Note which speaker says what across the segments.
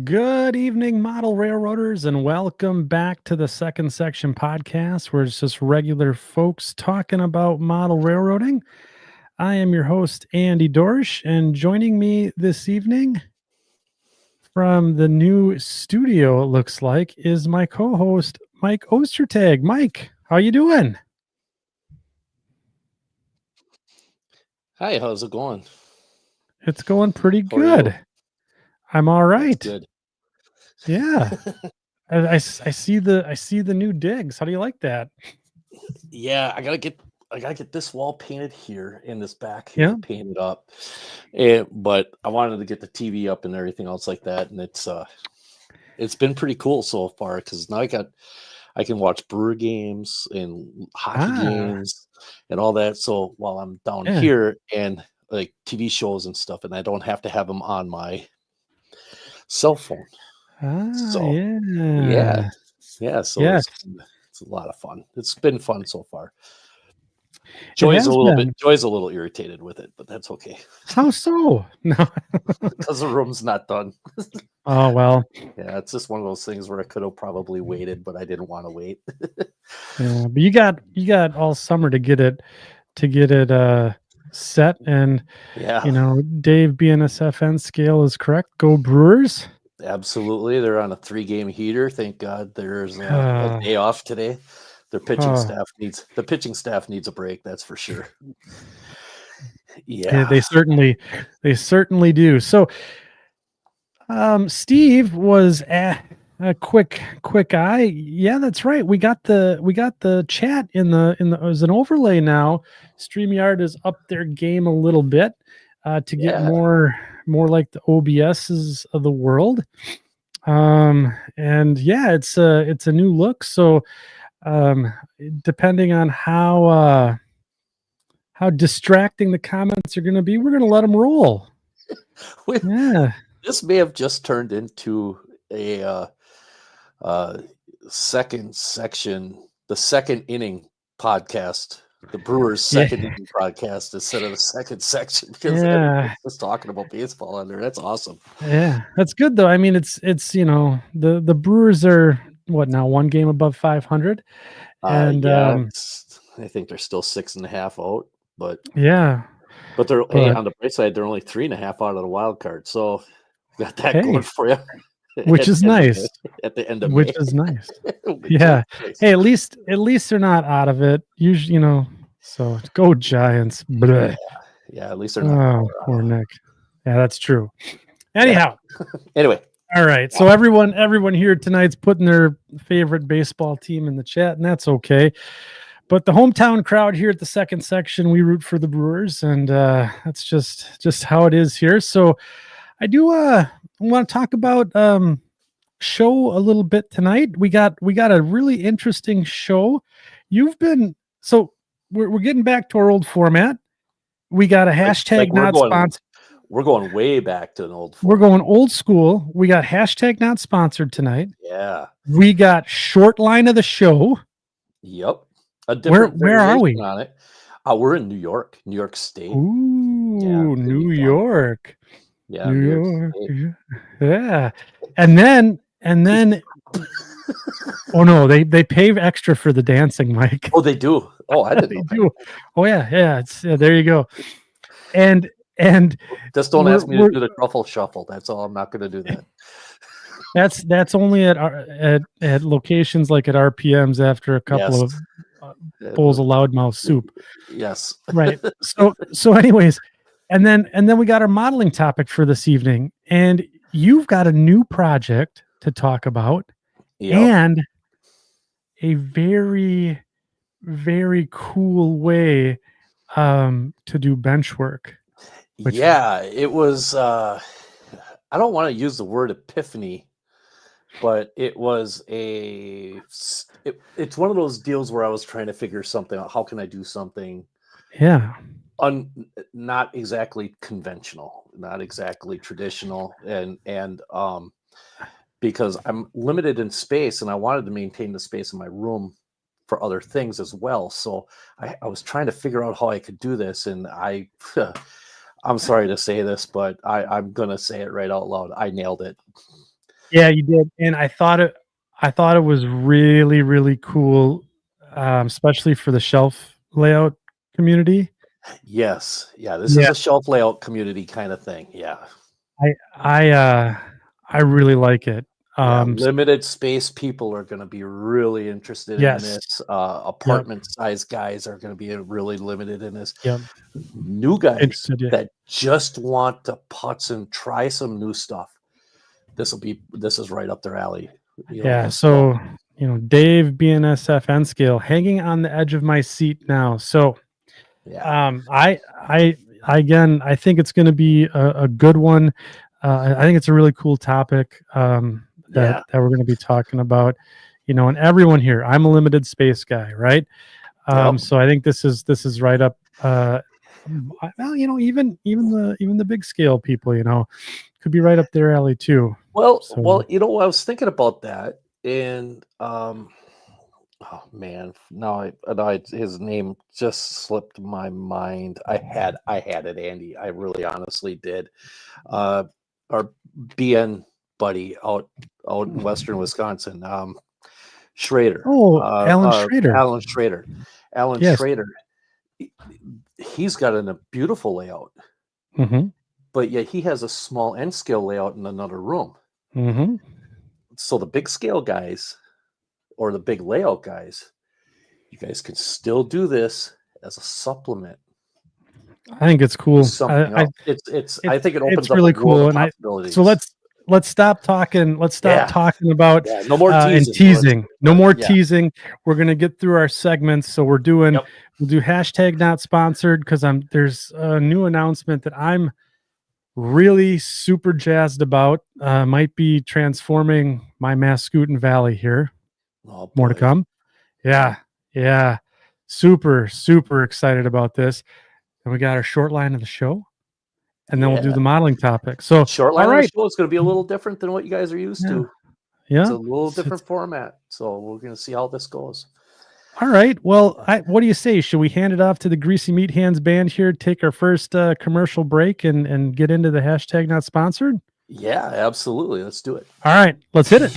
Speaker 1: Good evening, model railroaders, and welcome back to the Second Section podcast, where it's just regular folks talking about model railroading. I am your host, Andy Dorsch, and joining me this evening from the new studio, it looks like, is my co-host, Mike Ostertag. Mike, how you doing?
Speaker 2: Hi, how's it going?
Speaker 1: It's going pretty
Speaker 2: How are you?
Speaker 1: good. I'm all
Speaker 2: That's
Speaker 1: right.
Speaker 2: good.
Speaker 1: Yeah. I see the new digs. How do you like that?
Speaker 2: Yeah, I gotta get this wall painted here and this back
Speaker 1: Yeah.
Speaker 2: here painted up. But I wanted to get the TV up and everything else like that, and it's been pretty cool so far because now I can watch Brewer games and hockey games and all that. So while I'm down
Speaker 1: Yeah.
Speaker 2: here and like TV shows and stuff, and I don't have to have them on my cell phone. So
Speaker 1: Yeah.
Speaker 2: so
Speaker 1: Yes,
Speaker 2: it's a lot of fun. It's been fun so far.
Speaker 1: it has been.
Speaker 2: Joy's a little irritated with it, but that's okay
Speaker 1: How so? No.
Speaker 2: because the room's not done.
Speaker 1: Oh, well.
Speaker 2: Yeah, it's just one of those things where I could have probably waited, but I didn't want to wait.
Speaker 1: Yeah, but you got all summer to get it set, and
Speaker 2: Yeah,
Speaker 1: Dave BNSFN scale is correct. Go Brewers.
Speaker 2: absolutely. They're on a 3-game heater. Thank God there's a
Speaker 1: Uh,
Speaker 2: day off today. The pitching
Speaker 1: uh,
Speaker 2: staff needs a break, that's for sure.
Speaker 1: yeah,
Speaker 2: Yeah.
Speaker 1: they certainly do. So Steve was a quick eye. Yeah, that's right. We got the chat in the as an overlay now. StreamYard has upped their game a little bit to get
Speaker 2: Yeah.
Speaker 1: more like the OBSs of the world. And yeah, it's a new look. So um, depending on how distracting the comments are going to be, we're going to let them roll. Yeah.
Speaker 2: This may have just turned into a second section, the second inning podcast, the Brewers' second inning podcast instead of the second section because everybody's just talking about baseball on there. That's awesome.
Speaker 1: Yeah, that's good though. I mean, it's the Brewers are what now, one game above 500, and
Speaker 2: I think they're still 6.5 out, but
Speaker 1: yeah,
Speaker 2: they're
Speaker 1: but
Speaker 2: on the bright side, they're only 3.5 out of the wild card, so got that going
Speaker 1: hey,
Speaker 2: for you.
Speaker 1: which is nice.
Speaker 2: At the end of
Speaker 1: Which
Speaker 2: May.
Speaker 1: is nice. Yeah. Hey, at least they're not out of it. Usually, so go Giants. Bleh.
Speaker 2: Yeah, at least they're not.
Speaker 1: Oh, poor Nick. Yeah, that's true. Anyhow.
Speaker 2: Anyway.
Speaker 1: All right. So everyone here tonight's putting their favorite baseball team in the chat, and that's okay. But the hometown crowd here at the second section, we root for the Brewers, and that's just how it is here. So I do want to talk about show a little bit tonight. We got a really interesting show. We're getting back to our old format. We got a hashtag not sponsored.
Speaker 2: We're going way back to an old format.
Speaker 1: We're going old school. We got hashtag not sponsored tonight.
Speaker 2: Yeah.
Speaker 1: We got short line of the show.
Speaker 2: Yep. A different
Speaker 1: where are we
Speaker 2: on it? We're in New York State.
Speaker 1: Ooh, yeah, New York.
Speaker 2: Yeah,
Speaker 1: New York. Yeah. And then oh no, they pay extra for the dancing, Mike.
Speaker 2: Oh, they do. Oh, I didn't know.
Speaker 1: They do. Oh yeah. It's there you go. And
Speaker 2: just don't ask me to do the truffle shuffle. That's all. I'm not going to do that.
Speaker 1: That's only at locations like at RPMs after a couple of bowls of loudmouth soup.
Speaker 2: Yes.
Speaker 1: Right. So anyways, and then we got our modeling topic for this evening, and you've got a new project to talk about, and a very, very cool way to do bench work.
Speaker 2: Yeah, it was I don't want to use the word epiphany, but it was it's one of those deals where I was trying to figure something out. How can I do something not exactly conventional, not exactly traditional, and because I'm limited in space and I wanted to maintain the space in my room for other things as well. So I was trying to figure out how I could do this, and I'm sorry to say this, but I'm going to say it right out loud. I nailed it.
Speaker 1: Yeah, you did, and I thought it was really, really cool, especially for the shelf layout community.
Speaker 2: Yes. Yeah, this is
Speaker 1: Yeah,
Speaker 2: a shelf layout community kind of thing. Yeah.
Speaker 1: I I, uh, I really like it.
Speaker 2: Yeah,
Speaker 1: S
Speaker 2: limited space people are gonna be really interested in
Speaker 1: Yes.
Speaker 2: this.
Speaker 1: Yep,
Speaker 2: Apartment size guys are gonna be really limited in this.
Speaker 1: yep,
Speaker 2: New guys
Speaker 1: interested, yeah.
Speaker 2: that just want to putz and try some new stuff. This is right up their alley,
Speaker 1: Yeah,
Speaker 2: so
Speaker 1: so, Dave BNSF N scale, hanging on the edge of my seat now. So,
Speaker 2: yeah.
Speaker 1: um, I I again, I think it's gonna be a good one. I think it's a really cool topic, that
Speaker 2: Yeah.
Speaker 1: we're gonna be talking about, and everyone here, I'm a limited space guy, right?
Speaker 2: Yep.
Speaker 1: So I think this is right up, well, even the big scale people, could be right up their alley too. So,
Speaker 2: Well, I was thinking about that, and oh man, his name just slipped my mind. I had it, Andy. I really honestly did. Uh, our BN buddy out in Western Wisconsin, Schrader,
Speaker 1: oh, Alan Schrader.
Speaker 2: Alan Schrader, Alan
Speaker 1: Yes.
Speaker 2: Schrader. he- He's got a beautiful layout,
Speaker 1: Mhm.
Speaker 2: but yet he has a small N scale layout in another room.
Speaker 1: Mhm.
Speaker 2: So the big scale guys or the big layout guys, you guys can still do this as a supplement
Speaker 1: I think it's
Speaker 2: to
Speaker 1: cool.
Speaker 2: something else. I think it opens
Speaker 1: It's
Speaker 2: up a
Speaker 1: really
Speaker 2: world
Speaker 1: cool,
Speaker 2: of
Speaker 1: and so
Speaker 2: possibilities.
Speaker 1: let's stop talking. Let's stop
Speaker 2: Yeah,
Speaker 1: talking about
Speaker 2: yeah. No more
Speaker 1: and
Speaker 2: teasing.
Speaker 1: teasing. No more
Speaker 2: Yeah.
Speaker 1: teasing. We're gonna get through our segments. So
Speaker 2: Yep.
Speaker 1: we'll do hashtag not sponsored because there's a new announcement that I'm really super jazzed about. Might be transforming my Mascoutin Valley here.
Speaker 2: Oh
Speaker 1: More to
Speaker 2: boy.
Speaker 1: come.
Speaker 2: Yeah.
Speaker 1: Yeah, yeah. Super, super excited about this. And we got our short line of the show, and then we'll do
Speaker 2: Yeah.
Speaker 1: the modeling topic. So,
Speaker 2: Short
Speaker 1: all
Speaker 2: line of the
Speaker 1: right.
Speaker 2: show is going to be a little different than what you guys are used
Speaker 1: Yeah,
Speaker 2: to. It's
Speaker 1: yeah.
Speaker 2: a little
Speaker 1: It's
Speaker 2: different format. So we're going to see how this goes.
Speaker 1: all right. Well, what do you say? Should we hand it off to the Greasy Meat Hands band here, take our first commercial break, and get into the hashtag not sponsored?
Speaker 2: Yeah, absolutely. Let's do it.
Speaker 1: All right, let's hit it.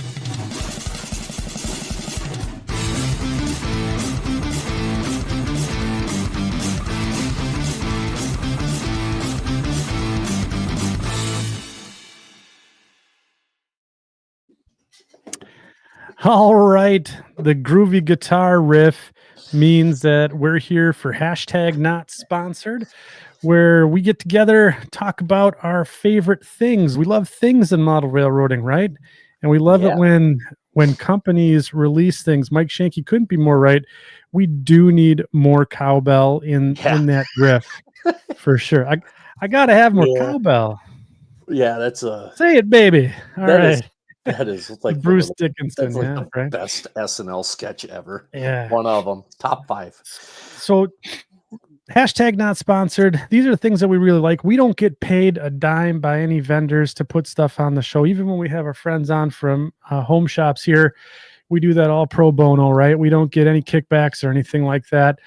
Speaker 1: All right. The groovy guitar riff means that we're here for hashtag not sponsored, where we get together, talk about our favorite things. We love things in model railroading, right? And we love it
Speaker 2: Yeah.
Speaker 1: when companies release things. Mike Shanky couldn't be more right. We do need more cowbell
Speaker 2: Yeah.
Speaker 1: in that riff for sure. I gotta have more
Speaker 2: Yeah.
Speaker 1: cowbell.
Speaker 2: Yeah.
Speaker 1: Say it, baby. All
Speaker 2: That is,
Speaker 1: right.
Speaker 2: that is
Speaker 1: The
Speaker 2: like
Speaker 1: Bruce Dickinson,
Speaker 2: that's like
Speaker 1: yeah,
Speaker 2: the
Speaker 1: right.
Speaker 2: best SNL sketch ever.
Speaker 1: Yeah.
Speaker 2: One of them, top 5.
Speaker 1: So hashtag not sponsored. These are the things that we really like. We don't get paid a dime by any vendors to put stuff on the show. Even when we have our friends on from home shops here, we do that all pro bono, right? We don't get any kickbacks or anything like that.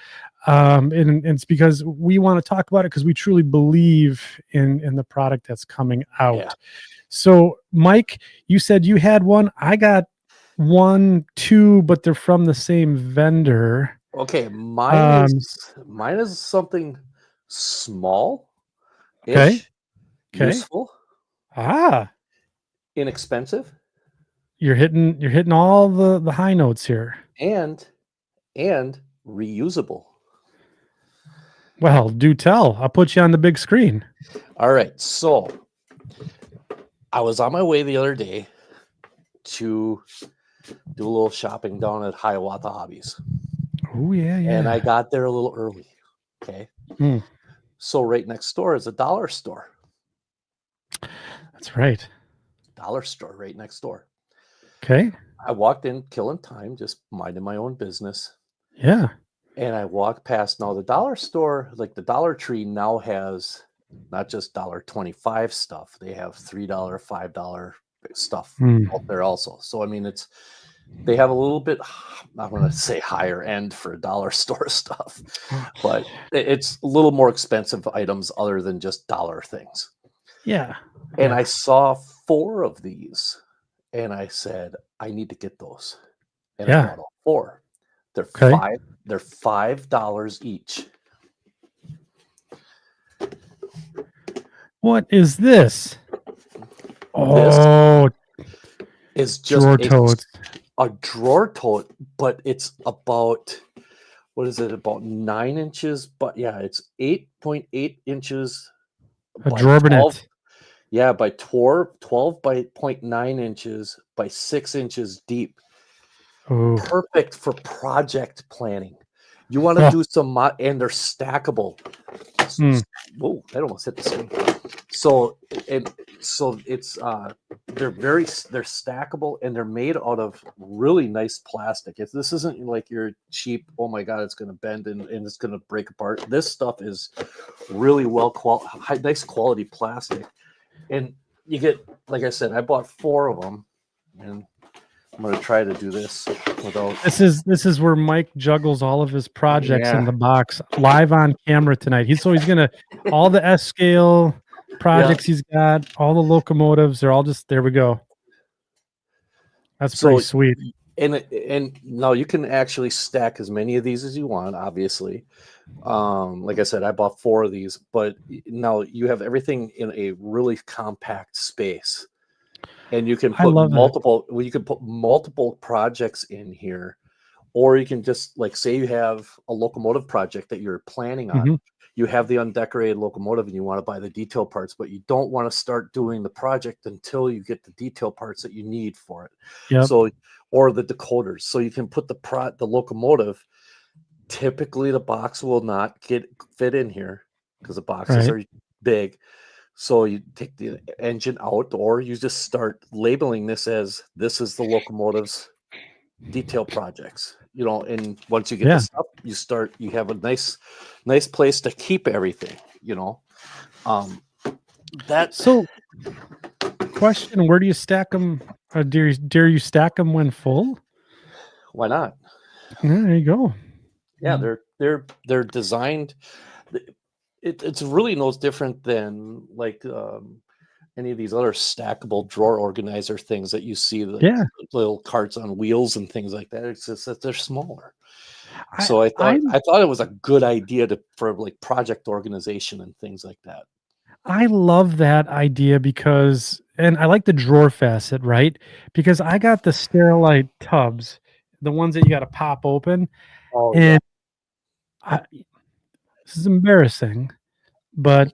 Speaker 1: And it's because we want to talk about it because we truly believe in the product that's coming
Speaker 2: Yeah.
Speaker 1: out. So, Mike, you said you had one. I got 1, 2, but they're from the same vendor.
Speaker 2: Okay,
Speaker 1: Um,
Speaker 2: mine is something small
Speaker 1: okay.
Speaker 2: ish,
Speaker 1: Okay.
Speaker 2: useful,
Speaker 1: Ah,
Speaker 2: inexpensive,
Speaker 1: you're hitting all the high notes here.
Speaker 2: and and reusable.
Speaker 1: Well, do tell. I'll put you on the big screen.
Speaker 2: All right, so I was on my way the other day to do a little shopping down at Hiawatha Hobbies,
Speaker 1: Oh yeah,
Speaker 2: and I
Speaker 1: yeah.
Speaker 2: got there a little early. Okay,
Speaker 1: Mm,
Speaker 2: so right next door is a dollar store.
Speaker 1: that's right.
Speaker 2: Dollar store right next door.
Speaker 1: Okay.
Speaker 2: I walked in, killing time, just minding my own business.
Speaker 1: Yeah.
Speaker 2: And I walked past. Now the dollar store, like the Dollar Tree, now has not just $1.25 stuff. They have $3, $5 stuff
Speaker 1: Mm,
Speaker 2: out there also. So I mean, they have a little bit. I'm going to say higher end for dollar store stuff, but it's a little more expensive items other than just dollar things.
Speaker 1: yeah.
Speaker 2: And
Speaker 1: Yeah.
Speaker 2: I saw 4 of these and I said, I need to get those. And I
Speaker 1: Yeah.
Speaker 2: bought all 4. They're
Speaker 1: Okay.
Speaker 2: $5 each.
Speaker 1: What is this?
Speaker 2: This
Speaker 1: Oh,
Speaker 2: is just
Speaker 1: drawer totes.
Speaker 2: a drawer tote, but it's about, what is it, about 9 inches? But yeah, it's 8.8 inches
Speaker 1: A
Speaker 2: by 12.
Speaker 1: drawerbanette.
Speaker 2: Yeah, by 12 by 0.9 inches by 6 inches deep.
Speaker 1: Oh.
Speaker 2: Perfect for project planning. You want to
Speaker 1: Oh.
Speaker 2: do some and they're stackable.
Speaker 1: Hmm.
Speaker 2: Whoa, that almost hit the screen. So and so it's they're stackable, and they're made out of really nice plastic. If this isn't like your cheap, oh my god, it's going to bend and it's going to break apart. This stuff is really nice quality plastic. And you get, like I said, I bought 4 of them, and I'm going to try to do this without.
Speaker 1: This is where Mike juggles all of his projects in
Speaker 2: Yeah.
Speaker 1: the box live on camera tonight. He's gonna all the S scale projects he's got, all the locomotives, they're all just there we go. That's pretty
Speaker 2: So
Speaker 1: sweet.
Speaker 2: and now you can actually stack as many of these as you want, obviously. Like I said, I bought 4 of these, but now you have everything in a really compact space, and you can
Speaker 1: I
Speaker 2: put
Speaker 1: love that.
Speaker 2: multiple projects in here, or you can just, like, say you have a locomotive project that you're planning on.
Speaker 1: Mhm.
Speaker 2: You have the undecorated locomotive and you want to buy the detail parts, but you don't want to start doing the project until you get the detail parts that you need for it.
Speaker 1: Yep.
Speaker 2: So, or the decoders. So you can put the locomotive. Typically, the box will not fit in here because the boxes
Speaker 1: Right.
Speaker 2: are big. So you take the engine out, or you just start labeling this as this is the locomotive's detail projects. And once you get
Speaker 1: Yeah.
Speaker 2: this up, you have a nice place to keep everything. That
Speaker 1: So, question, where do you stack them? Dare you stack them when full?
Speaker 2: Why not?
Speaker 1: Yeah, there you go.
Speaker 2: Yeah, they're designed. It's really no different than, like, any of these other stackable drawer organizer things that you see, like
Speaker 1: Yeah.
Speaker 2: little carts on wheels and things like that. It's just that they're smaller.
Speaker 1: I
Speaker 2: So
Speaker 1: I
Speaker 2: I thought it was a good idea for, like, project organization and things like that.
Speaker 1: I love that idea because and I like the drawer facet, right? Because I got the Sterilite tubs, the ones that you gotta pop open,
Speaker 2: Oh yeah.
Speaker 1: and this is embarrassing, but,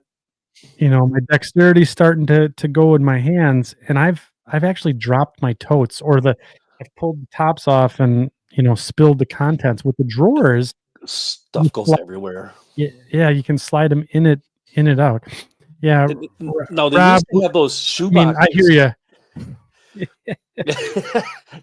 Speaker 1: my dexterity's starting to go in my hands, and I've actually dropped my totes or I've pulled the tops off and, spilled the contents. With the drawers, you
Speaker 2: Stuff goes
Speaker 1: sli
Speaker 2: everywhere.
Speaker 1: yeah, you can slide them in it out. Yeah,
Speaker 2: No, they
Speaker 1: Rob,
Speaker 2: used to have those
Speaker 1: I mean, I
Speaker 2: shoeboxes.
Speaker 1: hear you.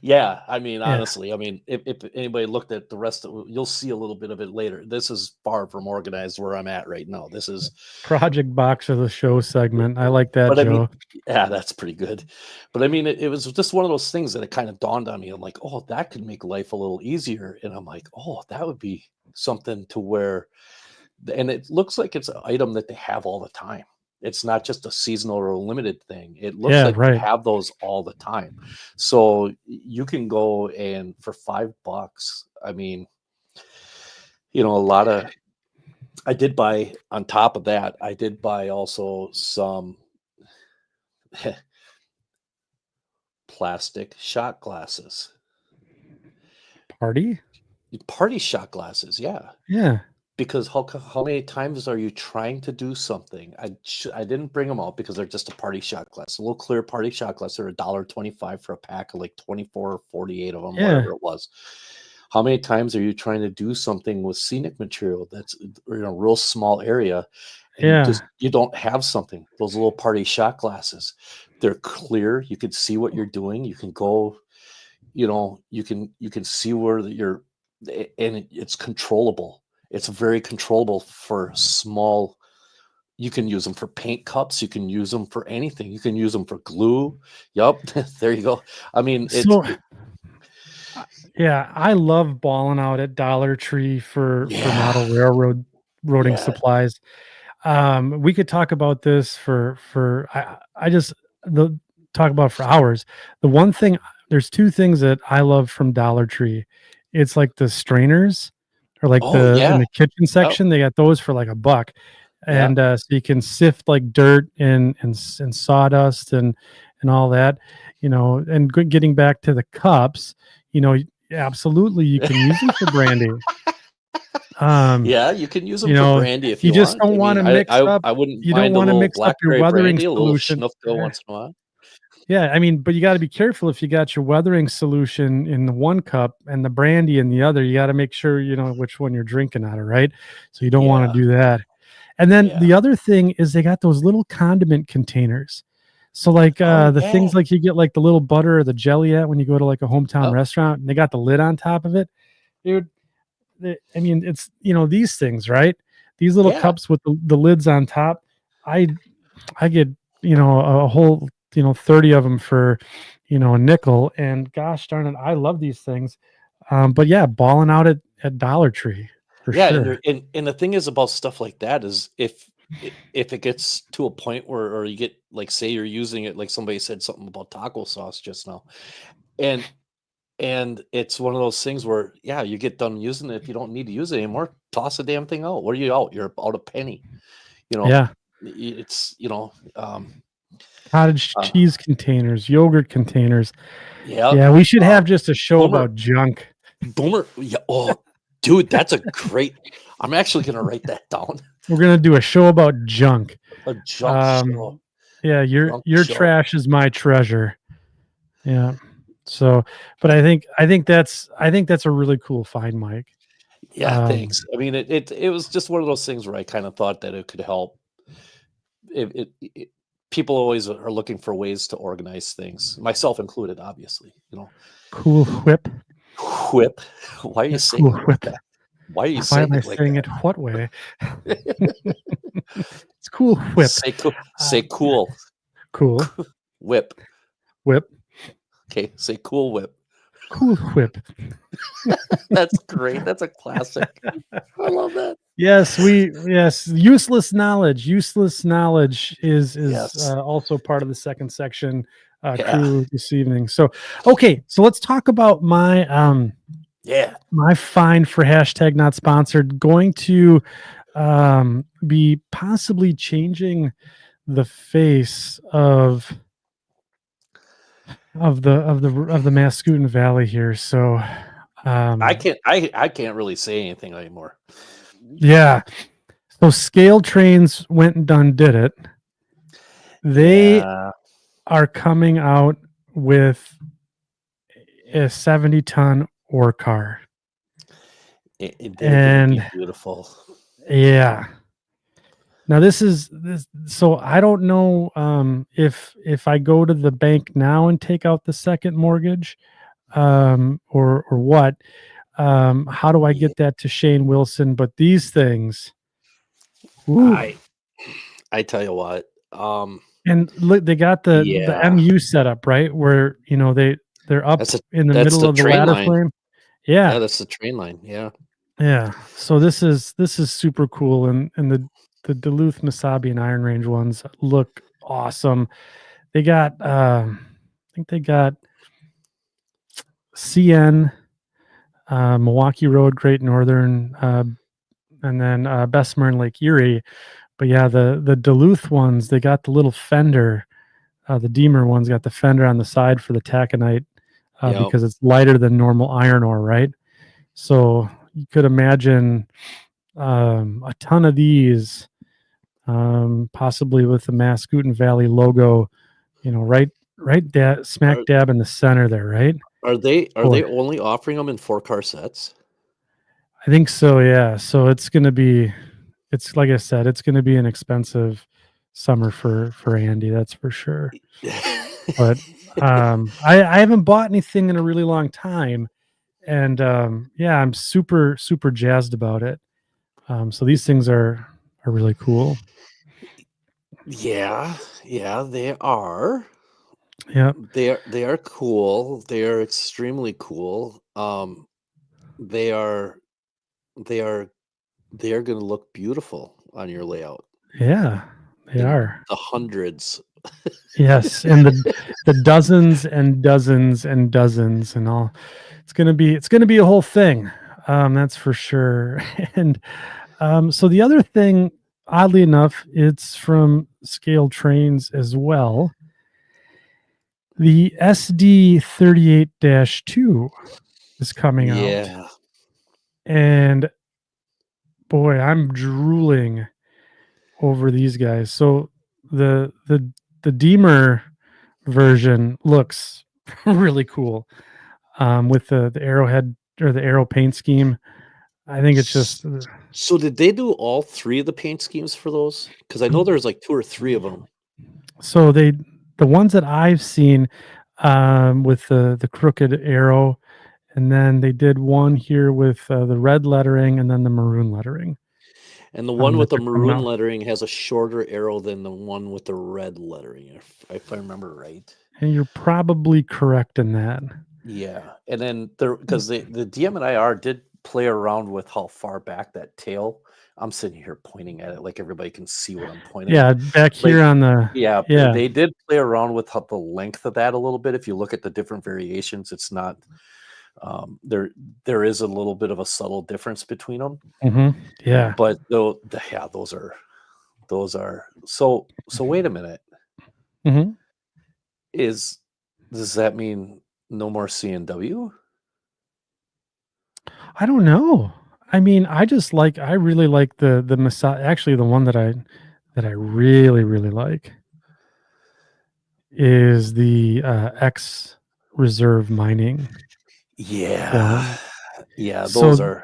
Speaker 2: Yeah, I mean,
Speaker 1: Yeah.
Speaker 2: honestly, I mean, if anybody looked at the rest of, you'll see a little bit of it later. This is far from organized where I'm at right now. This is,
Speaker 1: Project box of the show segment. I like that,
Speaker 2: but I mean,
Speaker 1: Joe.
Speaker 2: yeah, that's pretty good. But I mean, it was just one of those things that it kind of dawned on me. I'm like, oh, that could make life a little easier. And I'm like, oh, that would be something to where, and it looks like it's an item that they have all the time. It's not just a seasonal or a limited thing. It looks
Speaker 1: Yeah,
Speaker 2: like they
Speaker 1: right.
Speaker 2: have those all the time. So you can go, and for $5, I mean, a lot of, I did buy, on top of that, I did buy also some plastic shot glasses.
Speaker 1: Party?
Speaker 2: Party shot glasses, yeah.
Speaker 1: Yeah.
Speaker 2: Because how many times are you trying to do something? I didn't bring them out because they're just a party shot glass, a little clear party shot glass. They're $1.25 for a pack of like 24 or 48 of them,
Speaker 1: Yeah.
Speaker 2: whatever it was. How many times are you trying to do something with scenic material that's in a real small area, and
Speaker 1: Yeah.
Speaker 2: you don't have something? Those little party shot glasses, they're clear. You can see what you're doing. You can go, you can see where you're, and it's controllable. It's very controllable for small. You can use them for paint cups. You can use them for anything. You can use them for glue. Yep, there you go. I mean,
Speaker 1: So, yeah, I love balling out at Dollar Tree for
Speaker 2: yeah,
Speaker 1: model railroading
Speaker 2: yeah.
Speaker 1: supplies. We could talk about this for I just the talk about for hours. The one thing, there's two things that I love from Dollar Tree. It's like the strainers, or like
Speaker 2: Oh
Speaker 1: the in
Speaker 2: yeah.
Speaker 1: the kitchen
Speaker 2: Yep.
Speaker 1: section, they got those for like $1,
Speaker 2: Yeah.
Speaker 1: and so you can sift like dirt and sawdust and all that, And getting back to the cups, absolutely you can use them for brandy. Um,
Speaker 2: Yeah, you can use them
Speaker 1: you
Speaker 2: for
Speaker 1: know,
Speaker 2: brandy if
Speaker 1: you
Speaker 2: you
Speaker 1: just
Speaker 2: want.
Speaker 1: don't
Speaker 2: I
Speaker 1: want
Speaker 2: mean,
Speaker 1: to
Speaker 2: I
Speaker 1: mix
Speaker 2: I,
Speaker 1: up.
Speaker 2: I wouldn't
Speaker 1: You don't
Speaker 2: mind a
Speaker 1: want to
Speaker 2: little
Speaker 1: mix up your
Speaker 2: blackberry
Speaker 1: weathering
Speaker 2: brandy, a little
Speaker 1: solution.
Speaker 2: schnuffle once in a while.
Speaker 1: Yeah, I mean, but you got to be careful if you got your weathering solution in the one cup and the brandy in the other. You got to make sure you know which one you're drinking out of, right? So you don't want
Speaker 2: Yeah.
Speaker 1: to do that. And then
Speaker 2: Yeah.
Speaker 1: the other thing is they got those little condiment containers. So like
Speaker 2: Oh
Speaker 1: the
Speaker 2: yeah.
Speaker 1: things like you get like the little butter or the jelly at when you go to like a hometown
Speaker 2: Yep.
Speaker 1: restaurant, and they got the lid on top of it, dude. I mean, it's these things, right? These little
Speaker 2: Yeah.
Speaker 1: cups with the lids on top. I I get a whole 30 of them for a nickel, and gosh darn it, I love these things. But yeah, balling out at Dollar Tree for
Speaker 2: Yeah, and
Speaker 1: sure.
Speaker 2: there and the thing is about stuff like that is if it gets to a point where or you get like say you're using it like somebody said something about taco sauce just now. And and it's one of those things where yeah, you get done using it if you don't need to use it anymore, toss the damn thing out. What are you out? You're out a penny. You know,
Speaker 1: Yeah,
Speaker 2: it's
Speaker 1: cottage
Speaker 2: uh,
Speaker 1: cheese containers, yogurt containers.
Speaker 2: yeah,
Speaker 1: Yeah, we should
Speaker 2: uh,
Speaker 1: have just a show
Speaker 2: boomer
Speaker 1: about junk.
Speaker 2: boomer yeah, oh dude, that's a great I'm actually gonna write that down.
Speaker 1: We're gonna do a show about junk.
Speaker 2: A junk show.
Speaker 1: Um, yeah, your
Speaker 2: Junk
Speaker 1: your
Speaker 2: show.
Speaker 1: trash is my treasure. Yeah. So, but I think that's a really cool find, Mike.
Speaker 2: Yeah,
Speaker 1: Um,
Speaker 2: thanks. I mean, it was just one of those things where I kind of thought that it could help. It people always are looking for ways to organize things, myself included, obviously.
Speaker 1: cool whip.
Speaker 2: Whip. Why are you
Speaker 1: Yeah,
Speaker 2: saying
Speaker 1: cool
Speaker 2: it like
Speaker 1: whip.
Speaker 2: that? Why are you
Speaker 1: Why am
Speaker 2: saying
Speaker 1: I
Speaker 2: it like
Speaker 1: saying it what way? It's cool whip.
Speaker 2: Say cool.
Speaker 1: Uh,
Speaker 2: Say cool.
Speaker 1: cool
Speaker 2: Whip.
Speaker 1: whip.
Speaker 2: Okay. Say cool whip.
Speaker 1: Cool whip.
Speaker 2: That's great. That's a classic. I love that.
Speaker 1: Yes, useless knowledge. Useless knowledge is
Speaker 2: Yes.
Speaker 1: also part of the second section
Speaker 2: Yeah.
Speaker 1: crew this evening. So, okay, so let's talk about
Speaker 2: Yeah.
Speaker 1: my find for hashtag not sponsored. Going to be possibly changing the face of the Mascoutin Valley here. So,
Speaker 2: I
Speaker 1: um,
Speaker 2: can't. I can't really say anything anymore.
Speaker 1: yeah. So scale trains went and did it. They
Speaker 2: Yeah.
Speaker 1: are coming out with a 70-ton ore car,
Speaker 2: They're gonna be
Speaker 1: and
Speaker 2: beautiful.
Speaker 1: yeah. Now this is this. So I don't know if I go to the bank now and take out the second mortgage, or what. How do I
Speaker 2: Yeah.
Speaker 1: get that to Shane Wilson? But these things, ooh.
Speaker 2: I I tell you what.
Speaker 1: And look, they got the
Speaker 2: Yeah.
Speaker 1: MU setup, right? Where, they're up
Speaker 2: That's a
Speaker 1: in the
Speaker 2: that's
Speaker 1: middle
Speaker 2: the
Speaker 1: of the
Speaker 2: train
Speaker 1: ladder
Speaker 2: line.
Speaker 1: frame. Yeah.
Speaker 2: Yeah, that's the train line. Yeah.
Speaker 1: Yeah. So this is super cool, and the Duluth, Mesabi, and Iron Range ones look awesome. They got I think they got CN, Milwaukee Road, Great Northern, and then Bessemer and Lake Erie. But yeah, the Duluth ones, they got the little fender. The Deemer one's got the fender on the side for the taconite,
Speaker 2: Yep.
Speaker 1: because it's lighter than normal iron ore, right? So you could imagine a ton of these, possibly with the Mascoutin Valley logo, right smack
Speaker 2: Are
Speaker 1: dab in the center there, right?
Speaker 2: are they
Speaker 1: Boy,
Speaker 2: only offering them in 4-car sets?
Speaker 1: I think so. Yeah. So it's like I said, it's gonna be an expensive summer for Andy. That's for sure. But I haven't bought anything in a really long time, and yeah, I'm super super jazzed about it. So these things are really cool.
Speaker 2: Yeah, yeah, they are.
Speaker 1: Yeah,
Speaker 2: They are cool. They are extremely cool. They are they are they are gonna look beautiful on your layout
Speaker 1: yeah, they
Speaker 2: in
Speaker 1: are.
Speaker 2: the hundreds
Speaker 1: Yes, and the dozens and dozens and dozens and all. It's gonna be a whole thing. That's for sure. And so the other thing, oddly enough, it's from Scale Trains as well. The SD 38-2 is coming out,
Speaker 2: Yeah.
Speaker 1: and boy, I'm drooling over these guys. So the Deemer version looks really cool, with the arrowhead or the arrow paint scheme. I think it's just
Speaker 2: So did they do all 3 of the paint schemes for those? Because I know there's like 2 or 3 of them.
Speaker 1: so the ones that I've seen, with the crooked arrow, and then they did one here with the red lettering and then the maroon lettering,
Speaker 2: And the one
Speaker 1: that
Speaker 2: with the
Speaker 1: they're coming
Speaker 2: maroon
Speaker 1: out.
Speaker 2: lettering has a shorter arrow than the one with the red lettering, if I remember right.
Speaker 1: And you're probably correct in that.
Speaker 2: Yeah, and then because the DM&IR did play around with how far back that tail. I'm sitting here pointing at it like everybody can see what I'm pointing.
Speaker 1: Yeah, back
Speaker 2: Like,
Speaker 1: here on the
Speaker 2: yeah,
Speaker 1: yeah.
Speaker 2: they did play around with how the length of that a little bit. If you look at the different variations, it's not there is a little bit of a subtle difference between them.
Speaker 1: Yeah.
Speaker 2: But though, yeah, those are so. Wait a minute,
Speaker 1: hmm
Speaker 2: is does that mean no more CNW?
Speaker 1: I don't know. I mean, I really like the Massa actually, the one that I really, really like is the, X Reserve Mining
Speaker 2: Yeah.
Speaker 1: one.
Speaker 2: Yeah, those
Speaker 1: So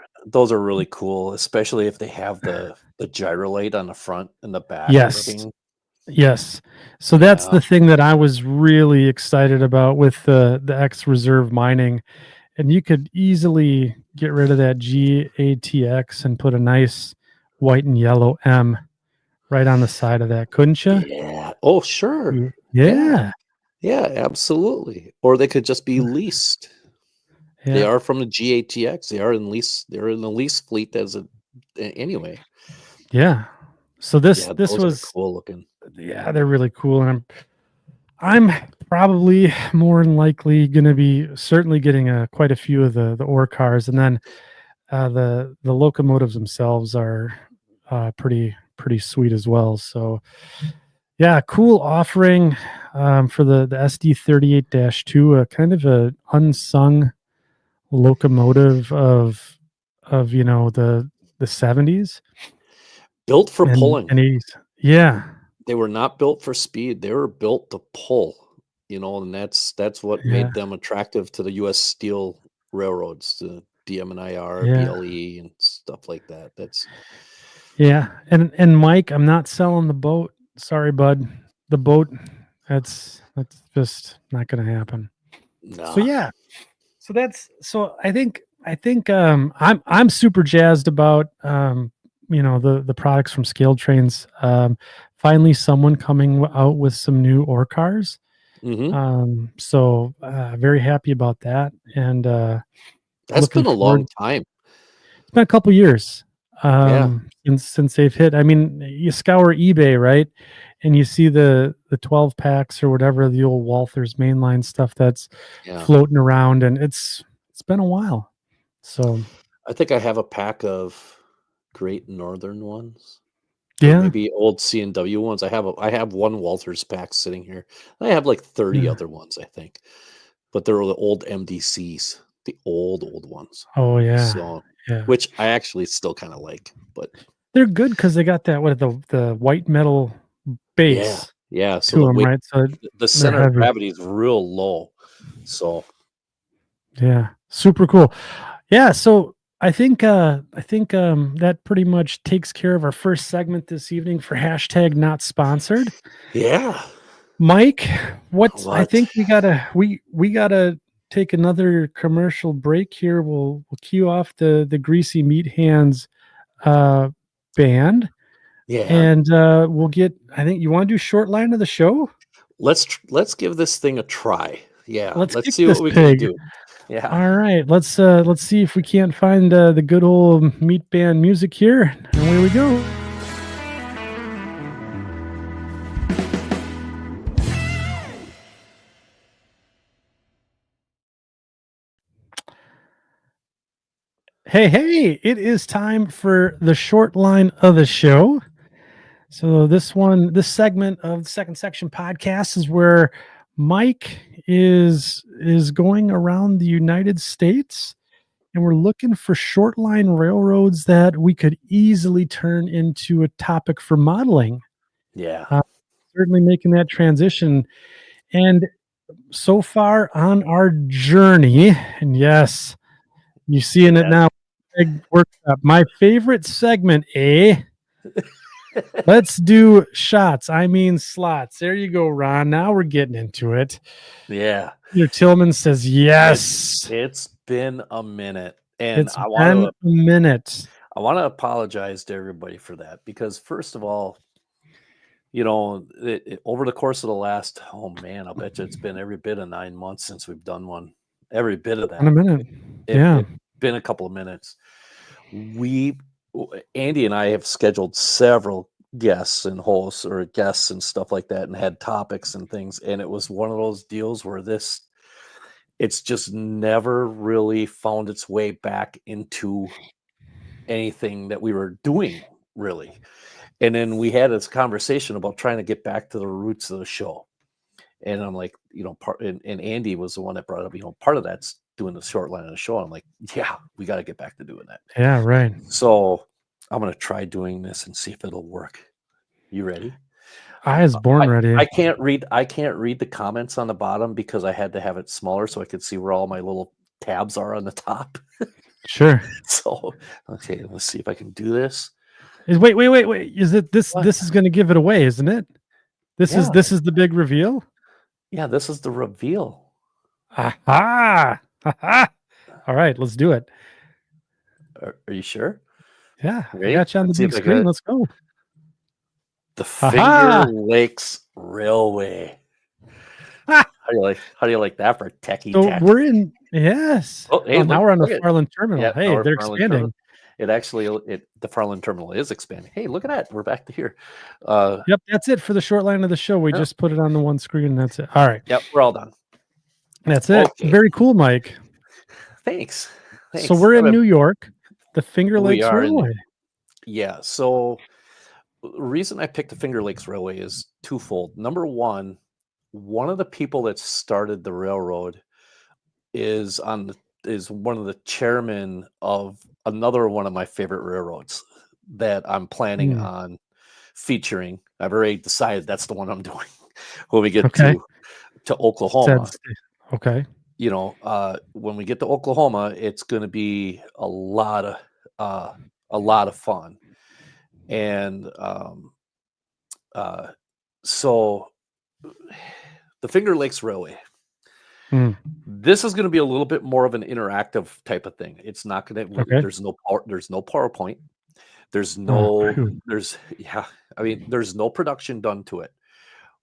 Speaker 2: are really cool, especially if they have the gyro light on the front and the back
Speaker 1: yes,
Speaker 2: looking.
Speaker 1: yes. So that's
Speaker 2: Yeah.
Speaker 1: the thing that I was really excited about with the X Reserve Mining, and you could easily get rid of that GATX and put a nice white and yellow M right on the side of that, couldn't you?
Speaker 2: Yeah. Oh, sure. Yeah.
Speaker 1: Yeah.
Speaker 2: Yeah, absolutely. Or they could just be leased. They
Speaker 1: Yeah.
Speaker 2: are from the GATX. They're in the lease fleet anyway.
Speaker 1: Yeah. So this
Speaker 2: Yeah,
Speaker 1: this
Speaker 2: those are
Speaker 1: was
Speaker 2: cool looking.
Speaker 1: yeah, they're really cool, and I'm probably more than likely gonna be certainly getting quite a few of the ore cars, and then the locomotives themselves are pretty sweet as well. So yeah, cool offering, for the SD 38-2, a kind of a unsung locomotive of the 70s
Speaker 2: Built for
Speaker 1: and
Speaker 2: pulling.
Speaker 1: 80s. Yeah,
Speaker 2: They were not built for speed. They were built to pull, and that's what
Speaker 1: yeah,
Speaker 2: made them attractive to the US steel railroads, the DM&IR,
Speaker 1: yeah,
Speaker 2: BLE, and stuff like that. That's
Speaker 1: yeah. And Mike, I'm not selling the boat. Sorry, bud. The boat, that's just not gonna happen. So
Speaker 2: nah.
Speaker 1: yeah. So I think I'm super jazzed about the products from Scale Trains. Finally someone coming out with some new ore cars.
Speaker 2: Mhm.
Speaker 1: So very happy about that, and
Speaker 2: That's
Speaker 1: looking
Speaker 2: been a long
Speaker 1: forward.
Speaker 2: time.
Speaker 1: It's been a couple years
Speaker 2: Yeah,
Speaker 1: since they've hit. I mean, you scour eBay, right? And you see the 12 packs or whatever, the old Walther's mainline stuff that's
Speaker 2: yeah.
Speaker 1: floating around, and it's been a while. So
Speaker 2: I think I have a pack of Great Northern ones, or
Speaker 1: yeah,
Speaker 2: maybe old C&W ones. I have one Walters pack sitting here. I have like 30
Speaker 1: yeah.
Speaker 2: other ones, I think, but they're the old MDCs, the old ones.
Speaker 1: Oh yeah,
Speaker 2: So,
Speaker 1: yeah.
Speaker 2: which I actually still kind of like, but
Speaker 1: They're good because they got that the white metal
Speaker 2: yeah,
Speaker 1: base
Speaker 2: yeah. So
Speaker 1: to
Speaker 2: the
Speaker 1: them,
Speaker 2: weight,
Speaker 1: right? So
Speaker 2: the
Speaker 1: they're
Speaker 2: center of
Speaker 1: heavy.
Speaker 2: gravity is real low. So
Speaker 1: Yeah, super cool. Yeah, so I think that pretty much takes care of our first segment this evening for hashtag not sponsored.
Speaker 2: yeah,
Speaker 1: Mike, what I
Speaker 2: what?
Speaker 1: think we gotta take another commercial break here. We'll cue off the Greasy Meat Hands uh band,
Speaker 2: Yeah.
Speaker 1: and we'll get. I think you want to do short line of the show.
Speaker 2: Let's give this thing a try. Yeah,
Speaker 1: Let's
Speaker 2: let's
Speaker 1: kick
Speaker 2: see
Speaker 1: this
Speaker 2: what we can
Speaker 1: pig.
Speaker 2: do. Yeah.
Speaker 1: All right, let's see if we can't find the good old meat band music here. And away we go. Hey, it is time for the short line of the show. So this segment of the second section podcast is where Mike is going around the United States and we're looking for short line railroads that we could easily turn into a topic for modeling.
Speaker 2: Yeah.
Speaker 1: Uh, Certainly making that transition. And so far on our journey, and yes, you're seeing it
Speaker 2: Yeah.
Speaker 1: now. Big workshop. My favorite segment, eh? Let's do shots. I mean slots. There you go, Ron. Now we're getting into it.
Speaker 2: Yeah.
Speaker 1: Peter Tillman says yes.
Speaker 2: It's been a minute. And
Speaker 1: It's been a minute.
Speaker 2: I want to apologize to everybody for that because first of all, over the course of the last, oh man, I'll bet you it's been every bit of 9 months since we've done one. Every bit of
Speaker 1: In a
Speaker 2: that.
Speaker 1: minute. Yeah.
Speaker 2: It's been a couple of minutes. Andy and I have scheduled several guests and hosts or guests and stuff like that and had topics and things. And it was one of those deals where it's just never really found its way back into anything that we were doing really. And then we had this conversation about trying to get back to the roots of the show. And I'm like, and Andy was the one that brought up, part of that's doing the short line of the show. I'm like, yeah, we got to get back to doing that.
Speaker 1: Yeah, right.
Speaker 2: So I'm going to try doing this and see if it'll work. You ready?
Speaker 1: I was born ready.
Speaker 2: I can't read the comments on the bottom because I had to have it smaller so I could see where all my little tabs are on the top.
Speaker 1: Sure.
Speaker 2: So, okay, let's see if I can do this.
Speaker 1: Wait. Is it this? What? This is going to give it away, isn't it? This is the big reveal.
Speaker 2: Yeah, this is the reveal.
Speaker 1: Aha! All right, let's do it.
Speaker 2: Are you sure?
Speaker 1: Yeah, I got you on the big screen. Let's go.
Speaker 2: The Finger Lakes Railway. How do you like that for techie?
Speaker 1: So we're in yes.
Speaker 2: Oh, hey,
Speaker 1: now we're on the Farland Terminal.
Speaker 2: Yeah,
Speaker 1: hey, they're expanding.
Speaker 2: The Farland Terminal is expanding. Hey, look at that. We're back to here.
Speaker 1: Yep, that's it for the short line of the show. We just put it on the one screen and that's it. All right.
Speaker 2: Yep, we're all done.
Speaker 1: That's it. Okay. Very cool, Mike.
Speaker 2: Thanks.
Speaker 1: So we're in New York, the Finger Lakes Railway.
Speaker 2: Yeah. So the reason I picked the Finger Lakes Railway is twofold. Number one of the people that started the railroad is one of the chairmen of another one of my favorite railroads that I'm planning on featuring. I've already decided that's the one I'm doing when we get to Oklahoma.
Speaker 1: Okay.
Speaker 2: When we get to Oklahoma, it's going to be a lot of fun. And so the Finger Lakes Railway. This is going to be a little bit more of an interactive type of thing. It's not going to. Okay. There's no PowerPoint. There's no production done to it.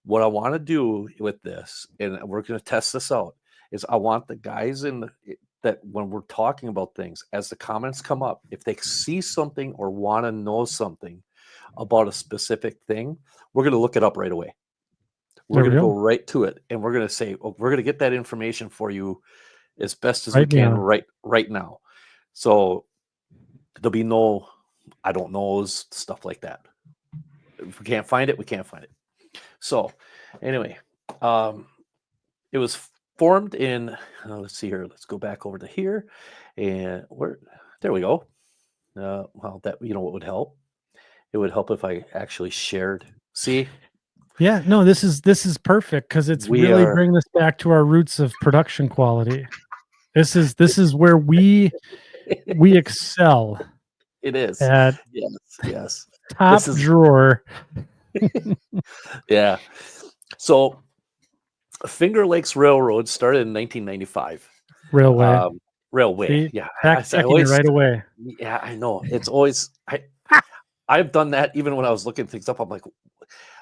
Speaker 2: What I want to do with this, and we're going to test this out, is I want the guys that when we're talking about things, as the comments come up, if they see something or want to know something about a specific thing, we're going to look it up right away. We're going to go right to it, and we're going to say, we're going to get that information for you as best as we can right now. So there'll be no, I don't knows, stuff like that. If we can't find it, we can't find it. So anyway, it was formed in, let's see here. Let's go back over to here, and there we go. Well, that what would help? It would help if I actually shared. See.
Speaker 1: Yeah, no, this is perfect because it's really bringing us back to our roots of production quality. This is where we excel.
Speaker 2: It is. Yes.
Speaker 1: Top drawer.
Speaker 2: Yeah. So Finger Lakes Railroad started in 1995. Railway.
Speaker 1: See,
Speaker 2: yeah.
Speaker 1: I always, right away.
Speaker 2: Yeah, I know. It's always I've done that even when I was looking things up. I'm like,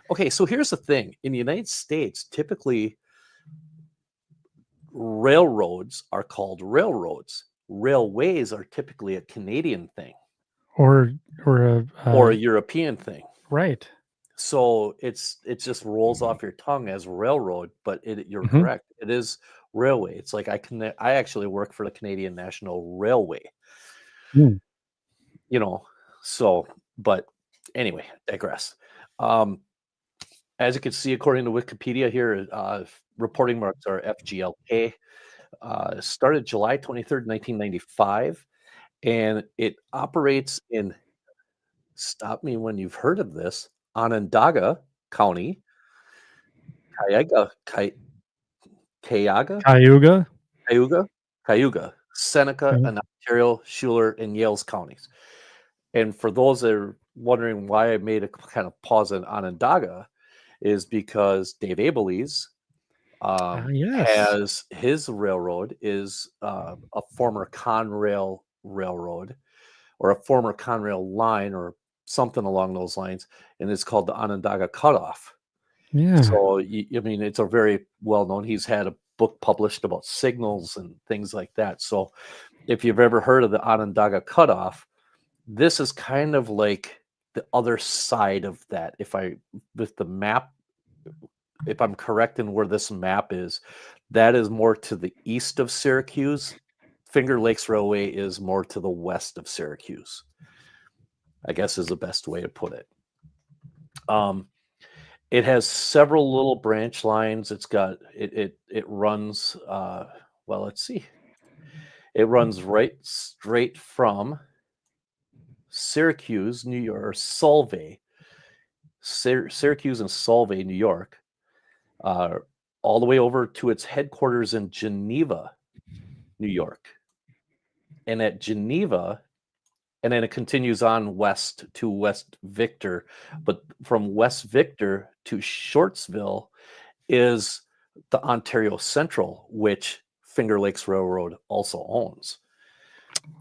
Speaker 2: okay, so here's the thing. In the United States, typically railroads are called railroads. Railways are typically a Canadian thing.
Speaker 1: Or
Speaker 2: a European thing.
Speaker 1: Right.
Speaker 2: So it just rolls off your tongue as railroad, but you're correct. It is railway. It's like I actually work for the Canadian National Railway.
Speaker 1: Mm.
Speaker 2: So, but anyway, digress. Um, as you can see, according to Wikipedia here, reporting marks are FGLK. Started July 23rd, 1995, and it operates in, stop me when you've heard of this, Onondaga County, Cayuga, Cayuga,
Speaker 1: Cayuga.
Speaker 2: Cayuga, Cayuga, Seneca,
Speaker 1: Okay.
Speaker 2: and Ontario, Schuyler, and Yales counties. And for those that are wondering why I made a kind of pause on Onondaga, is because Dave Abeleys
Speaker 1: Yes.
Speaker 2: has his railroad is a former Conrail railroad or a former Conrail line or something along those lines, and it's called the Onondaga Cutoff.
Speaker 1: Yeah.
Speaker 2: So, I mean, it's a very well known. He's had a book published about signals and things like that. So, if you've ever heard of the Onondaga Cutoff, this is kind of like the other side of that. With the map, if I'm correct in where this map is, that is more to the east of Syracuse. Finger Lakes Railway is more to the west of Syracuse, I guess is the best way to put it. It has several little branch lines. It runs well, let's see. It runs right straight from Syracuse, New York, or Solvay, Syracuse and Solvay, New York, uh, all the way over to its headquarters in Geneva, New York. And at Geneva, and then it continues on west to West Victor, but from West Victor to Shortsville is the Ontario Central, which Finger Lakes Railroad also owns.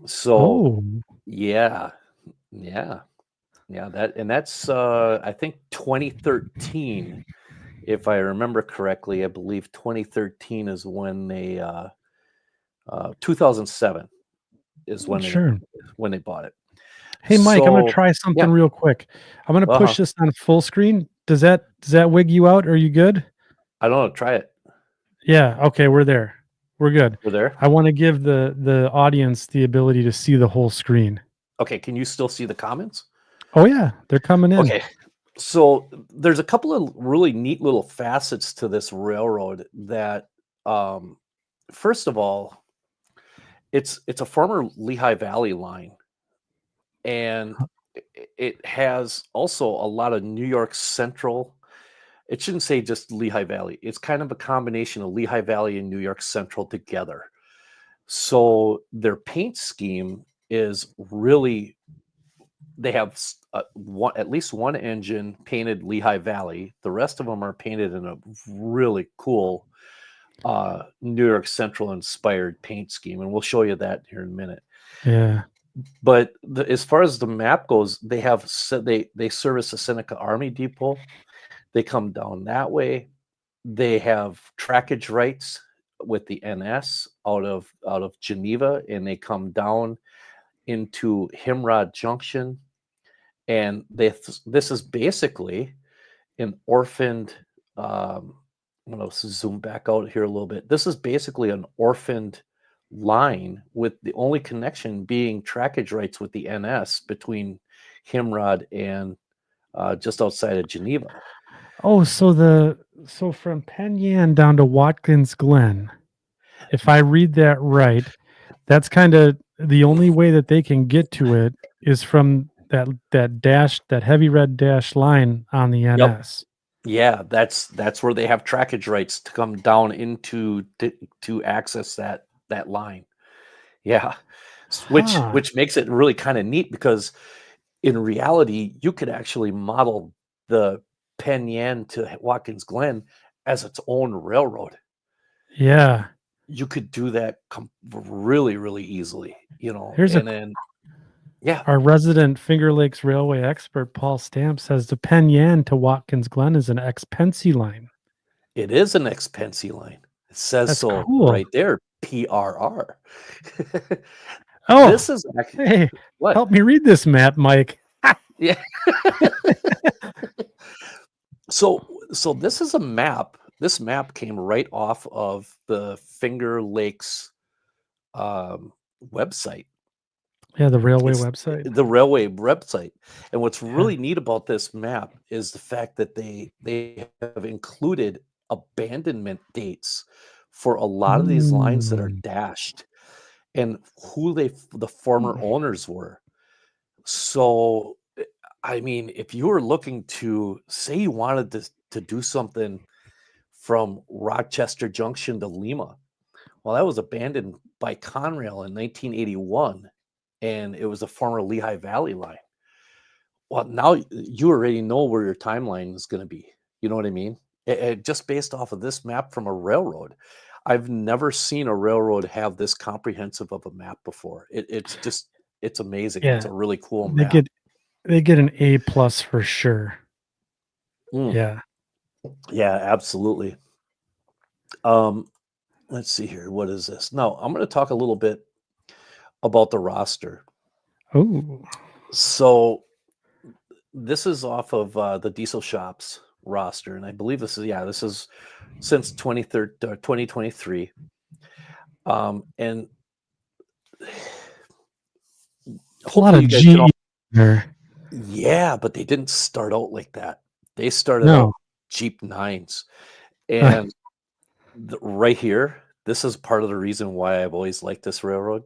Speaker 2: So,
Speaker 1: Oh,
Speaker 2: yeah, yeah, yeah. That's I think 2013, if I remember correctly. I believe 2013 is when they 2007 is
Speaker 1: sure.
Speaker 2: when they bought it.
Speaker 1: Hey, Mike, I'm gonna
Speaker 2: So,
Speaker 1: try
Speaker 2: yeah,
Speaker 1: something real quick. I'm gonna
Speaker 2: uh-huh.
Speaker 1: push this on full screen. Does that wig you out? Are you good?
Speaker 2: I don't know. Try it.
Speaker 1: Yeah. Okay, we're there. We're good.
Speaker 2: We're there.
Speaker 1: I want to give the audience the ability to see the whole screen.
Speaker 2: Okay. Can you still see the comments?
Speaker 1: Oh yeah, they're coming in.
Speaker 2: Okay. So there's a couple of really neat little facets to this railroad that, first of all, it's a former Lehigh Valley line, and it has also a lot of New York Central. It shouldn't say just Lehigh Valley. It's kind of a combination of Lehigh Valley and New York Central together. So their paint scheme is really, they have at least one engine painted Lehigh Valley. The rest of them are painted in a really cool New York Central inspired paint scheme, and we'll show you that here in a minute.
Speaker 1: Yeah.
Speaker 2: But as far as the map goes, they service the Seneca Army Depot. They come down that way. They have trackage rights with the NS out of Geneva, and they come down into Himrod Junction. And this is basically an orphaned. I'm going to zoom back out here a little bit. This is basically an orphaned line with the only connection being trackage rights with the NS between Himrod and just outside of Geneva.
Speaker 1: Oh, so from Penn Yan down to Watkins Glen, if I read that right, that's kind of the only way that they can get to it is from that heavy red dash line on the
Speaker 2: Yep.
Speaker 1: NS.
Speaker 2: Yeah, that's where they have trackage rights to come down into to access that line. Yeah,
Speaker 1: Huh.
Speaker 2: which makes it really kind of neat because in reality, you could actually model the Penn Yan to Watkins Glen as its own railroad.
Speaker 1: Yeah.
Speaker 2: You could do that really, really easily,
Speaker 1: Here's a
Speaker 2: and then yeah,
Speaker 1: Our resident Finger Lakes Railway expert Paul Stamp says the Penn Yan to Watkins Glen is an ex-Pennsy line.
Speaker 2: it is an expensive line. It says
Speaker 1: That's
Speaker 2: so
Speaker 1: cool.
Speaker 2: right there, PRR.
Speaker 1: Oh,
Speaker 2: This is actually
Speaker 1: hey,
Speaker 2: what?
Speaker 1: help me read this map, Mike.
Speaker 2: Yeah. So this is a map. This map came right off of the Finger Lakes website.
Speaker 1: Yeah, the railway
Speaker 2: It's
Speaker 1: website.
Speaker 2: the railway website. And what's
Speaker 1: Yeah.
Speaker 2: really neat about this map is the fact that they have included abandonment dates for a lot of these lines that are
Speaker 1: Mm.
Speaker 2: dashed and who the former owners were. So, I mean, if you were looking to say you wanted to do something from Rochester Junction to Lima, well, that was abandoned by Conrail in 1981, and it was a former Lehigh Valley line. Well, now you already know where your timeline is going to be. You know what I mean? Just based off of this map from a railroad. I've never seen a railroad have this comprehensive of a map before. It's amazing. It's
Speaker 1: Yeah,
Speaker 2: a really cool
Speaker 1: they
Speaker 2: map.
Speaker 1: get they get an A plus for sure.
Speaker 2: Mm,
Speaker 1: Yeah.
Speaker 2: yeah, absolutely. Um, let's see here. What is this? Now, I'm going to talk a little bit about the roster.
Speaker 1: Oh,
Speaker 2: So this is off of the Diesel Shops roster, and I believe this is since 2023. And
Speaker 1: a lot
Speaker 2: hopefully
Speaker 1: of
Speaker 2: you guys can all
Speaker 1: GE there.
Speaker 2: yeah, but they didn't start out like that. They started out
Speaker 1: No.
Speaker 2: Jeep 9s. And right here, this is part of the reason why I've always liked this railroad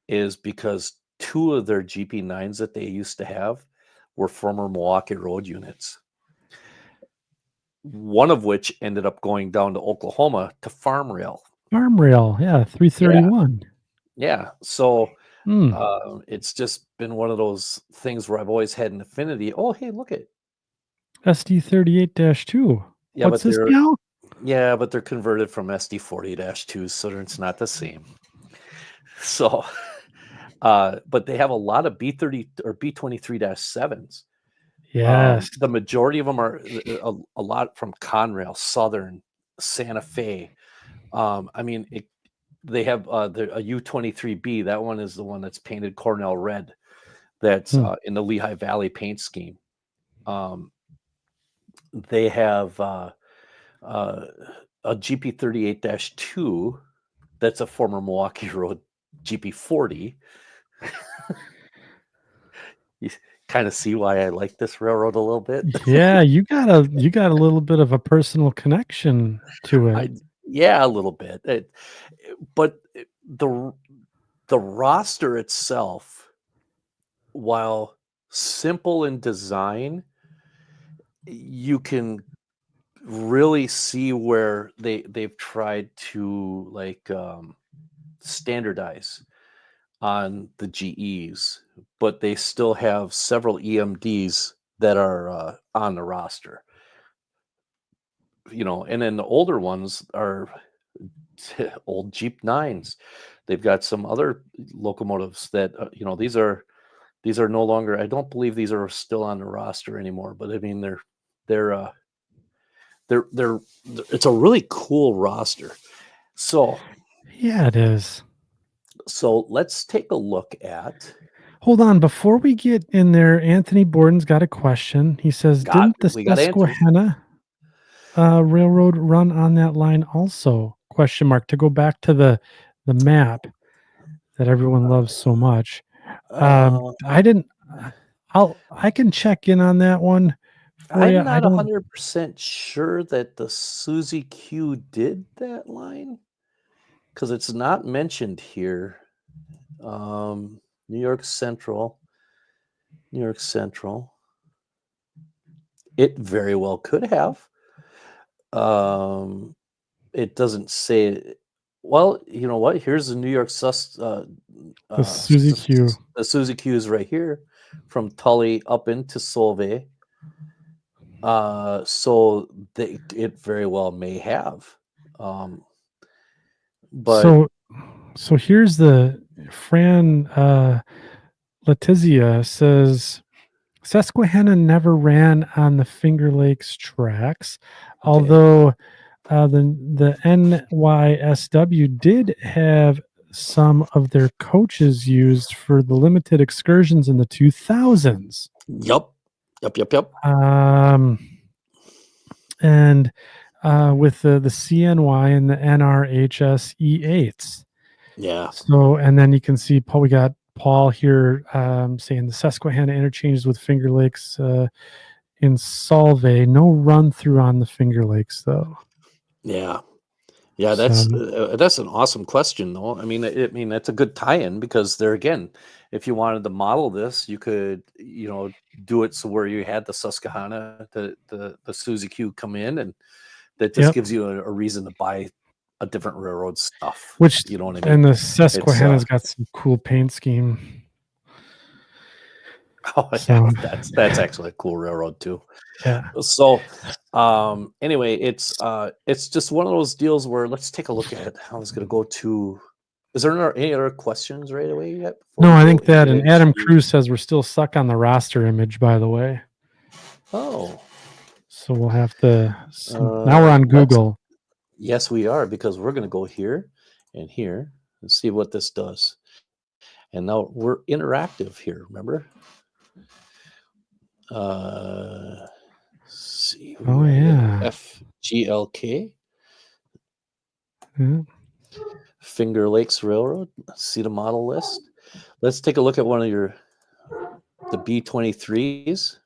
Speaker 2: is because two of their GP9s that they used to have were former Milwaukee Road units. One of which ended up going down to Oklahoma to Farm Rail.
Speaker 1: Farm rail, yeah,
Speaker 2: Yeah,
Speaker 1: 331.
Speaker 2: yeah. So
Speaker 1: Mm.
Speaker 2: it's just been one of those things where I've always had an affinity. Oh, hey, look at
Speaker 1: SD38-2.
Speaker 2: yeah,
Speaker 1: What's
Speaker 2: but
Speaker 1: this now?
Speaker 2: they're converted from SD40-2, so it's not the same. So, but they have a lot of B30 or B23-7s.
Speaker 1: Yes.
Speaker 2: The majority of them are a lot from Conrail, Southern, Santa Fe. I mean, they have a U23B. That one is the one that's painted Cornell red. That's
Speaker 1: Hmm.
Speaker 2: in the Lehigh Valley paint scheme. They have uh, a GP38-2 that's a former Milwaukee Road GP40. You kind of see why I like this railroad a little bit.
Speaker 1: Yeah, you got a little bit of a personal connection to it.
Speaker 2: I yeah, a little bit. But the roster itself, while simple in design, you can really see where they've tried to standardize on the GEs, but they still have several EMDs that are on the roster. And then the older ones are old Jeep 9s. They've got some other locomotives that these are no longer. I don't believe these are still on the roster anymore. But I mean, they're uh, they're it's a really cool roster. So
Speaker 1: Yeah, it is.
Speaker 2: let's take a look at.
Speaker 1: Hold on, before we get in there, Anthony Borden's got a question. He says, "Didn't the
Speaker 2: We got Anthony.
Speaker 1: Susquehanna railroad run on that line also?" Question mark. To go back to the map that everyone loves so much.
Speaker 2: Uh,
Speaker 1: I didn't. I can check in on that one for you.
Speaker 2: I'm
Speaker 1: I
Speaker 2: not
Speaker 1: don't.
Speaker 2: 100% sure that the Suzy Q did that line because it's not mentioned here. New York Central. New York Central. It very well could have. It doesn't say. Well, you know what? Here's the New York
Speaker 1: The Suzy Q.
Speaker 2: the Suzy Q is right here from Tully up into Solvay. So it very well may have. But
Speaker 1: So here's the Fran Letizia says Susquehanna never ran on the Finger Lakes tracks,
Speaker 2: okay.
Speaker 1: although the NYSW did have some of their coaches used for the limited excursions in the 2000s.
Speaker 2: Yep.
Speaker 1: And with the CNY and the NRHS E8s.
Speaker 2: Yeah.
Speaker 1: So, and then you can see we got Paul here saying the Susquehanna interchanges with Finger Lakes in Solve. No run through on the Finger Lakes though.
Speaker 2: Yeah. Yeah,
Speaker 1: So,
Speaker 2: that's an awesome question, though. I mean, that's a good tie-in because there again, if you wanted to model this, you could, do it so where you had the Susquehanna, the Suzy Q come in, and that just
Speaker 1: yep.
Speaker 2: gives you a reason to buy a different railroad stuff.
Speaker 1: Which
Speaker 2: You know what I mean?
Speaker 1: and the
Speaker 2: It's
Speaker 1: Susquehanna's got some cool paint scheme.
Speaker 2: oh yeah,
Speaker 1: So
Speaker 2: that's actually a cool railroad too.
Speaker 1: yeah.
Speaker 2: So, anyway, it's just one of those deals where let's take a look at it. I was going to go to. Is there any other questions right away yet? Before
Speaker 1: No,
Speaker 2: we
Speaker 1: I
Speaker 2: go
Speaker 1: think that, and Adam
Speaker 2: into?
Speaker 1: Cruz says we're still stuck on the roster image, by the way.
Speaker 2: Oh,
Speaker 1: So we'll have to. Now we're on Google.
Speaker 2: Yes, we are, because we're going to go here and see what this does. And now we're interactive here. Remember? See.
Speaker 1: Oh yeah.
Speaker 2: FGLK.
Speaker 1: Yeah.
Speaker 2: Finger Lakes Railroad. Let's see the model list. Let's take a look at one of the B-23s.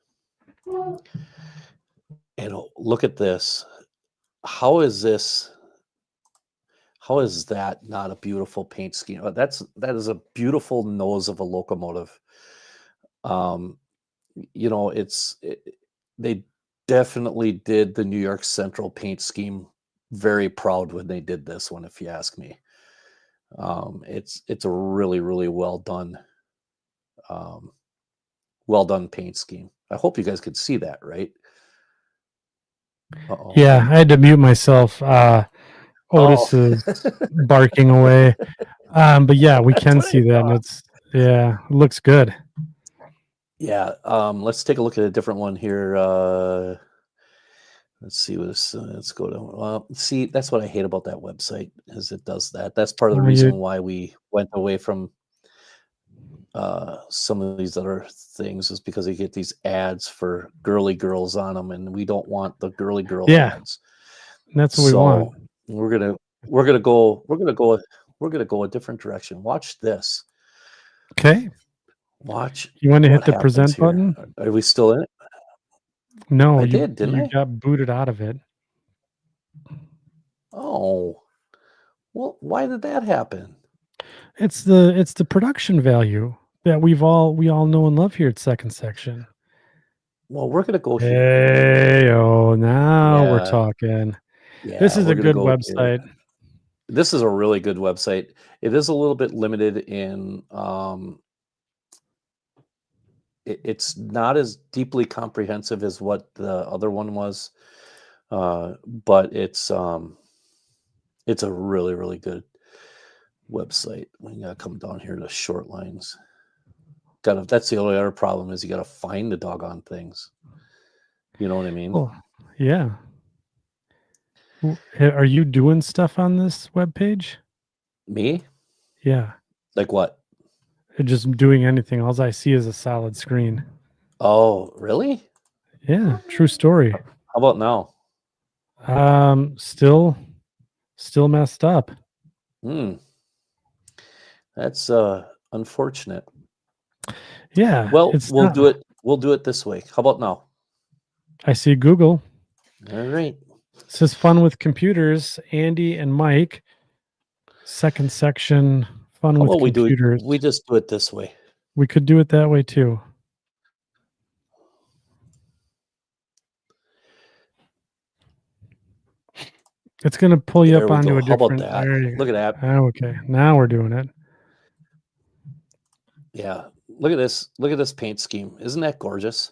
Speaker 2: And look at this. How is that not a beautiful paint scheme? That is a beautiful nose of a locomotive. They definitely did the New York Central paint scheme very proud when they did this one, if you ask me. It's a really, really well done paint scheme. I hope you guys could see that, right? Uh-oh.
Speaker 1: Yeah, I had to mute myself. Otis is barking away. But yeah, we can see that, and it looks good.
Speaker 2: Yeah. Let's take a look at a different one here. Let's see what this. Let's go to. See, that's what I hate about that website, is it does that. That's part of the reason why we went away from some of these other things, is because they get these ads for girly girls on them, and we don't want the girly girl ads.
Speaker 1: That's what we want.
Speaker 2: We're gonna go a different direction. Watch this.
Speaker 1: Okay.
Speaker 2: Watch.
Speaker 1: You want to hit the present button?
Speaker 2: Are we still in it?
Speaker 1: No,
Speaker 2: I did, didn't I?
Speaker 1: You got booted out of it.
Speaker 2: Oh, well, why did that happen?
Speaker 1: It's the production value that we all know and love here at Second Section.
Speaker 2: Well, we're gonna go here.
Speaker 1: Hey, now we're talking.
Speaker 2: Yeah,
Speaker 1: this is a good website.
Speaker 2: Here. This is a really good website. It is a little bit limited in it's not as deeply comprehensive as what the other one was, but it's a really, really good website. We gotta come down here to short lines. That's the only other problem, is you gotta find the doggone things. You know what I mean?
Speaker 1: Oh, yeah. Are you doing stuff on this webpage?
Speaker 2: Me?
Speaker 1: Yeah.
Speaker 2: Like what?
Speaker 1: Just doing anything. All I see is a solid screen.
Speaker 2: Oh, really?
Speaker 1: Yeah, true story.
Speaker 2: How about now?
Speaker 1: Still messed up.
Speaker 2: That's unfortunate.
Speaker 1: Yeah.
Speaker 2: Well, we'll do it this way. How about now?
Speaker 1: I see Google.
Speaker 2: All right.
Speaker 1: This is Fun with Computers. Andy and Mike. Second Section. Fun with Computers.
Speaker 2: We just do it this way.
Speaker 1: We could do it that way too. It's going to pull you up onto a different.
Speaker 2: How about that? Look at that.
Speaker 1: Oh, okay, now we're doing it.
Speaker 2: Yeah, look at this. Look at this paint scheme. Isn't that gorgeous?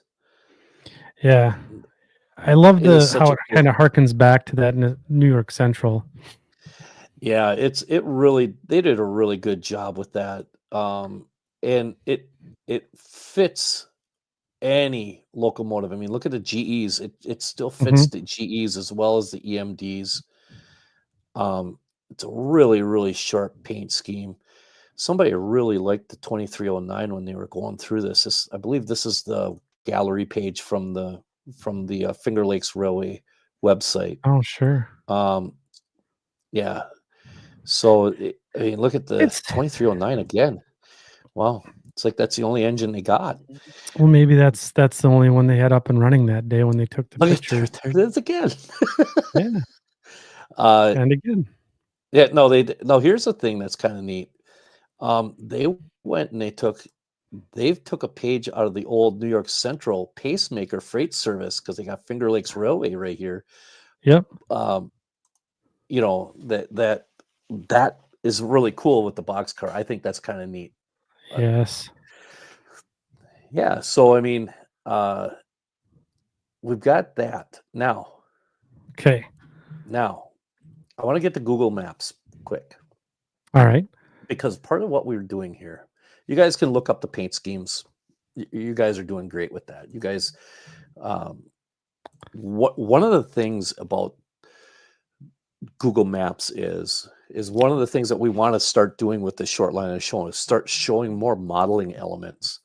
Speaker 1: Yeah, I love how it kind of harkens back to that New York Central.
Speaker 2: Yeah, they did a really good job with that, and it fits any locomotive. I mean, look at the GEs. It still fits the GEs as well as the EMDs. It's a really, really sharp paint scheme. Somebody really liked the 2309 when they were going through this. I believe this is the gallery page from the Finger Lakes Railway website.
Speaker 1: Oh, sure.
Speaker 2: Yeah. So I mean, look at the 2309 again. Wow. It's like that's the only engine they got.
Speaker 1: Well, maybe that's the only one they had up and running that day when they took the
Speaker 2: Look at
Speaker 1: pictures.
Speaker 2: there it is again.
Speaker 1: Yeah,
Speaker 2: uh,
Speaker 1: and again.
Speaker 2: yeah, no, no, here's the thing that's kind of neat. They went and they've took a page out of the old New York Central pacemaker freight service because they got Finger Lakes Railway right here.
Speaker 1: Yep.
Speaker 2: Um, you know, that is really cool with the boxcar. I think that's kind of neat.
Speaker 1: Yes.
Speaker 2: Yeah, so I mean, uh, we've got that now.
Speaker 1: Okay.
Speaker 2: Now, I want to get to Google Maps quick
Speaker 1: All right.
Speaker 2: because part of what we're doing here, you guys can look up the paint schemes. You guys are doing great with that. You guys, um, one of the things about Google Maps is one of the things that we want to start doing with the short line and showing is start showing more modeling elements,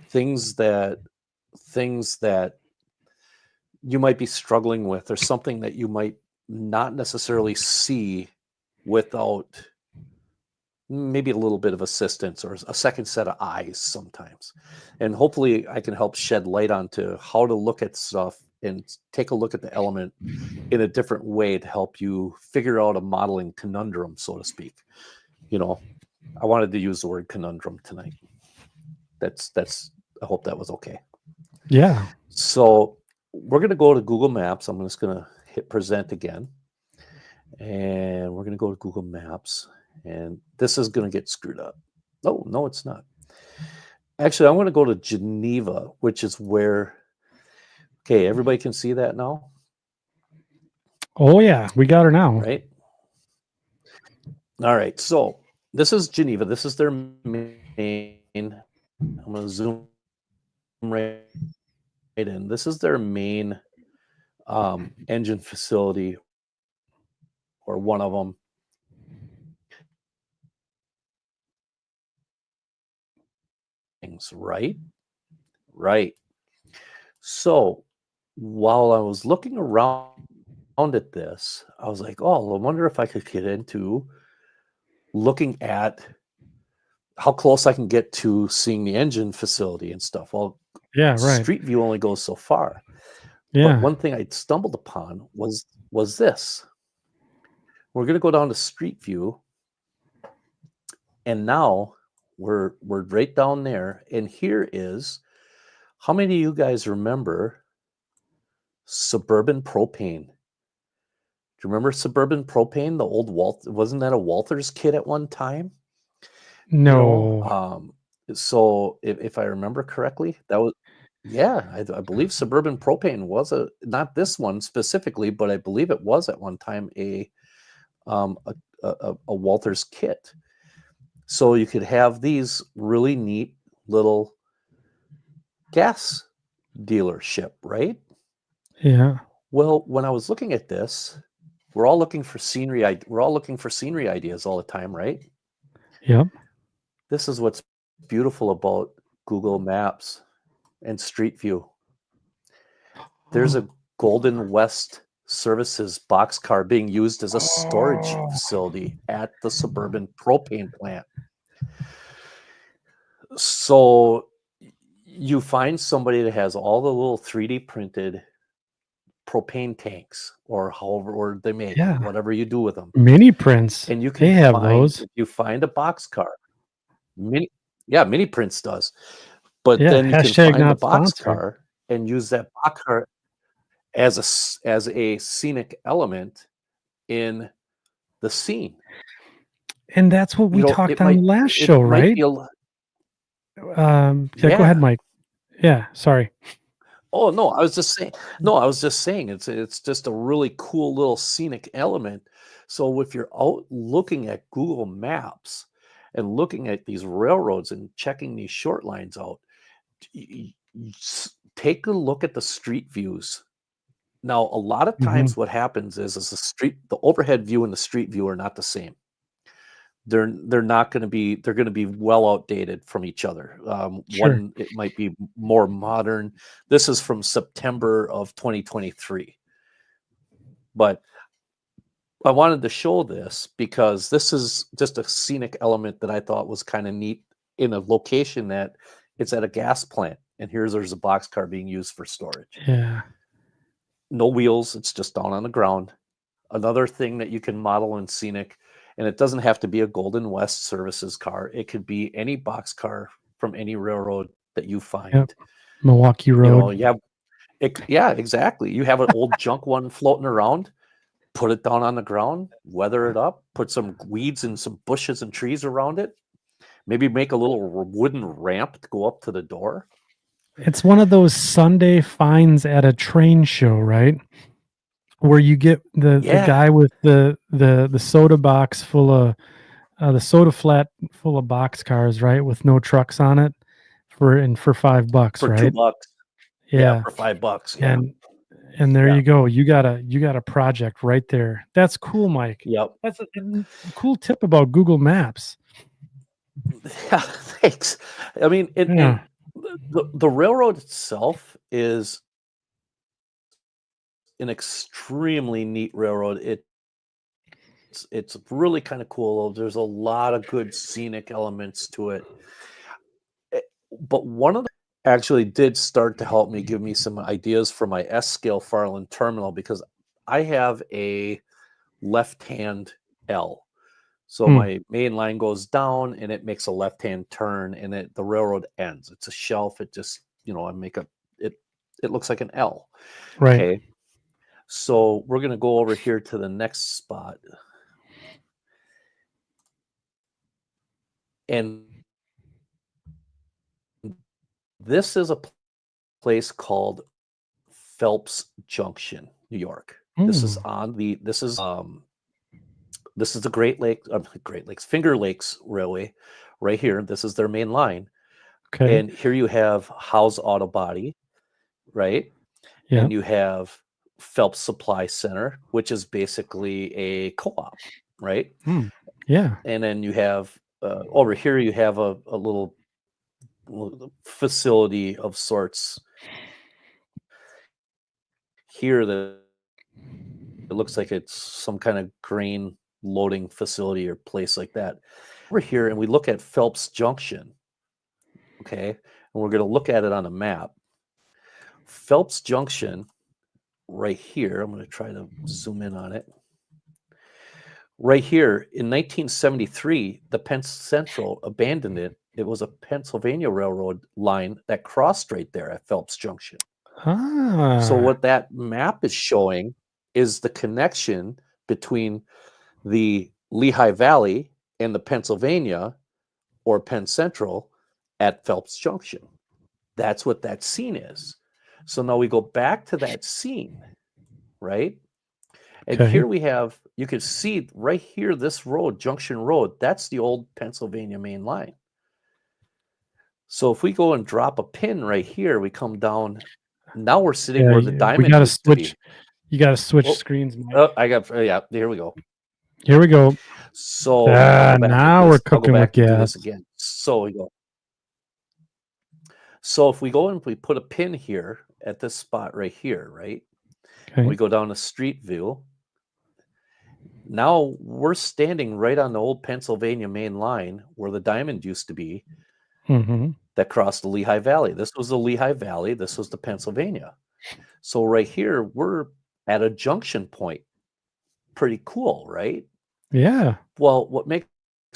Speaker 2: things that things that you might be struggling with or something that you might not necessarily see without maybe a little bit of assistance or a second set of eyes sometimes. And hopefully I can help shed light onto how to look at stuff and take a look at the element in a different way to help you figure out a modeling conundrum, so to speak. You know, I wanted to use the word conundrum tonight. That's I hope that was okay.
Speaker 1: Yeah.
Speaker 2: So we're going to go to Google Maps. I'm just going to hit present again. And we're going to go to Google Maps. And this is going to get screwed up. Oh, no, it's not. Actually, I'm going to go to Geneva, which is where, okay, everybody can see that now,
Speaker 1: Oh yeah, we got her now.
Speaker 2: right? All right. So this is Geneva. This is their main. I'm going to zoom right in. This is their main engine facility, or one of them. Things, right? Right. So while I was looking around at this, I was like, oh, I wonder if I could get into looking at how close I can get to seeing the engine facility and stuff. Well,
Speaker 1: Yeah. Right.
Speaker 2: Street View only goes so far. But
Speaker 1: Yeah.
Speaker 2: one thing I stumbled upon was this. We're going to go down to Street View, and now we're right down there. And here is, how many of you guys remember Suburban Propane? Do you remember Suburban Propane? The old wasn't that a Walters kit at one time? You know,
Speaker 1: No.
Speaker 2: so if I remember correctly, that was, yeah, I believe Suburban Propane was not this one specifically, but I believe it was at one time a Walters kit. So you could have these really neat little gas dealership, right?
Speaker 1: Yeah.
Speaker 2: Well, when I was looking at this, we're all looking for scenery. We're all looking for scenery ideas all the time, right?
Speaker 1: Yep.
Speaker 2: This is what's beautiful about Google Maps and Street View. There's a Golden West Services boxcar being used as a storage
Speaker 1: Oh.
Speaker 2: facility at the Suburban Propane plant. So you find somebody that has all the little 3D printed propane tanks, or however, or they make
Speaker 1: Yeah.
Speaker 2: whatever you do with them,
Speaker 1: Mini prints.
Speaker 2: and you can
Speaker 1: They have
Speaker 2: find,
Speaker 1: those.
Speaker 2: if you find a boxcar, Mini Prince does, but
Speaker 1: Yeah.
Speaker 2: then you can
Speaker 1: Hashtag
Speaker 2: find the
Speaker 1: not sponsored.
Speaker 2: boxcar and use that boxcar as a scenic element in the scene.
Speaker 1: And that's what
Speaker 2: You
Speaker 1: we
Speaker 2: know,
Speaker 1: talked on the last
Speaker 2: it
Speaker 1: show,
Speaker 2: might
Speaker 1: right?
Speaker 2: be
Speaker 1: Yeah. Go ahead,
Speaker 2: yeah.
Speaker 1: Mike. Yeah. Sorry.
Speaker 2: Oh no, I was just saying. No, I was just saying it's just a really cool little scenic element. So if you're out looking at Google Maps and looking at these railroads and checking these short lines out, take a look at the street views. Now, a lot of
Speaker 1: Mhm.
Speaker 2: times what happens is the overhead view and the street view are not the same. They're not going to be, they're going to be well outdated from each other.
Speaker 1: Sure.
Speaker 2: One, it might be more modern. This is from September of 2023, but I wanted to show this because this is just a scenic element that I thought was kind of neat in a location that it's at a gas plant, and there's a boxcar being used for storage.
Speaker 1: Yeah.
Speaker 2: No wheels, it's just down on the ground. Another thing that you can model in scenic, and it doesn't have to be a Golden West Services car. It could be any boxcar from any railroad that you find.
Speaker 1: Yep. Milwaukee Road.
Speaker 2: You have yeah, exactly. You have an old junk one floating around, put it down on the ground, weather it up, put some weeds and some bushes and trees around it. Maybe make a little wooden ramp to go up to the door.
Speaker 1: It's one of those Sunday finds at a train show, right? Where you get the guy with the soda box full of the soda flat full of box cars, right, with no trucks on it for $5,
Speaker 2: for
Speaker 1: right?
Speaker 2: $2.
Speaker 1: Yeah,
Speaker 2: for $5. Yeah.
Speaker 1: And there you go. You got a project right there. That's cool, Mike.
Speaker 2: Yep.
Speaker 1: That's a cool tip about Google Maps.
Speaker 2: Yeah, thanks. I mean, and the railroad itself is an extremely neat railroad. It's really kind of cool. There's a lot of good scenic elements to it. But one of them actually did start to help me give me some ideas for my S-scale Farland terminal, because I have a left-hand L. So my main line goes down and it makes a left-hand turn, and the railroad ends. It's a shelf. It just, I make it looks like an L.
Speaker 1: Right.
Speaker 2: Okay. So we're going to go over here to the next spot. And this is a place called Phelps Junction, New York. This is the Great Lakes Finger Lakes Railway right here. This is their main line.
Speaker 1: Okay.
Speaker 2: And here you have Howe's Auto Body, right?
Speaker 1: Yeah.
Speaker 2: And you have Phelps Supply Center, which is basically a co-op, right?
Speaker 1: Yeah.
Speaker 2: And then you have over here, you have a little facility of sorts here that it looks like it's some kind of grain loading facility or place like that. We're here and we look at Phelps Junction, okay? And we're going to look at it on a map. Phelps Junction right here, I'm going to try to zoom in on it. Right here in 1973, the Penn Central abandoned it. It was a Pennsylvania Railroad line that crossed right there at Phelps Junction. So what that map is showing is the connection between the Lehigh Valley and the Pennsylvania or Penn Central at Phelps Junction. That's what that scene is. So now we go back to that scene, right? And here we have, you can see right here, this road, Junction Road, that's the old Pennsylvania main line. So if we go and drop a pin right here, we come down. Now we're sitting where the diamond used to be.
Speaker 1: You got to switch screens, Mike.
Speaker 2: Oh, here we go.
Speaker 1: Here we go.
Speaker 2: So
Speaker 1: now we're cooking with gas.
Speaker 2: Do this again. So we go. So if we go and we put a pin here at this spot right here, right?
Speaker 1: Okay.
Speaker 2: We go down to Street View. Now we're standing right on the old Pennsylvania main line where the diamond used to be that crossed the Lehigh Valley. This was the Lehigh Valley. This was the Pennsylvania. So right here, we're at a junction point. Pretty cool, right?
Speaker 1: Yeah.
Speaker 2: Well, what makes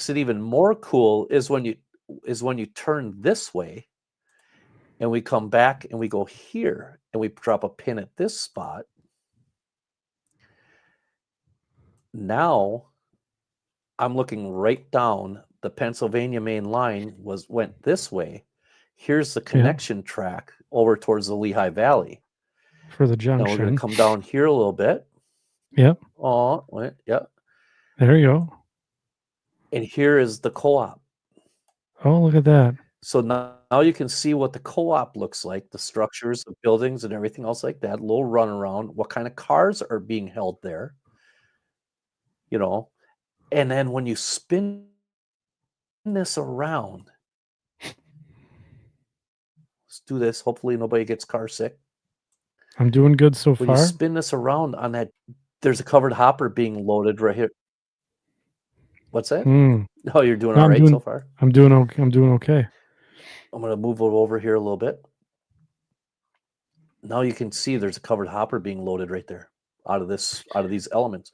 Speaker 2: it even more cool is when you turn this way and we come back and we go here and we drop a pin at this spot. Now I'm looking right down the Pennsylvania main line went this way. Here's the connection track over towards the Lehigh Valley.
Speaker 1: For the junction.
Speaker 2: Now we're going to come down here a little bit.
Speaker 1: Yep.
Speaker 2: Oh, yep.
Speaker 1: There you go.
Speaker 2: And here is the co-op.
Speaker 1: Oh, look at that.
Speaker 2: So now you can see what the co-op looks like, the structures, the buildings, and everything else like that. A little run around, what kind of cars are being held there. And then when you spin this around, let's do this. Hopefully nobody gets car sick.
Speaker 1: I'm doing good so far.
Speaker 2: When you spin this around on that, there's a covered hopper being loaded right here. What's that?
Speaker 1: Hmm.
Speaker 2: Oh, you're doing
Speaker 1: No,
Speaker 2: all right so far?
Speaker 1: I'm doing okay. I'm doing okay.
Speaker 2: I'm going to move it over here a little bit. Now you can see there's a covered hopper being loaded right there out of these elements.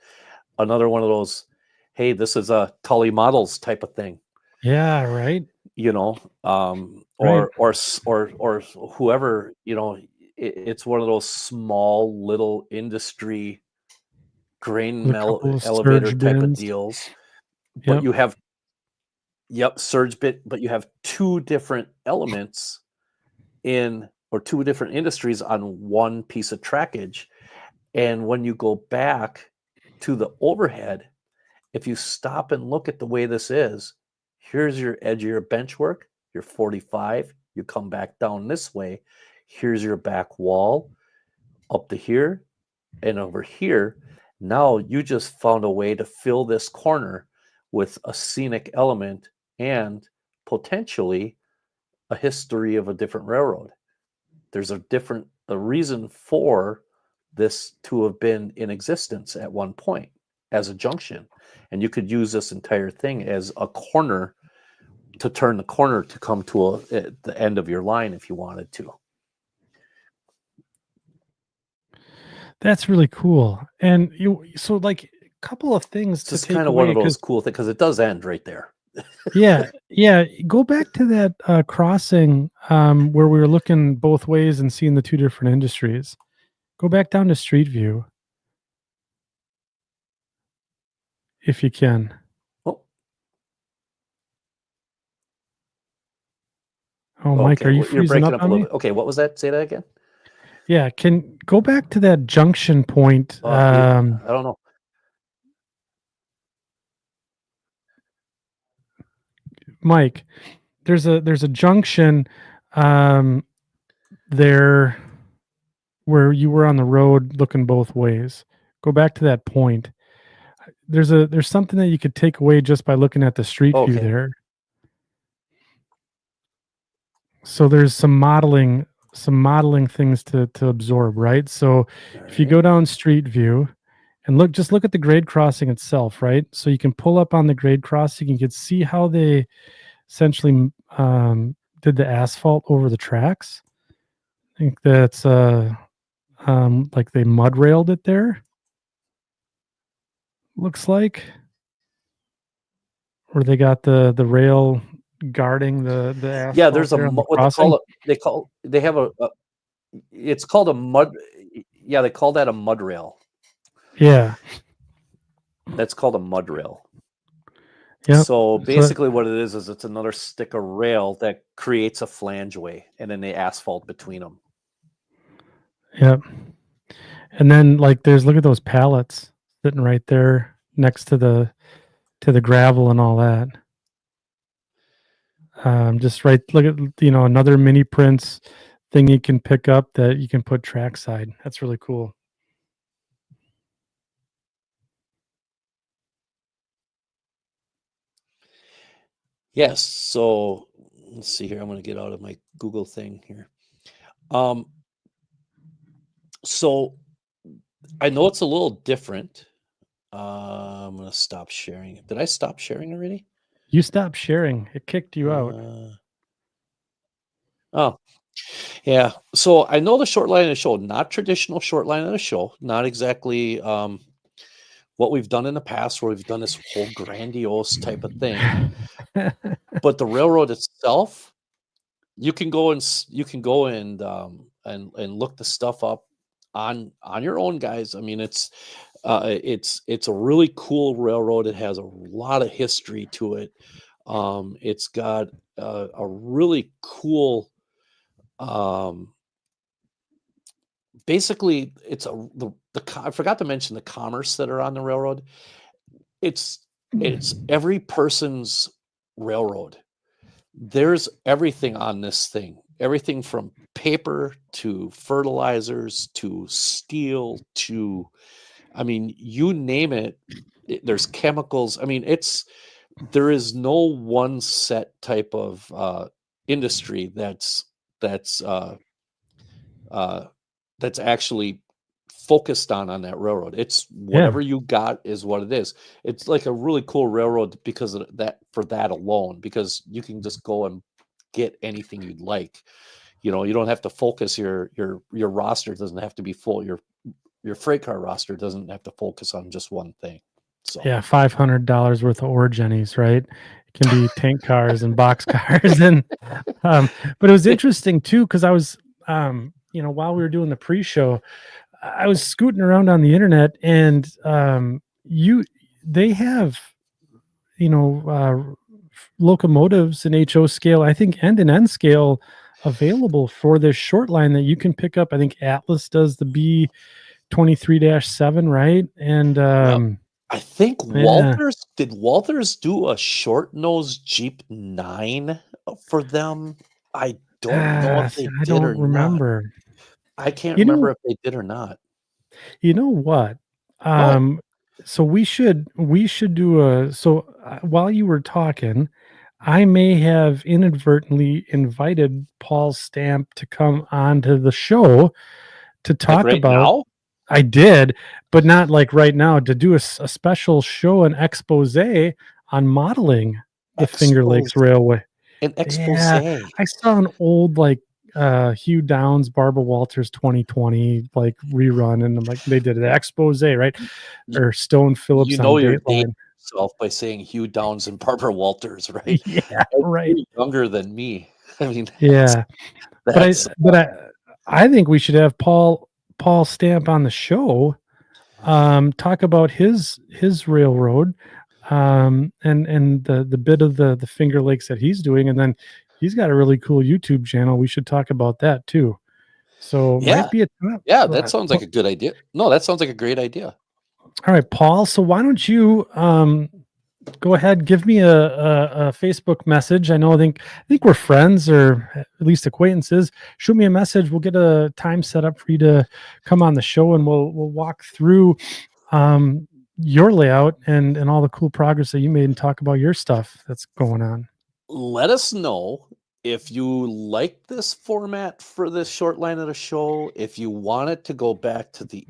Speaker 2: Another one of those, hey, this is a Tully Models type of thing,
Speaker 1: Yeah, right.
Speaker 2: you know,
Speaker 1: Right.
Speaker 2: or whoever, you know, it's one of those small little industry grain
Speaker 1: With a couple of
Speaker 2: elevator
Speaker 1: surge
Speaker 2: type of
Speaker 1: bins.
Speaker 2: deals, but
Speaker 1: Yep.
Speaker 2: you have surge bit, but you have two different elements in or two different industries on one piece of trackage. And when you go back to the overhead, if you stop and look at the way this is, here's your edge of your bench work, your 45, you come back down this way, here's your back wall up to here and over here. Now you just found a way to fill this corner with a scenic element and potentially a history of a different railroad. There's a reason for this to have been in existence at one point as a junction. And you could use this entire thing as a corner to turn the corner to come to at the end of your line if you wanted to.
Speaker 1: That's really cool. And so like a couple of things
Speaker 2: It's
Speaker 1: to
Speaker 2: just
Speaker 1: take
Speaker 2: kind of one
Speaker 1: away
Speaker 2: of those
Speaker 1: because
Speaker 2: cool things because it does end right there.
Speaker 1: yeah, go back to that crossing where we were looking both ways and seeing the two different industries. Go back down to Street View if you can.
Speaker 2: Oh,
Speaker 1: Oh, Mike,
Speaker 2: okay.
Speaker 1: are you
Speaker 2: Well, you're
Speaker 1: freezing
Speaker 2: breaking
Speaker 1: up
Speaker 2: up a
Speaker 1: on
Speaker 2: little
Speaker 1: me?
Speaker 2: bit. Okay, what was that? Say that again.
Speaker 1: Yeah, can go back to that junction point.
Speaker 2: I don't know.
Speaker 1: Mike, there's a junction um, there where you were on the road looking both ways. Go back to that point. There's something that you could take away just by looking at the street view
Speaker 2: Okay.
Speaker 1: there. So there's some modeling things to absorb, right? So
Speaker 2: All
Speaker 1: if you
Speaker 2: right.
Speaker 1: go down street view and look at the grade crossing itself, right? So you can pull up on the grade crossing, you can see how they essentially did the asphalt over the tracks. I think that's like they mud railed it there. Looks like, or they got the rail guarding the
Speaker 2: Yeah,
Speaker 1: asphalt
Speaker 2: there's a
Speaker 1: there on the
Speaker 2: what they
Speaker 1: crossing.
Speaker 2: call it. They have a it's called a mud. Yeah, they call that a mud rail.
Speaker 1: Yeah.
Speaker 2: That's called a mud rail.
Speaker 1: Yep.
Speaker 2: So
Speaker 1: So
Speaker 2: basically, what it is it's another stick of rail that creates a flangeway, and then the asphalt between them.
Speaker 1: yep. And then like there's look at those pallets sitting right there next to the gravel and all that. Just right look at another mini prints thing you can pick up that you can put trackside. That's really cool.
Speaker 2: Yes. So let's see here. I'm going to get out of my Google thing here. Um, so I know it's a little different. I'm going to stop sharing. Did I stop sharing already?
Speaker 1: You stopped sharing. It kicked you out.
Speaker 2: Oh, yeah. So I know the short line of the show, not traditional short line of the show, not exactly what we've done in the past where we've done this whole grandiose type of thing. But the railroad itself, you can go and look the stuff up on your own, guys. I mean, it's a really cool railroad. It has a lot of history to it. It's got a really cool um basically it's I forgot to mention the commerce that are on the railroad. It's every person's railroad. There's everything on this thing. Everything from paper to fertilizers to steel to I mean, you name it, there's chemicals. I mean, there is no one set type of industry that's uh, that's actually focused on that railroad. It's
Speaker 1: Yeah.
Speaker 2: whatever you got is what it is. It's like a really cool railroad because of that, for that alone, because you can just go and get anything you'd like. You don't have to focus, your roster doesn't have to be full. Your freight car roster doesn't have to focus on just one thing. So
Speaker 1: Yeah, $500 worth of Origenies, right? It can be tank cars and box cars, and but it was interesting too because I was, while we were doing the pre-show, I was scooting around on the internet, and they have, locomotives in HO scale, I think end and end scale available for this short line that you can pick up. I think Atlas does the B23-7, right? And
Speaker 2: yeah. I think
Speaker 1: yeah.
Speaker 2: Walters do a short nose Jeep 9 for them? I don't know if
Speaker 1: See,
Speaker 2: they
Speaker 1: I
Speaker 2: did or
Speaker 1: don't
Speaker 2: not.
Speaker 1: remember.
Speaker 2: I can't
Speaker 1: You
Speaker 2: remember
Speaker 1: know,
Speaker 2: if they did or not.
Speaker 1: you know what?
Speaker 2: What?
Speaker 1: So we should do while you were talking, I may have inadvertently invited Paul Stamp to come onto the show to
Speaker 2: Like
Speaker 1: talk
Speaker 2: right
Speaker 1: about.
Speaker 2: now?
Speaker 1: I did, but not like right now, to do a special show, an expose on modeling the Finger Lakes
Speaker 2: Expose
Speaker 1: Railway.
Speaker 2: an expose.
Speaker 1: Yeah, I saw an old like Hugh Downs, Barbara Walters 2020 like rerun, and I'm like, they did an expose, right?
Speaker 2: Y
Speaker 1: Or Stone Phillips on
Speaker 2: you're dating
Speaker 1: Dateline.
Speaker 2: yourself by saying Hugh Downs and Barbara Walters, right?
Speaker 1: Yeah,
Speaker 2: And
Speaker 1: right.
Speaker 2: you're younger than me. I mean,
Speaker 1: Yeah. But I
Speaker 2: that's
Speaker 1: but I think we should have Paul Stamp on the show, talk about his railroad, and the bit of the Finger Lakes that he's doing, and then he's got a really cool YouTube channel. We should talk about that too. So
Speaker 2: yeah.
Speaker 1: might be a time.
Speaker 2: Yeah, that sounds like a good idea. No, that sounds like a great idea.
Speaker 1: All right, Paul. So why don't you go ahead, give me a Facebook message. I think we're friends, or at least acquaintances. Shoot me a message. We'll get a time set up for you to come on the show, and we'll walk through your layout and all the cool progress that you made, and talk about your stuff that's going on.
Speaker 2: Let us know if you like this format for this short line of the show, if you want it to go back to the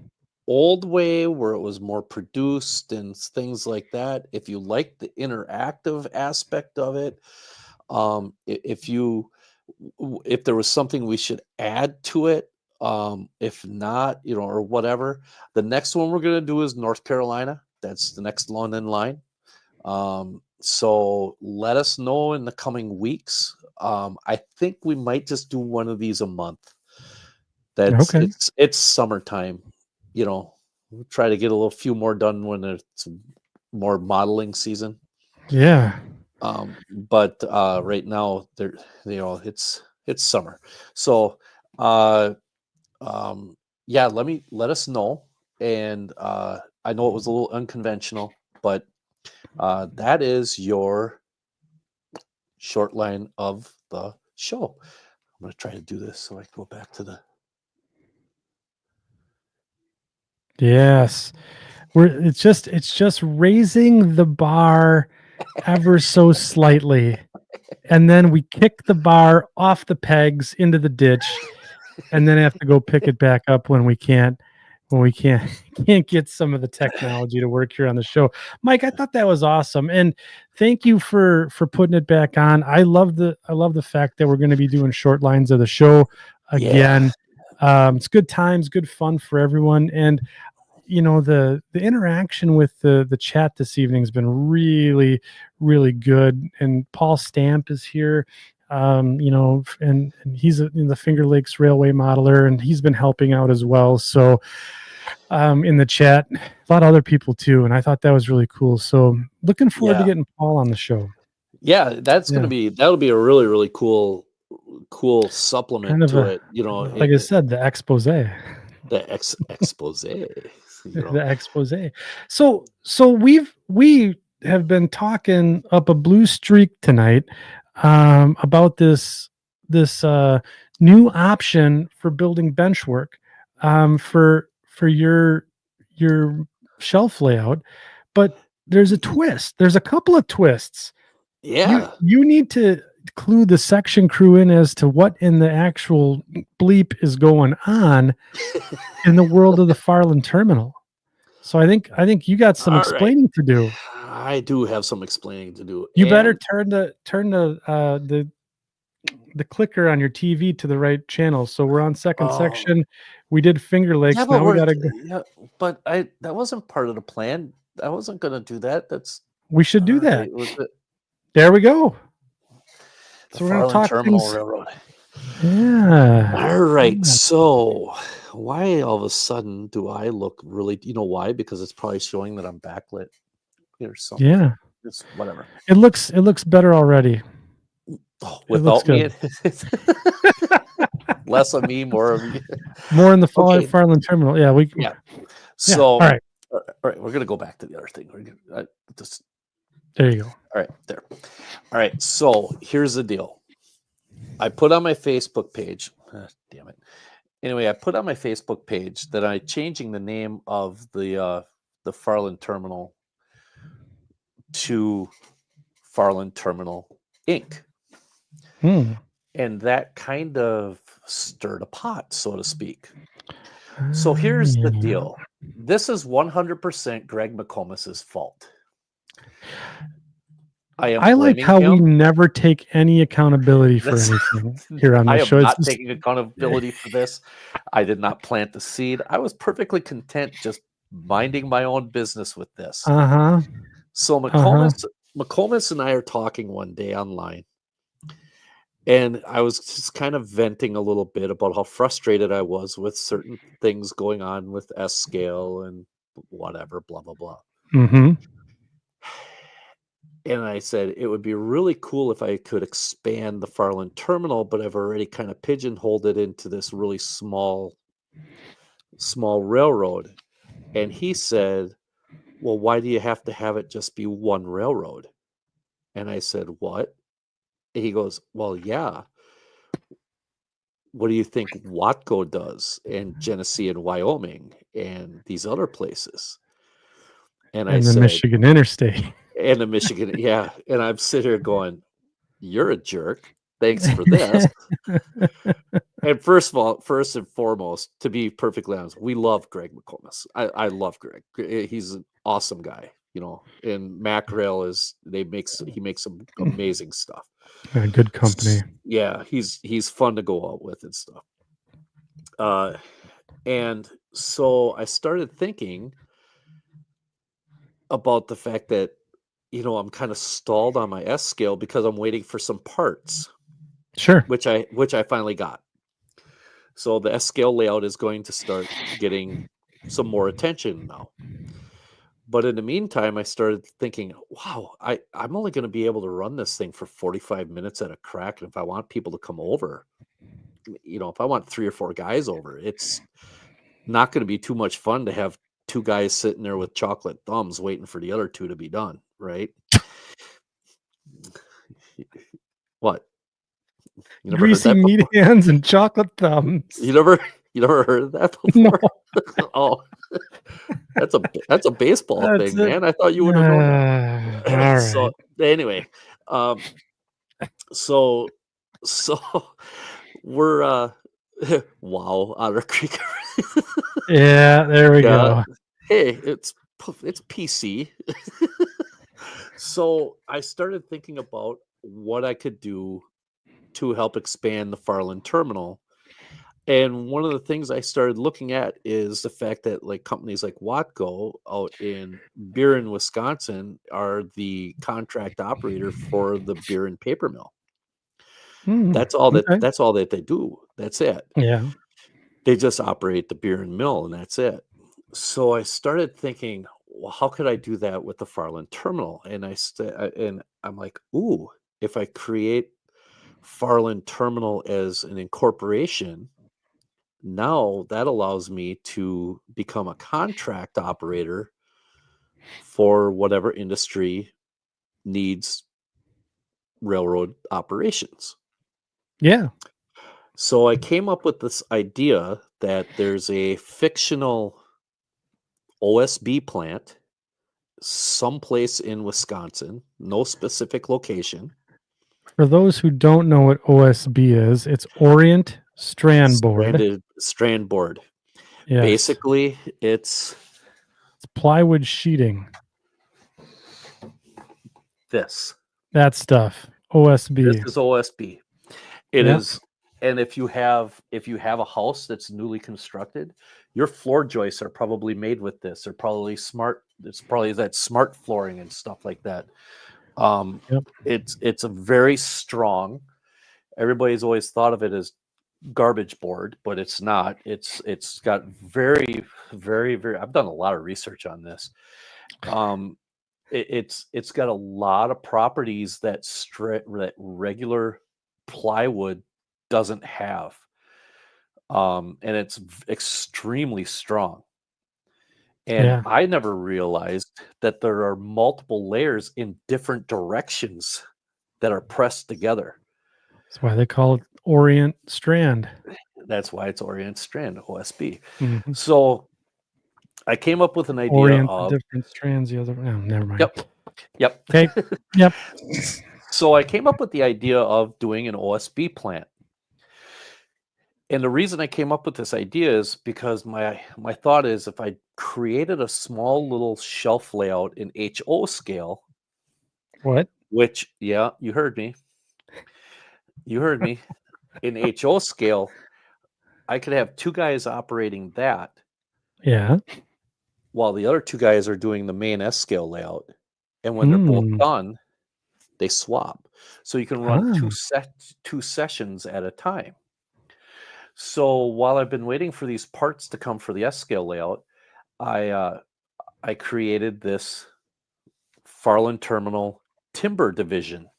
Speaker 2: old way where it was more produced and things like that, if you like the interactive aspect of it, if there was something we should add to it, if not, or whatever. The next one we're going to do is North Carolina. That's the next one in line. So let us know in the coming weeks. I think we might just do one of these a month.
Speaker 1: Okay.
Speaker 2: It's summertime, we'll try to get a few more done when it's more modeling season.
Speaker 1: Yeah.
Speaker 2: But right now it's summer. So yeah, let us know. And I know it was a little unconventional, but that is your short line of the show. I'm going to try to do this so I can go back to the.
Speaker 1: Yes. It's just raising the bar ever so slightly, and then we kick the bar off the pegs into the ditch, and then have to go pick it back up when we can't can't get some of the technology to work here on the show. Mike, I thought that was awesome, and thank you for putting it back on. I love the fact that we're going to be doing short lines of the show again. It's good times, good fun for everyone, and the interaction with the chat this evening has been really, really good. And Paul Stamp is here, and he's in the Finger Lakes Railway modeler, and he's been helping out as well. So in the chat, a lot of other people too, and I thought that was really cool. So looking forward to getting Paul on the show.
Speaker 2: Yeah, that'll be a really, really cool supplement
Speaker 1: Kind of
Speaker 2: to it.
Speaker 1: like I said, the expose.
Speaker 2: The expose.
Speaker 1: The expose. So we have been talking up a blue streak tonight, about this new option for building Benchwork, for your shelf layout, but there's a twist. There's a couple of twists.
Speaker 2: Yeah.
Speaker 1: You need to clue the section crew in as to what in the actual bleep is going on in the world of the Farland terminal. So I think you got some
Speaker 2: All right.
Speaker 1: explaining to do.
Speaker 2: I do have some explaining to do.
Speaker 1: You better
Speaker 2: And
Speaker 1: turn the clicker on your TV to the right channel. So we're on second section. We did Finger Lakes.
Speaker 2: yeah, but
Speaker 1: Now we got to go.
Speaker 2: yeah, but that wasn't part of the plan. I wasn't going to do that. That's
Speaker 1: We should do
Speaker 2: all
Speaker 1: that.
Speaker 2: right. Was it
Speaker 1: There we go.
Speaker 2: the
Speaker 1: So we're going to
Speaker 2: Farland
Speaker 1: talk
Speaker 2: Terminal
Speaker 1: things.
Speaker 2: Railroad?
Speaker 1: Yeah.
Speaker 2: All right.
Speaker 1: Yeah.
Speaker 2: So why all of a sudden do I look really? You know why? Because it's probably showing that I'm backlit. Here's something.
Speaker 1: Yeah.
Speaker 2: It's whatever.
Speaker 1: It looks better already.
Speaker 2: Oh,
Speaker 1: It looks
Speaker 2: without me,
Speaker 1: good.
Speaker 2: less of me, more of you.
Speaker 1: More in the
Speaker 2: Okay.
Speaker 1: Farland terminal. Yeah,
Speaker 2: Yeah.
Speaker 1: Yeah.
Speaker 2: So
Speaker 1: All right.
Speaker 2: all right, we're gonna go back to the other thing. We're gonna just
Speaker 1: There you go.
Speaker 2: all right there. All right. So here's the deal. I put on my Facebook page. Damn it. Anyway, I put on my Facebook page that I'm changing the name of the Farland Terminal to Farland Terminal Inc.
Speaker 1: Hmm.
Speaker 2: And that kind of stirred a pot, so to speak. So here's the deal. This is 100% Greg McComas's fault.
Speaker 1: I like how we never take any accountability for anything here on
Speaker 2: I
Speaker 1: this
Speaker 2: am
Speaker 1: show.
Speaker 2: not taking accountability for this. I did not plant the seed. I was perfectly content just minding my own business with this.
Speaker 1: Uh-huh.
Speaker 2: So McComas and I are talking one day online. And I was just kind of venting a little bit about how frustrated I was with certain things going on with S scale and whatever, blah, blah, blah.
Speaker 1: Mm-hmm.
Speaker 2: And I said, it would be really cool if I could expand the Farland terminal, but I've already kind of pigeonholed it into this really small railroad. And he said, well, why do you have to have it just be one railroad? And I said, what? And he goes, well, yeah. What do you think Watco does and Genesee and Wyoming and these other places? And I
Speaker 1: the
Speaker 2: said,
Speaker 1: Michigan Interstate.
Speaker 2: and the Michigan, yeah. And I'm sitting here going, you're a jerk. Thanks for this. And first and foremost, to be perfectly honest, we love Greg McComas. I love Greg. He's an awesome guy, and Macrail he makes some amazing stuff.
Speaker 1: Yeah, good company.
Speaker 2: Yeah, he's fun to go out with and stuff. And so I started thinking about the fact that, I'm kind of stalled on my S scale because I'm waiting for some parts.
Speaker 1: Sure.
Speaker 2: Which I finally got. So the S scale layout is going to start getting some more attention now. But in the meantime, I started thinking, wow, I'm only going to be able to run this thing for 45 minutes at a crack. And if I want people to come over, if I want 3 or 4 guys over, it's not going to be too much fun to have 2 guys sitting there with chocolate thumbs waiting for the other 2 to be done, right? What? You never
Speaker 1: Greasy
Speaker 2: heard that
Speaker 1: meat hands and chocolate thumbs.
Speaker 2: You never heard of that before? No. Oh, that's a baseball thing, man. I thought you would have known that.
Speaker 1: All right.
Speaker 2: So anyway, so we're wow, Otter Creek.
Speaker 1: Yeah, there we go.
Speaker 2: Hey, it's PC. So I started thinking about what I could do to help expand the Farland terminal. And one of the things I started looking at is the fact that like companies like Watco out in Buren, Wisconsin are the contract operator for the Buren paper mill. That's all that they do. That's it.
Speaker 1: Yeah.
Speaker 2: They just operate the Buren mill and that's it. So I started thinking, well, how could I do that with the Farland terminal? And I'm like, ooh, if I create Farland terminal as an incorporation, now that allows me to become a contract operator for whatever industry needs railroad operations.
Speaker 1: Yeah.
Speaker 2: So I came up with this idea that there's a fictional OSB plant someplace in Wisconsin, no specific location,
Speaker 1: For those who don't know what OSB is, it's Orient Strand Board.
Speaker 2: Strand board.
Speaker 1: Yes.
Speaker 2: Basically, it's
Speaker 1: Plywood sheeting.
Speaker 2: this.
Speaker 1: That stuff. OSB.
Speaker 2: This is OSB. It
Speaker 1: Yep.
Speaker 2: is, and if you have a house that's newly constructed, your floor joists are probably made with this. They're probably smart. It's probably that smart flooring and stuff like that.
Speaker 1: Yep.
Speaker 2: It's a very strong. Everybody's always thought of it as garbage board, but it's not. It's got very, very, very. I've done a lot of research on this. It's got a lot of properties that that regular plywood doesn't have, and it's extremely strong. And
Speaker 1: Yeah.
Speaker 2: I never realized that there are multiple layers in different directions that are pressed together.
Speaker 1: That's why they call it Orient Strand.
Speaker 2: That's why it's Orient Strand, OSB.
Speaker 1: Mhm.
Speaker 2: So I came up with an idea
Speaker 1: Orient the
Speaker 2: of
Speaker 1: different strands. The other. No, never mind.
Speaker 2: Yep.
Speaker 1: Okay. Yep.
Speaker 2: So I came up with the idea of doing an OSB plant. And the reason I came up with this idea is because my thought is if I created a small little shelf layout in HO scale,
Speaker 1: What?
Speaker 2: which you heard me. You heard me. In HO scale, I could have two guys operating that
Speaker 1: Yeah.
Speaker 2: while the other two guys are doing the main S scale layout. And when they're both done, they swap. So you can run two sessions at a time. So while I've been waiting for these parts to come for the S scale layout, I created this Farland Terminal timber division.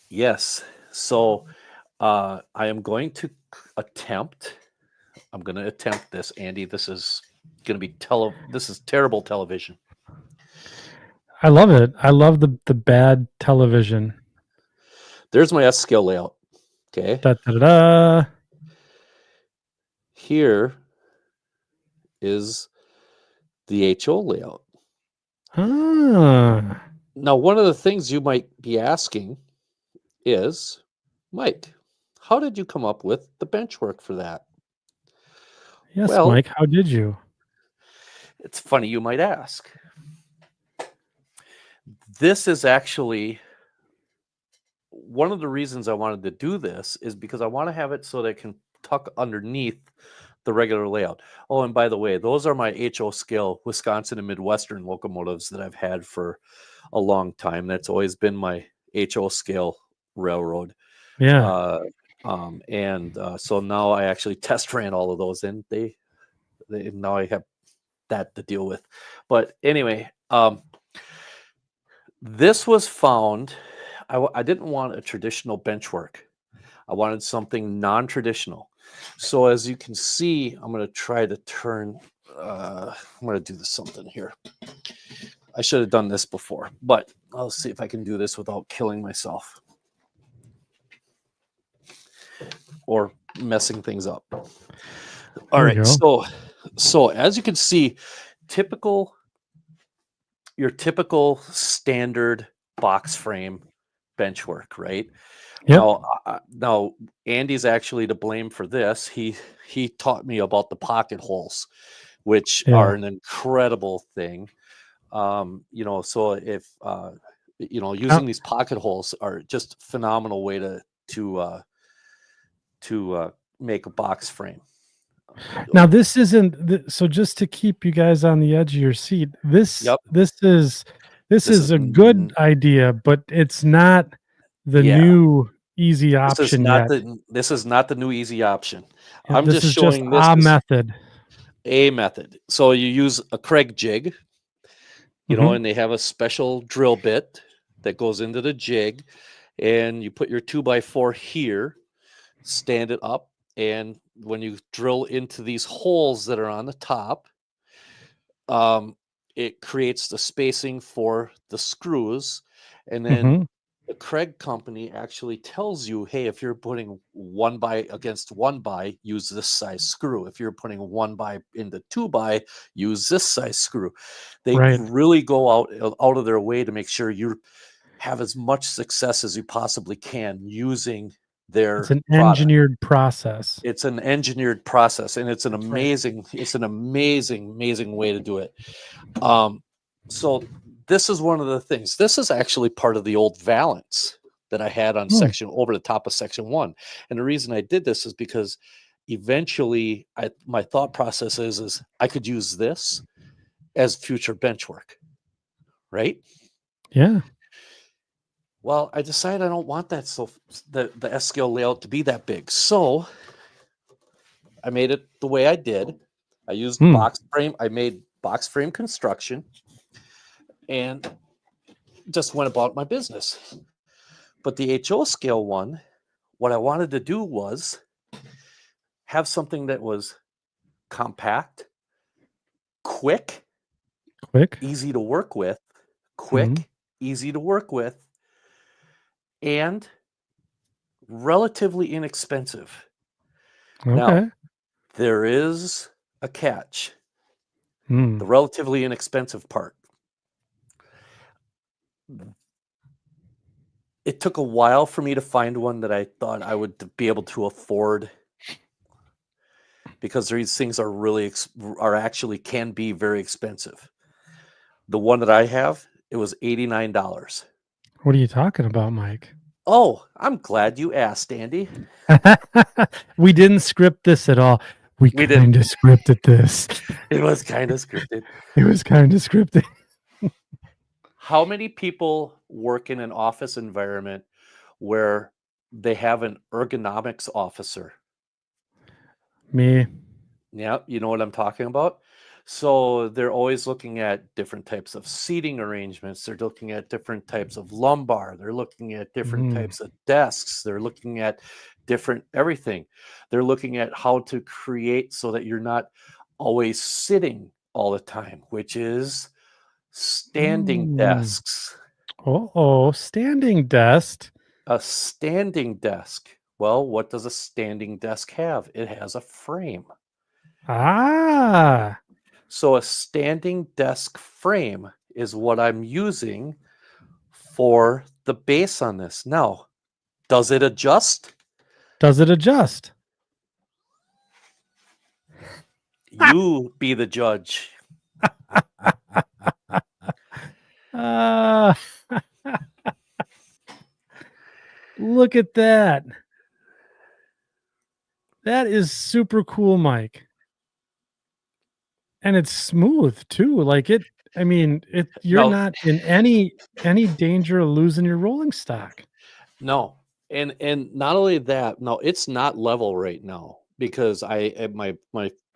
Speaker 2: Yes. So I am going to attempt. I'm going to attempt this, Andy. This is going to be This is terrible television.
Speaker 1: I love it. I love the bad television.
Speaker 2: There's my S scale layout. Okay.
Speaker 1: Da, da, da, da.
Speaker 2: Here is the HO layout. Now, one of the things you might be asking is, Mike, how did you come up with the benchwork for that?
Speaker 1: Yes,
Speaker 2: Well,
Speaker 1: Mike, how did you?
Speaker 2: It's funny you might ask. This is actually one of the reasons I wanted to do this is because I want to have it so that it can tuck underneath the regular layout. Oh, and by the way, those are my HO scale Wisconsin and Midwestern locomotives that I've had for a long time. That's always been my HO scale railroad.
Speaker 1: Yeah.
Speaker 2: So now I actually test ran all of those, and they now I have that to deal with. But anyway, this was found. I didn't want a traditional benchwork. I wanted something non-traditional. So as you can see, I'm going to try to turn. I'm going to do something here. I should have done this before, but I'll see if I can do this without killing myself or messing things up. All right. So as you can see, your typical standard box frame benchwork, right?
Speaker 1: Yep.
Speaker 2: Now Andy's actually to blame for this. He taught me about the pocket holes, which are an incredible thing. So if using these pocket holes are just a phenomenal way to make a box frame.
Speaker 1: Now this isn't so. Just to keep you guys on the edge of your seat, this is a good idea, but it's not the new easy option yet.
Speaker 2: This is not the new easy option.
Speaker 1: Yeah,
Speaker 2: I'm
Speaker 1: this
Speaker 2: just
Speaker 1: is
Speaker 2: showing
Speaker 1: just a method.
Speaker 2: A method. So you use a Craig jig, and they have a special drill bit that goes into the jig, and you put your 2x4 here, stand it up, and when you drill into these holes that are on the top, it creates the spacing for the screws, and then the Craig company actually tells you, hey, if you're putting 1x against 1x, use this size screw. If you're putting 1x into 2x, use this size screw. They
Speaker 1: Right.
Speaker 2: really go out of their way to make sure you have as much success as you possibly can using their
Speaker 1: It's an
Speaker 2: product.
Speaker 1: engineered process.
Speaker 2: It's an engineered process, and it's an
Speaker 1: That's right.
Speaker 2: amazing way to do it. So this is one of the things. This is actually part of the old valance that I had on section over the top of section 1. And the reason I did this is because eventually my thought process is I could use this as future bench work, right?
Speaker 1: Yeah.
Speaker 2: Well, I decided I don't want that the S scale layout to be that big. So I made it the way I did. I used box frame. I made box frame construction and just went about my business. But the HO scale one, what I wanted to do was have something that was compact, quick, easy to work with, easy to work with, and relatively inexpensive.
Speaker 1: Okay.
Speaker 2: Now, there is a catch. The relatively inexpensive part. It took a while for me to find one that I thought I would be able to afford, because these things are really actually can be very expensive. The one that I have, it was $89.
Speaker 1: What are you talking about, Mike?
Speaker 2: Oh, I'm glad you asked, Andy.
Speaker 1: We didn't script this at all. We
Speaker 2: didn't.
Speaker 1: kind of scripted this.
Speaker 2: It was kind of scripted.
Speaker 1: It was kind of scripted.
Speaker 2: How many people work in an office environment where they have an ergonomics officer?
Speaker 1: Me.
Speaker 2: Yeah, you know what I'm talking about? So they're always looking at different types of seating arrangements. They're looking at different types of lumbar. They're looking at different types of desks. They're looking at different everything. They're looking at how to create so that you're not always sitting all the time, which is standing desks.
Speaker 1: Oh, standing desk.
Speaker 2: A standing desk. Well, what does a standing desk have? It has a frame.
Speaker 1: Ah.
Speaker 2: So a standing desk frame is what I'm using for the base on this. Now, does it adjust?
Speaker 1: Does it adjust?
Speaker 2: You be the judge.
Speaker 1: Look at that. That is super cool, Mike. And it's smooth too. Like it, I mean, you're
Speaker 2: No.
Speaker 1: not in any danger of losing your rolling stock.
Speaker 2: No. And not only that, no, it's not level right now because my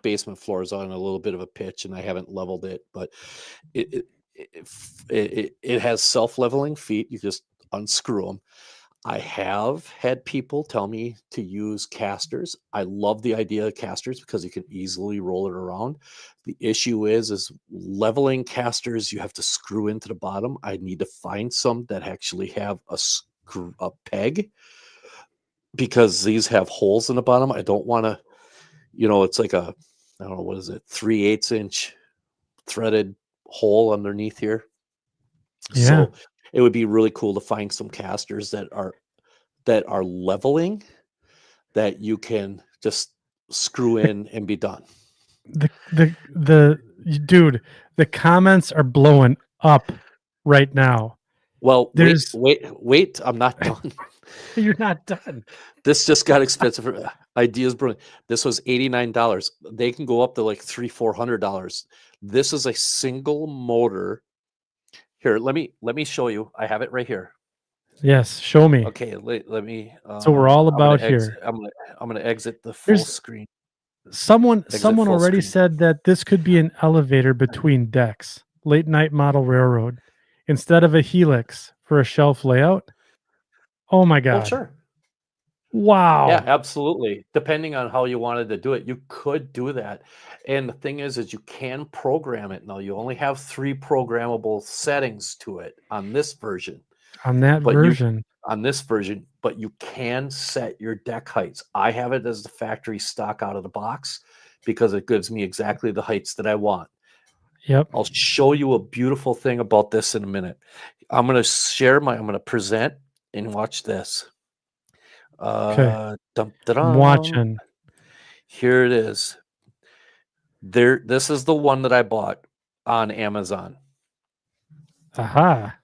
Speaker 2: basement floor is on a little bit of a pitch and I haven't leveled it, but it has self-leveling feet. You just unscrew them. I have had people tell me to use casters. I love the idea of casters because you can easily roll it around. The issue is leveling casters, you have to screw into the bottom. I need to find some that actually have a peg, because these have holes in the bottom. I don't want to, it's like I don't know, what is it, 3/8 inch threaded hole underneath here.
Speaker 1: Yeah.
Speaker 2: So it would be really cool to find some casters that are leveling, that you can just screw in and be done.
Speaker 1: Dude, the comments are blowing up right now.
Speaker 2: Well, wait, I'm not done.
Speaker 1: You're not done.
Speaker 2: This just got expensive. Ideas brilliant. This was $89. They can go up to like $300-$400. This is a single motor. Here, let me show you. I have it right here.
Speaker 1: Yes, show me.
Speaker 2: Okay, let me.
Speaker 1: So we're all about here.
Speaker 2: I'm gonna exit the full screen.
Speaker 1: Someone already said that this could be an elevator between decks. Late night model railroad instead of a helix for a shelf layout. Oh my God.
Speaker 2: Oh, sure.
Speaker 1: Wow.
Speaker 2: Yeah, absolutely. Depending on how you wanted to do it, you could do that. And the thing is you can program it now. You only have 3 programmable settings to it on this version.
Speaker 1: On that
Speaker 2: But
Speaker 1: version.
Speaker 2: on this version, but you can set your deck heights. I have it as the factory stock out of the box because it gives me exactly the heights that I want.
Speaker 1: Yep.
Speaker 2: I'll show you a beautiful thing about this in a minute. I'm going to present and watch this.
Speaker 1: Okay. I'm
Speaker 2: Dum-da-dum.
Speaker 1: watching.
Speaker 2: Here it is. This is the one that I bought on Amazon.
Speaker 1: Aha.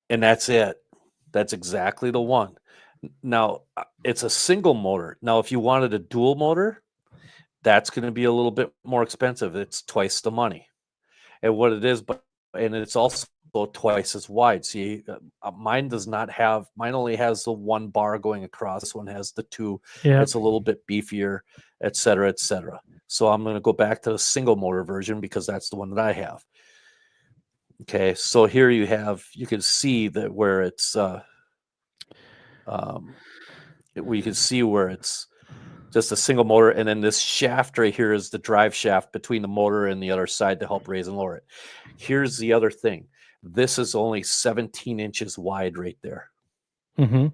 Speaker 2: And that's it. That's exactly the one. Now, it's a single motor. Now, if you wanted a dual motor, that's going to be a little bit more expensive. It's twice the money. And what it is, and it's also twice as wide. See, mine only has the one bar going across. This one has the two.
Speaker 1: Yep.
Speaker 2: It's a little bit beefier, et cetera, et cetera. So I'm going to go back to the single motor version because that's the one that I have. Okay, so here you can see that where it's we can see where it's just a single motor, and then this shaft right here is the drive shaft between the motor and the other side to help raise and lower it. Here's the other thing. This is only 17 inches wide right there.
Speaker 1: Mm-hmm.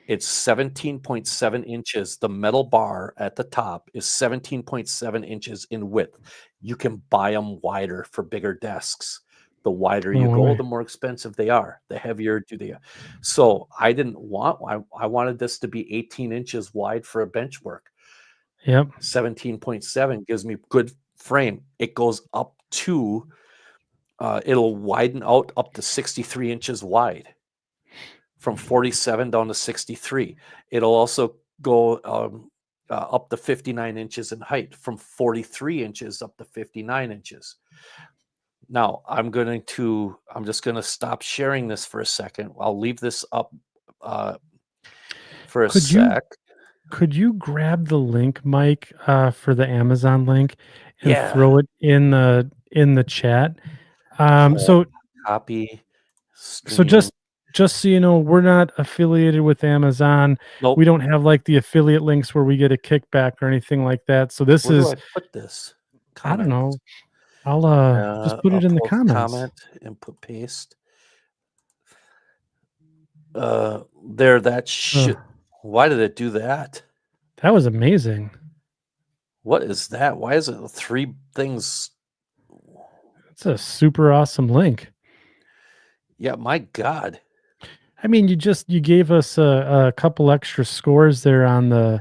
Speaker 2: It's 17.7 inches. The metal bar at the top is 17.7 inches in width. You can buy them wider for bigger desks. The wider you go, the more expensive they are. The heavier do they are. So I wanted this to be 18 inches wide for a Benchwork.
Speaker 1: Yep.
Speaker 2: 17.7 gives me good frame. It goes up to, it'll widen out up to 63 inches wide. From 47 down to 63. It'll also go up to 59 inches in height, from 43 inches up to 59 inches. Now, I'm just going to stop sharing this for a second. I'll leave this up for a sec.
Speaker 1: Could you grab the link, Mike, for the Amazon link and
Speaker 2: Yeah.
Speaker 1: throw it in the chat? So
Speaker 2: copy stream.
Speaker 1: So just so you know, we're not affiliated with Amazon.
Speaker 2: Nope.
Speaker 1: We don't have like the affiliate links where we get a kickback or anything like that. So this
Speaker 2: Where
Speaker 1: is
Speaker 2: do I put this?
Speaker 1: I don't know. I'll just put it in the comments.
Speaker 2: Comment and put paste. There, that shit. Why did it do that?
Speaker 1: That was amazing.
Speaker 2: What is that? Why is it 3 things?
Speaker 1: It's a super awesome link.
Speaker 2: Yeah, my God.
Speaker 1: I mean, you gave us a couple extra scores there on the.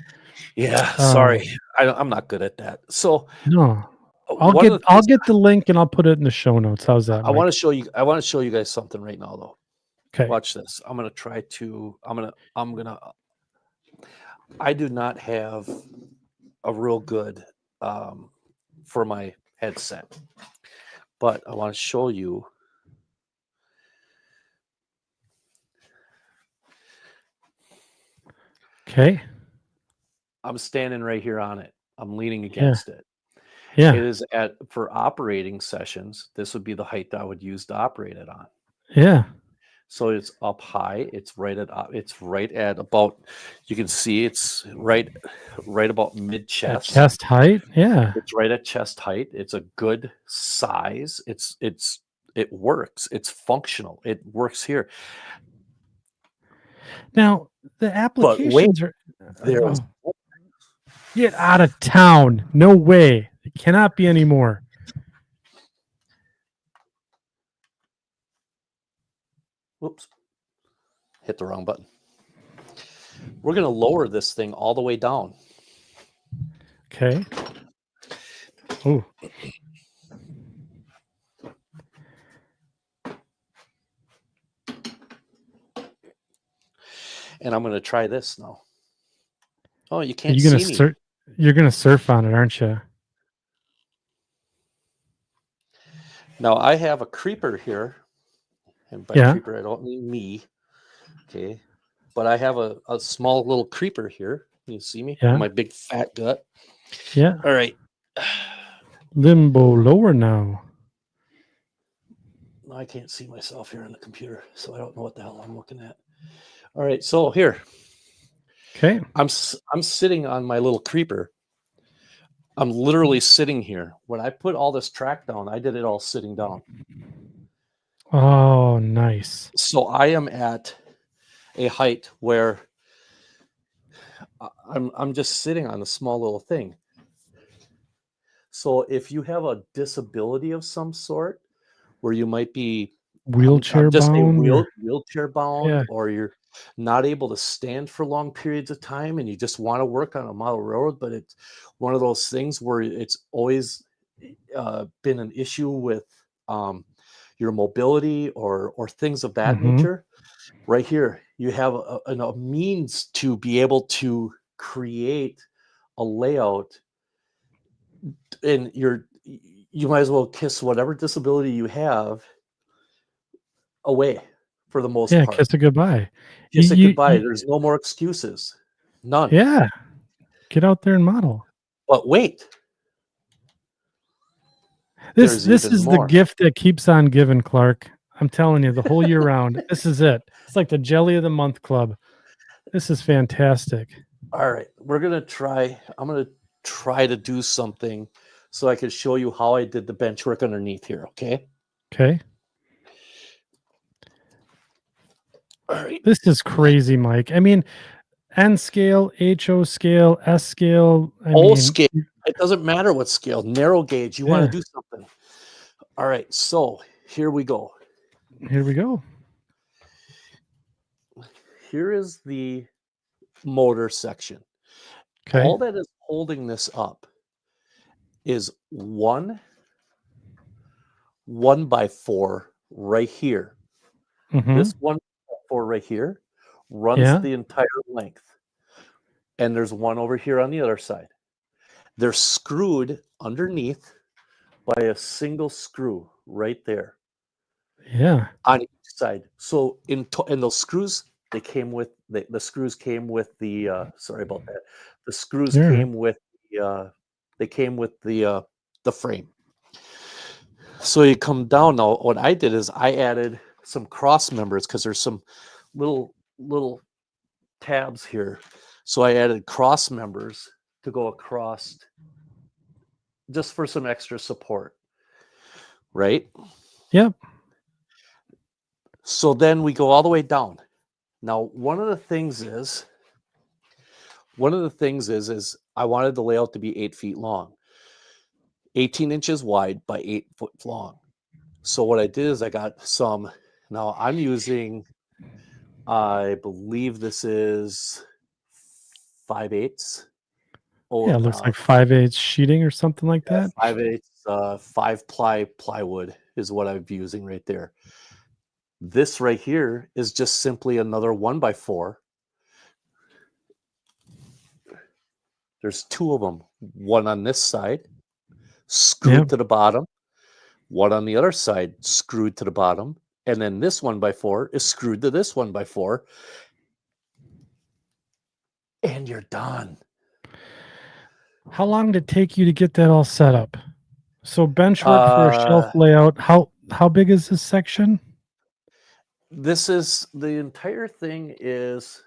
Speaker 2: Yeah, sorry, I'm not good at that. So
Speaker 1: no, I'll get the link and I'll put it in the show notes. How's that, Mike?
Speaker 2: I want to show you guys something right now, though.
Speaker 1: Okay,
Speaker 2: watch this. I do not have a real good for my headset, but I want to show you.
Speaker 1: Okay.
Speaker 2: I'm standing right here on it. I'm leaning against it.
Speaker 1: Yeah.
Speaker 2: It is for operating sessions. This would be the height I would use to operate it on.
Speaker 1: Yeah.
Speaker 2: So it's up high. It's right at about. You can see it's right about mid chest.
Speaker 1: Chest height. Yeah.
Speaker 2: It's right at chest height. It's a good size. It works. It's functional. It works here.
Speaker 1: Now the applications are
Speaker 2: there.
Speaker 1: Get out of town. No way. It cannot be anymore.
Speaker 2: Whoops. Hit the wrong button. We're going to lower this thing all the way down.
Speaker 1: Okay. Oh.
Speaker 2: And I'm going to try this now. Oh, you can't see me.
Speaker 1: You're going to surf on it, aren't you?
Speaker 2: Now, I have a creeper here. And by creeper, I don't mean me. Okay. But I have a small little creeper here. You see me?
Speaker 1: Yeah.
Speaker 2: My big fat gut.
Speaker 1: Yeah.
Speaker 2: All right.
Speaker 1: Limbo lower now.
Speaker 2: I can't see myself here on the computer, so I don't know what the hell I'm looking at. All right. So here.
Speaker 1: Okay.
Speaker 2: I'm sitting on my little creeper. I'm literally sitting here. When I put all this track down, I did it all sitting down.
Speaker 1: Oh, nice.
Speaker 2: So I am at a height where I'm just sitting on a small little thing. So if you have a disability of some sort, where you might be,
Speaker 1: Wheelchair
Speaker 2: I'm just saying
Speaker 1: bound or
Speaker 2: wheelchair bound,
Speaker 1: yeah.
Speaker 2: or you're not able to stand for long periods of time, and you just want to work on a model railroad, but it's one of those things where it's always been an issue with your mobility or things of that
Speaker 1: Mhm.
Speaker 2: nature. Right here, you have a means to be able to create a layout, and you might as well kiss whatever disability you have away for the most
Speaker 1: Yeah,
Speaker 2: part.
Speaker 1: kiss it goodbye. You
Speaker 2: Kiss it
Speaker 1: you
Speaker 2: goodbye.
Speaker 1: you
Speaker 2: There's no more excuses. None.
Speaker 1: yeah, get out there and model.
Speaker 2: But wait,
Speaker 1: This
Speaker 2: there's
Speaker 1: this
Speaker 2: even
Speaker 1: is the
Speaker 2: more.
Speaker 1: gift that keeps on giving, Clark. I'm telling you, the whole year round. This is it. It's like the jelly of the month club. This is fantastic.
Speaker 2: All right, I'm gonna try to do something so I can show you how I did the bench work underneath here, okay?
Speaker 1: Okay.
Speaker 2: All right.
Speaker 1: This is crazy, Mike. I mean, N scale, HO scale, S scale. I
Speaker 2: All
Speaker 1: mean,
Speaker 2: scale. It doesn't matter what scale. Narrow gauge. You want
Speaker 1: yeah,
Speaker 2: to do something. All right, so here we go.
Speaker 1: here we go.
Speaker 2: Here is the motor section.
Speaker 1: Okay.
Speaker 2: All that is holding this up is one 1x4 right here.
Speaker 1: Mhm.
Speaker 2: This 1x4 right here runs
Speaker 1: Yeah.
Speaker 2: the entire length, and there's one over here on the other side. They're screwed underneath by a single screw right there
Speaker 1: Yeah.
Speaker 2: on each side. So and those screws, the screws came with the sorry about that. The screws
Speaker 1: You're right.
Speaker 2: came with they came with the frame. So you come down now. What I did is I added some cross members because there's some little tabs here. So I added cross members to go across just for some extra support, right?
Speaker 1: Yep.
Speaker 2: So then we go all the way down. Now, one of the things is I wanted the layout to be 8 feet long, 18 inches wide by 8 foot long. So what I did is I got some. Now I'm using, I believe this is 5/8.
Speaker 1: Yeah,
Speaker 2: Oh,
Speaker 1: it looks like 5/8 sheeting or something like
Speaker 2: yeah,
Speaker 1: that.
Speaker 2: 5/8, 5 ply plywood is what I'm using right there. This right here is just simply another 1x4. There's two of them, one on this side, screwed
Speaker 1: Yep.
Speaker 2: to the bottom, one on the other side, screwed to the bottom, and then this 1x4 is screwed to this 1x4, and you're done.
Speaker 1: How long did it take you to get that all set up? So bench work for a shelf
Speaker 2: Uh,
Speaker 1: layout. How big is this section?
Speaker 2: this is the entire thing is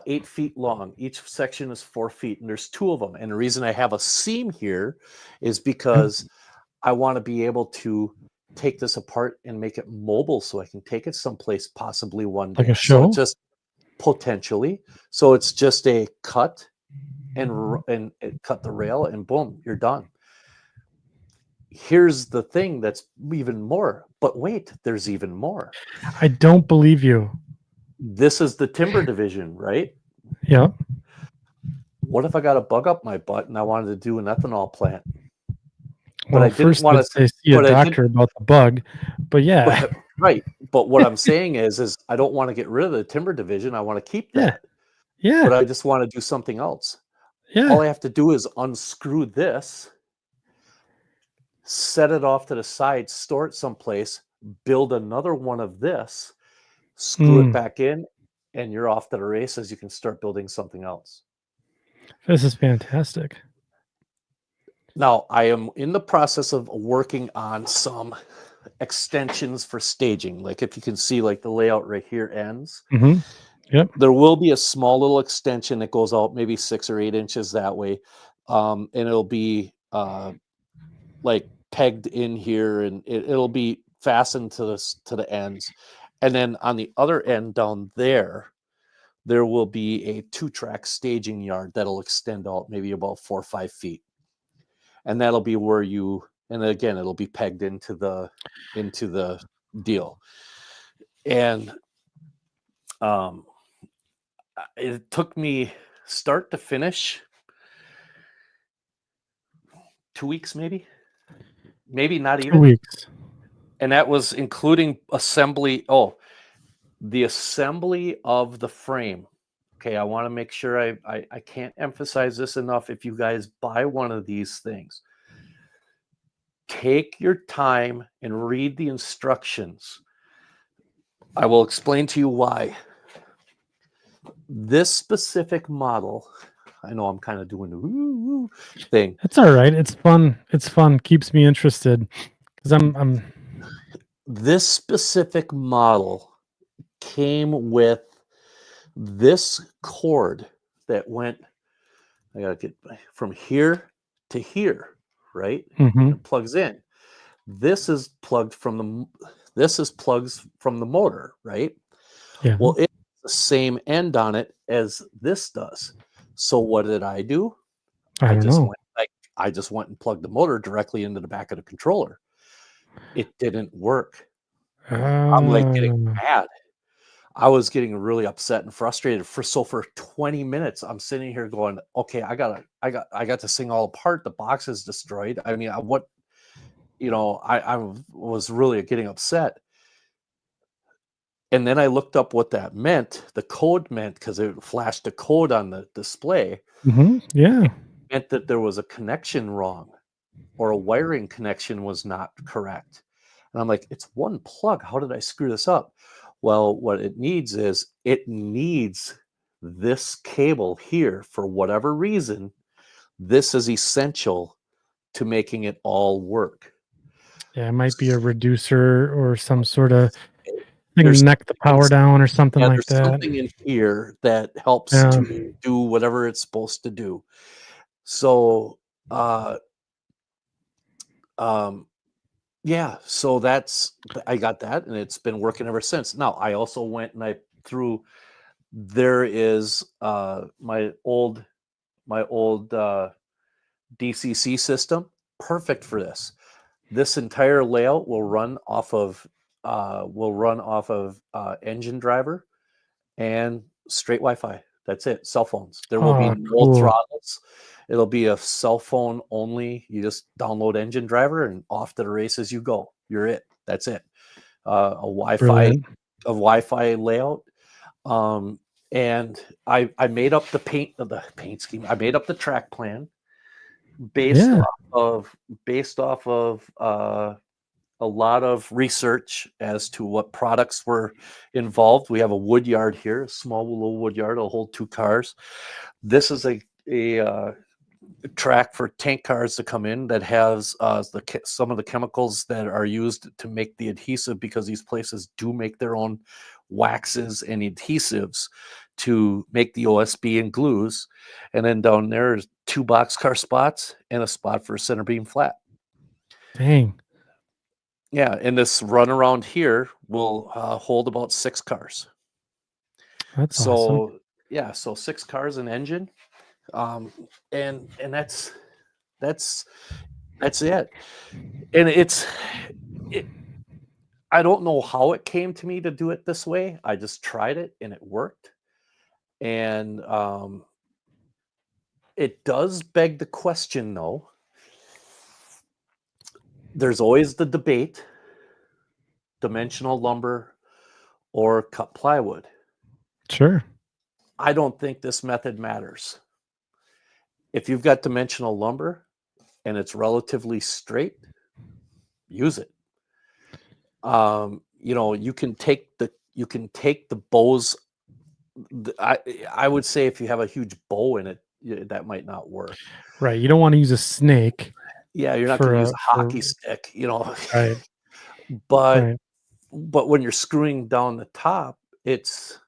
Speaker 2: 8 feet long. Each section is 4 feet, and there's two of them. And the reason I have a seam here is
Speaker 1: Yep.
Speaker 2: because I want to be able to take this apart and make it mobile so I can take it someplace possibly one
Speaker 1: Like a
Speaker 2: day. So it's
Speaker 1: show?
Speaker 2: just potentially. So it's just a cut and cut the rail and boom, you're done. Here's the thing that's even more. But wait, there's even more.
Speaker 1: I don't believe you.
Speaker 2: This is the timber division, right?
Speaker 1: Yep.
Speaker 2: What if I got a bug up my butt and I wanted to do an ethanol plant? But
Speaker 1: Well,
Speaker 2: I didn't
Speaker 1: first I'd
Speaker 2: want to.
Speaker 1: say see a
Speaker 2: But I didn't.
Speaker 1: doctor about the bug, but yeah.
Speaker 2: Right. But what I'm saying is I don't want to get rid of the timber division. I want to keep
Speaker 1: Yeah.
Speaker 2: that. But
Speaker 1: Yeah.
Speaker 2: I just want to do something else. All
Speaker 1: Yeah.
Speaker 2: I have to do is unscrew this, set it off to the side, store it someplace, build another one of this, screw it
Speaker 1: Mm,
Speaker 2: back in, and you're off to the races. You can start building something else.
Speaker 1: this is fantastic.
Speaker 2: Now, I am in the process of working on some extensions for staging. Like if you can see, like the layout right here ends.
Speaker 1: Mhm. Yep.
Speaker 2: There will be a small little extension that goes out maybe 6 or 8 inches that way. And it'll be like pegged in here, and it'll be fastened to the ends, and then on the other end down there will be a 2-track staging yard that'll extend out maybe about 4 or 5 feet, and that'll be where and again it'll be pegged into the deal. And it took me start to finish 2 weeks, maybe not
Speaker 1: 2
Speaker 2: even.
Speaker 1: weeks.
Speaker 2: And that was including assembly. The assembly of the frame. Okay, I want to make sure I can't emphasize this enough. If you guys buy one of these things, take your time and read the instructions. I will explain to you why. This specific model, I know I'm kind of doing the woo thing.
Speaker 1: It's all right. It's fun. It's fun. Keeps me interested because I'm.
Speaker 2: This specific model came with this cord that went. I gotta get from here to here, right?
Speaker 1: Mhm.
Speaker 2: It plugs in. This is plugged from the motor, right?
Speaker 1: Yeah.
Speaker 2: Well, it's the same end on it as this does. So what did I do?
Speaker 1: I don't know.
Speaker 2: I just went and plugged the motor directly into the back of the controller. It didn't work. I'm like getting mad. I was getting really upset and frustrated for 20 minutes. I'm sitting here going, okay, I got this thing all apart. The box is destroyed. I mean, I was really getting upset. And then I looked up what that meant. The code meant, because it flashed a code on the display,
Speaker 1: Yeah.
Speaker 2: meant that there was a connection wrong or a wiring connection was not correct. And I'm like, it's one plug. How did I screw this up? Well, what it needs is this cable here for whatever reason. This is essential to making it all work.
Speaker 1: Yeah. It might be a reducer or some sort of thing to
Speaker 2: There's
Speaker 1: neck the power down or something like
Speaker 2: there's
Speaker 1: that.
Speaker 2: something in here that helps
Speaker 1: Yeah.
Speaker 2: to do whatever it's supposed to do. So, yeah, so I got that, and it's been working ever since. Now, I also went and I threw. There is my old DCC system, perfect for this. This entire layout will run off of engine driver and straight Wi-Fi. That's it. Cell phones. There will be
Speaker 1: Oh,
Speaker 2: no
Speaker 1: cool.
Speaker 2: throttles. It'll be a cell phone only. You just download engine driver and off to the races you go. You're it. That's it. A
Speaker 1: Brilliant.
Speaker 2: Wi-Fi layout. And I made up the paint scheme. I made up the track plan based
Speaker 1: Yeah.
Speaker 2: off of a lot of research as to what products were involved. We have a wood yard here, a small little wood yard. It'll hold 2 cars. This is a track for tank cars to come in that has some of the chemicals that are used to make the adhesive, because these places do make their own waxes and adhesives to make the OSB and glues. And then down there is 2 boxcar spots and a spot for a center beam flat.
Speaker 1: Dang.
Speaker 2: Yeah, and this run around here will hold about 6 cars.
Speaker 1: That's awesome.
Speaker 2: So yeah, so 6 cars and engine, and that's it. And I don't know how it came to me to do it this way. I just tried it and it worked. And it does beg the question, though. There's always the debate: dimensional lumber or cut plywood.
Speaker 1: Sure.
Speaker 2: I don't think this method matters. If you've got dimensional lumber and it's relatively straight, use it. You can take the bows. I would say if you have a huge bow in it, that might not work.
Speaker 1: Right. You don't want to use a snake
Speaker 2: Yeah, you're not going
Speaker 1: for
Speaker 2: to use
Speaker 1: a
Speaker 2: a
Speaker 1: for
Speaker 2: hockey stick,
Speaker 1: right.
Speaker 2: but
Speaker 1: Right.
Speaker 2: when you're screwing down the top, it's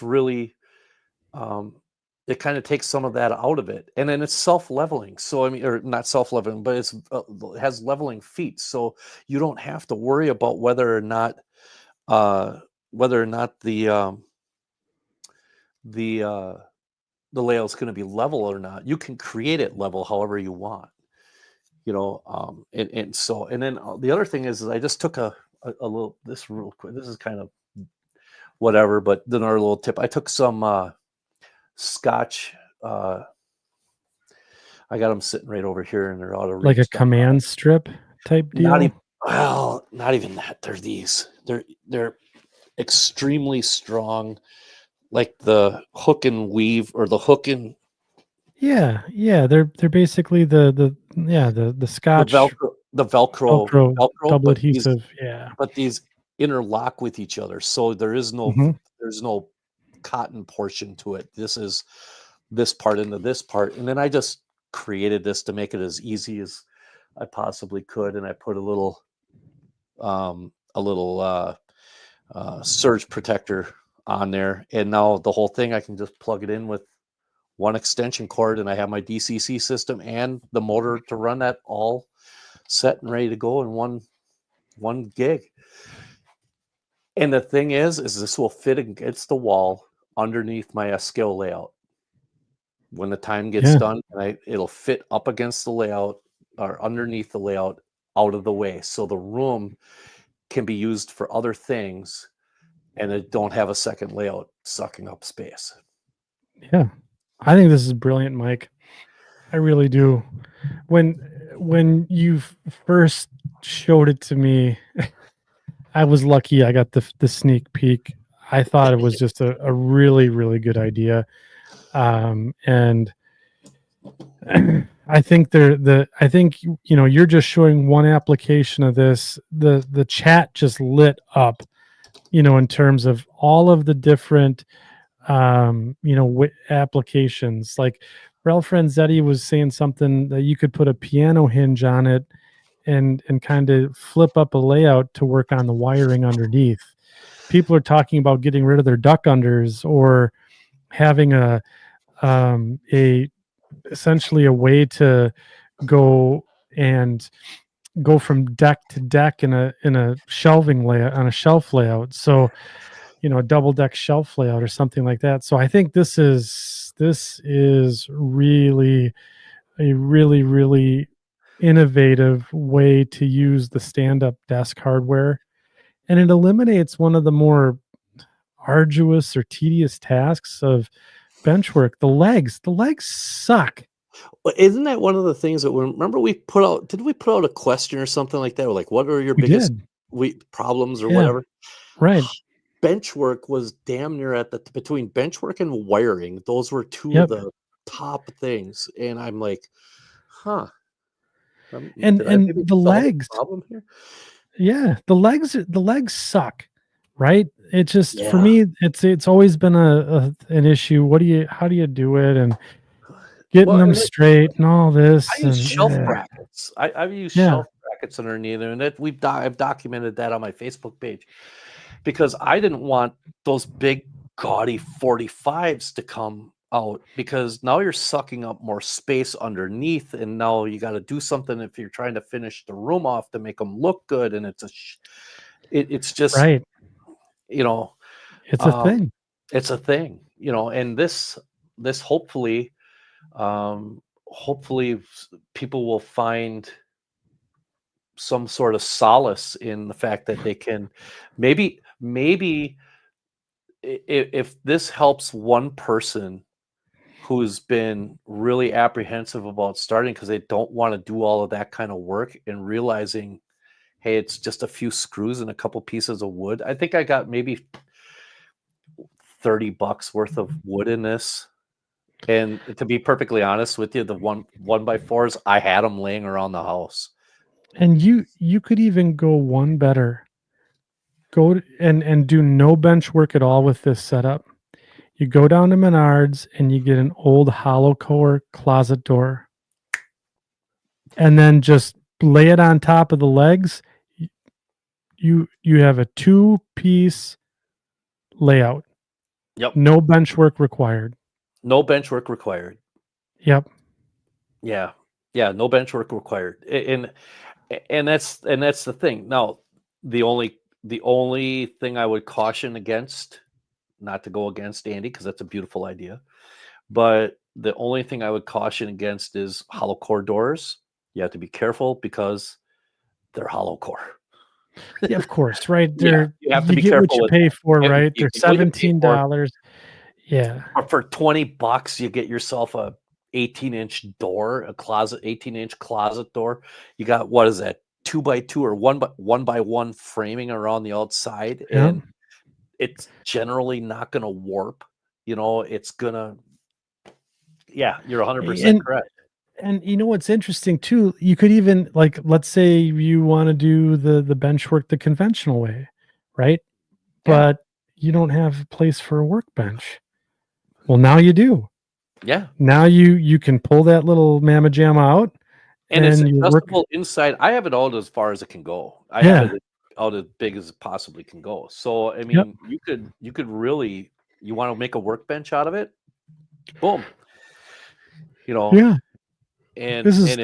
Speaker 2: really um, it kind of takes some of that out of it, and then it's self-leveling. So I mean, or not self-leveling, but it has leveling feet, so you don't have to worry about uh, whether or not the the layout's going to be level or not. You can create it level however you want, and so and then the other thing is I just took a little this real quick. This is kind of whatever, but then our little tip. I took some scotch. I got them sitting right over here, and they're out of
Speaker 1: Like a
Speaker 2: reach.
Speaker 1: command strip type
Speaker 2: Not
Speaker 1: deal?
Speaker 2: even not even that. They're these. They're extremely strong, like the hook and weave or the hook and
Speaker 1: Yeah, yeah, they're basically the
Speaker 2: the
Speaker 1: Scotch
Speaker 2: Velcro, the Velcro,
Speaker 1: Velcro
Speaker 2: Velcro,
Speaker 1: double adhesive. Yeah.
Speaker 2: but these interlock with each other, so
Speaker 1: Mhm.
Speaker 2: there's no cotton portion to it. This is this part into this part, and then I just created this to make it as easy as I possibly could, and I put a little surge protector on there, and now the whole thing I can just plug it in with one extension cord, and I have my DCC system and the motor to run that all set and ready to go in one gig. And the thing is this will fit against the wall underneath my Eskil layout. When the time gets
Speaker 1: Yeah.
Speaker 2: done, it'll fit up against the layout or underneath the layout out of the way. So the room can be used for other things and it don't have a second layout sucking up space.
Speaker 1: Yeah. I think this is brilliant, Mike. I really do. When you first showed it to me, I was lucky I got the sneak peek. I thought it was just a really, really good idea. And I think you're just showing one application of this. The chat just lit up, in terms of all of the different applications. Like Ralph Franzetti was saying something that you could put a piano hinge on it and kind of flip up a layout to work on the wiring underneath. People are talking about getting rid of their duck unders or having a essentially a way to go and go from deck to deck in a shelving layout on a shelf layout. So, a double deck shelf layout or something like that. So I think this is really a really, really innovative way to use the stand-up desk hardware. And it eliminates one of the more arduous or tedious tasks of benchwork. The legs suck.
Speaker 2: Well, isn't that one of the things that remember we put out? Did we put out a question or something like that? We're like, what are your
Speaker 1: We
Speaker 2: biggest
Speaker 1: did.
Speaker 2: problems or
Speaker 1: Yeah.
Speaker 2: whatever?
Speaker 1: Right.
Speaker 2: Benchwork was damn near at the between benchwork and wiring. Those were two of
Speaker 1: Yep.
Speaker 2: the top things, and I'm like, huh?
Speaker 1: And
Speaker 2: Did I
Speaker 1: and
Speaker 2: maybe
Speaker 1: the
Speaker 2: solve a
Speaker 1: legs,
Speaker 2: problem here?
Speaker 1: yeah, the legs suck, right? It just for
Speaker 2: Yeah.
Speaker 1: me, it's always been an issue. How do you do it and getting
Speaker 2: Well,
Speaker 1: them
Speaker 2: and like
Speaker 1: straight and all
Speaker 2: I
Speaker 1: this
Speaker 2: use
Speaker 1: and
Speaker 2: shelf brackets. I've used
Speaker 1: yeah,
Speaker 2: shelf brackets underneath there, and that I've documented that on my Facebook page because I didn't want those big gaudy 45s to come out because now you're sucking up more space underneath, and now you got to do something if you're trying to finish the room off to make them look good, and it's just
Speaker 1: right.
Speaker 2: you know
Speaker 1: It's a
Speaker 2: um,
Speaker 1: thing.
Speaker 2: it's a thing, and this hopefully people will find some sort of solace in the fact that they can maybe if this helps one person who's been really apprehensive about starting because they don't want to do all of that kind of work and realizing, hey, it's just a few screws and a couple pieces of wood. I think I got maybe $30 worth of wood in this. And to be perfectly honest with you, the one by fours, I had them laying around the house.
Speaker 1: And you could even go one better. And do no bench work at all with this setup. You go down to Menards and you get an old hollow core closet door, and then just lay it on top of the legs. You have a two-piece layout.
Speaker 2: Yep.
Speaker 1: No bench work required.
Speaker 2: No bench work required.
Speaker 1: Yep.
Speaker 2: Yeah. Yeah, no bench work required. And that's the thing. Now, the only thing I would caution against, not to go against Andy, because that's a beautiful idea, but the only thing I would caution against is hollow core doors. You have to be careful because they're hollow core.
Speaker 1: Yeah, of course, right?
Speaker 2: Yeah,
Speaker 1: They're
Speaker 2: you have to
Speaker 1: you
Speaker 2: be
Speaker 1: get what
Speaker 2: careful
Speaker 1: you
Speaker 2: with
Speaker 1: pay
Speaker 2: that.
Speaker 1: for,
Speaker 2: You
Speaker 1: right?
Speaker 2: you
Speaker 1: They're
Speaker 2: get what you pay for.
Speaker 1: $17. Yeah.
Speaker 2: For $20, you get yourself a 18-inch door, a closet, 18-inch closet door. You got, what is that? 2x2 or 1x1 framing around the outside,
Speaker 1: Yeah.
Speaker 2: and it's generally not going to warp. It's gonna. Yeah, you're 100%
Speaker 1: And
Speaker 2: correct.
Speaker 1: and you know what's interesting too? You could even like, let's say you want to do the bench work the conventional way, right?
Speaker 2: Yeah,
Speaker 1: But you don't have a place for a workbench. Well, now you do.
Speaker 2: yeah,
Speaker 1: Now you can pull that little mamma jamma out
Speaker 2: and it's
Speaker 1: and you work.
Speaker 2: adjustable inside. I have it out as far as it can go. I have
Speaker 1: Yeah.
Speaker 2: it out as big as it possibly can go. So I
Speaker 1: Yep.
Speaker 2: mean, you could really, you want to make a workbench out of it. Boom. You know,
Speaker 1: Yeah.
Speaker 2: and
Speaker 1: This is
Speaker 2: and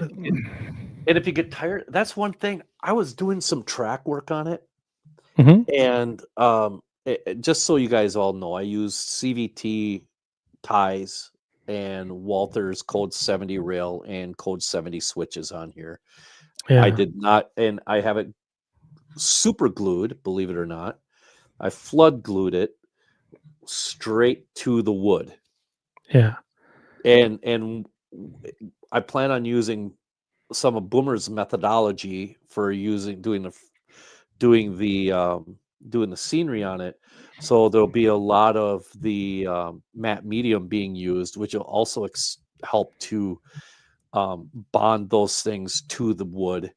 Speaker 2: if you get tired, that's one thing. I was doing some track work on it,
Speaker 1: Mhm.
Speaker 2: and just so you guys all know, I use CVT ties and Walther's Code 70 rail and Code 70 switches on here. I
Speaker 1: Yeah.
Speaker 2: did not, and I have it super glued, believe it or not. I flood glued it straight to the wood,
Speaker 1: Yeah.
Speaker 2: and I plan on using some of Boomer's methodology for doing the doing the scenery on it. So there'll be a lot of the matte medium being used, which will also help to bond those things to the wood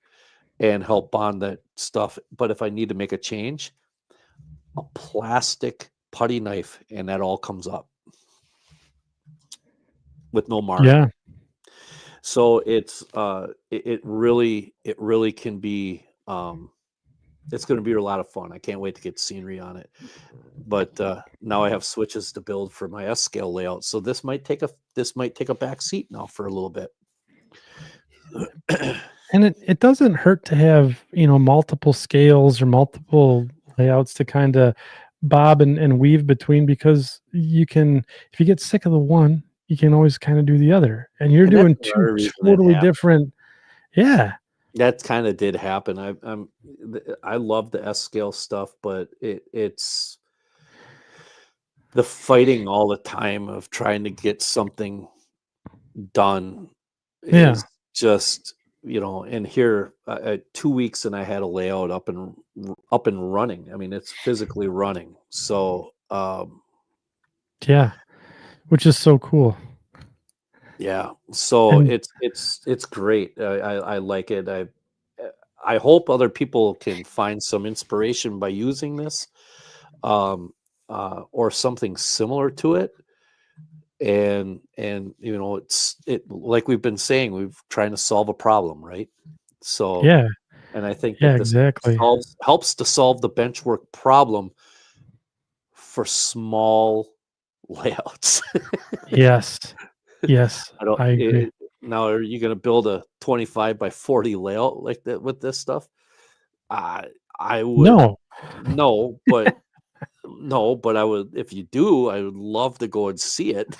Speaker 2: and help bond that stuff. But if I need to make a change, a plastic putty knife, and that all comes up with no mark.
Speaker 1: Yeah.
Speaker 2: So it really can be, it's going to be a lot of fun. I can't wait to get scenery on it. But now I have switches to build for my S scale layout. So this might take a back seat now for a little bit.
Speaker 1: And it doesn't hurt to have, multiple scales or multiple layouts to kind of bob and weave between, because you can, if you get sick of the one, you can always kind of do the other. And you're
Speaker 2: And that's
Speaker 1: doing two
Speaker 2: another reason it
Speaker 1: totally
Speaker 2: happened.
Speaker 1: different. Yeah.
Speaker 2: That kind of did happen. I love the S scale stuff, but it's the fighting all the time of trying to get something done
Speaker 1: Yeah.
Speaker 2: is just, and here 2 weeks and I had a layout up and running. I mean, it's physically running. So
Speaker 1: Yeah. Which is so cool.
Speaker 2: yeah, so
Speaker 1: And
Speaker 2: it's great. I like it. I hope other people can find some inspiration by using this, or something similar to it. And it, like we've been saying, we've trying to solve a problem, right? So,
Speaker 1: yeah.
Speaker 2: and I think
Speaker 1: Yeah,
Speaker 2: that this
Speaker 1: exactly.
Speaker 2: helps to solve the benchwork problem for small layouts.
Speaker 1: Yes. Yes.
Speaker 2: I don't.
Speaker 1: I agree.
Speaker 2: Now, are you going to build a 25 by 40 layout like that with this stuff? I I would
Speaker 1: No.
Speaker 2: no, but no, but I would, if you do, I would love to go and see it.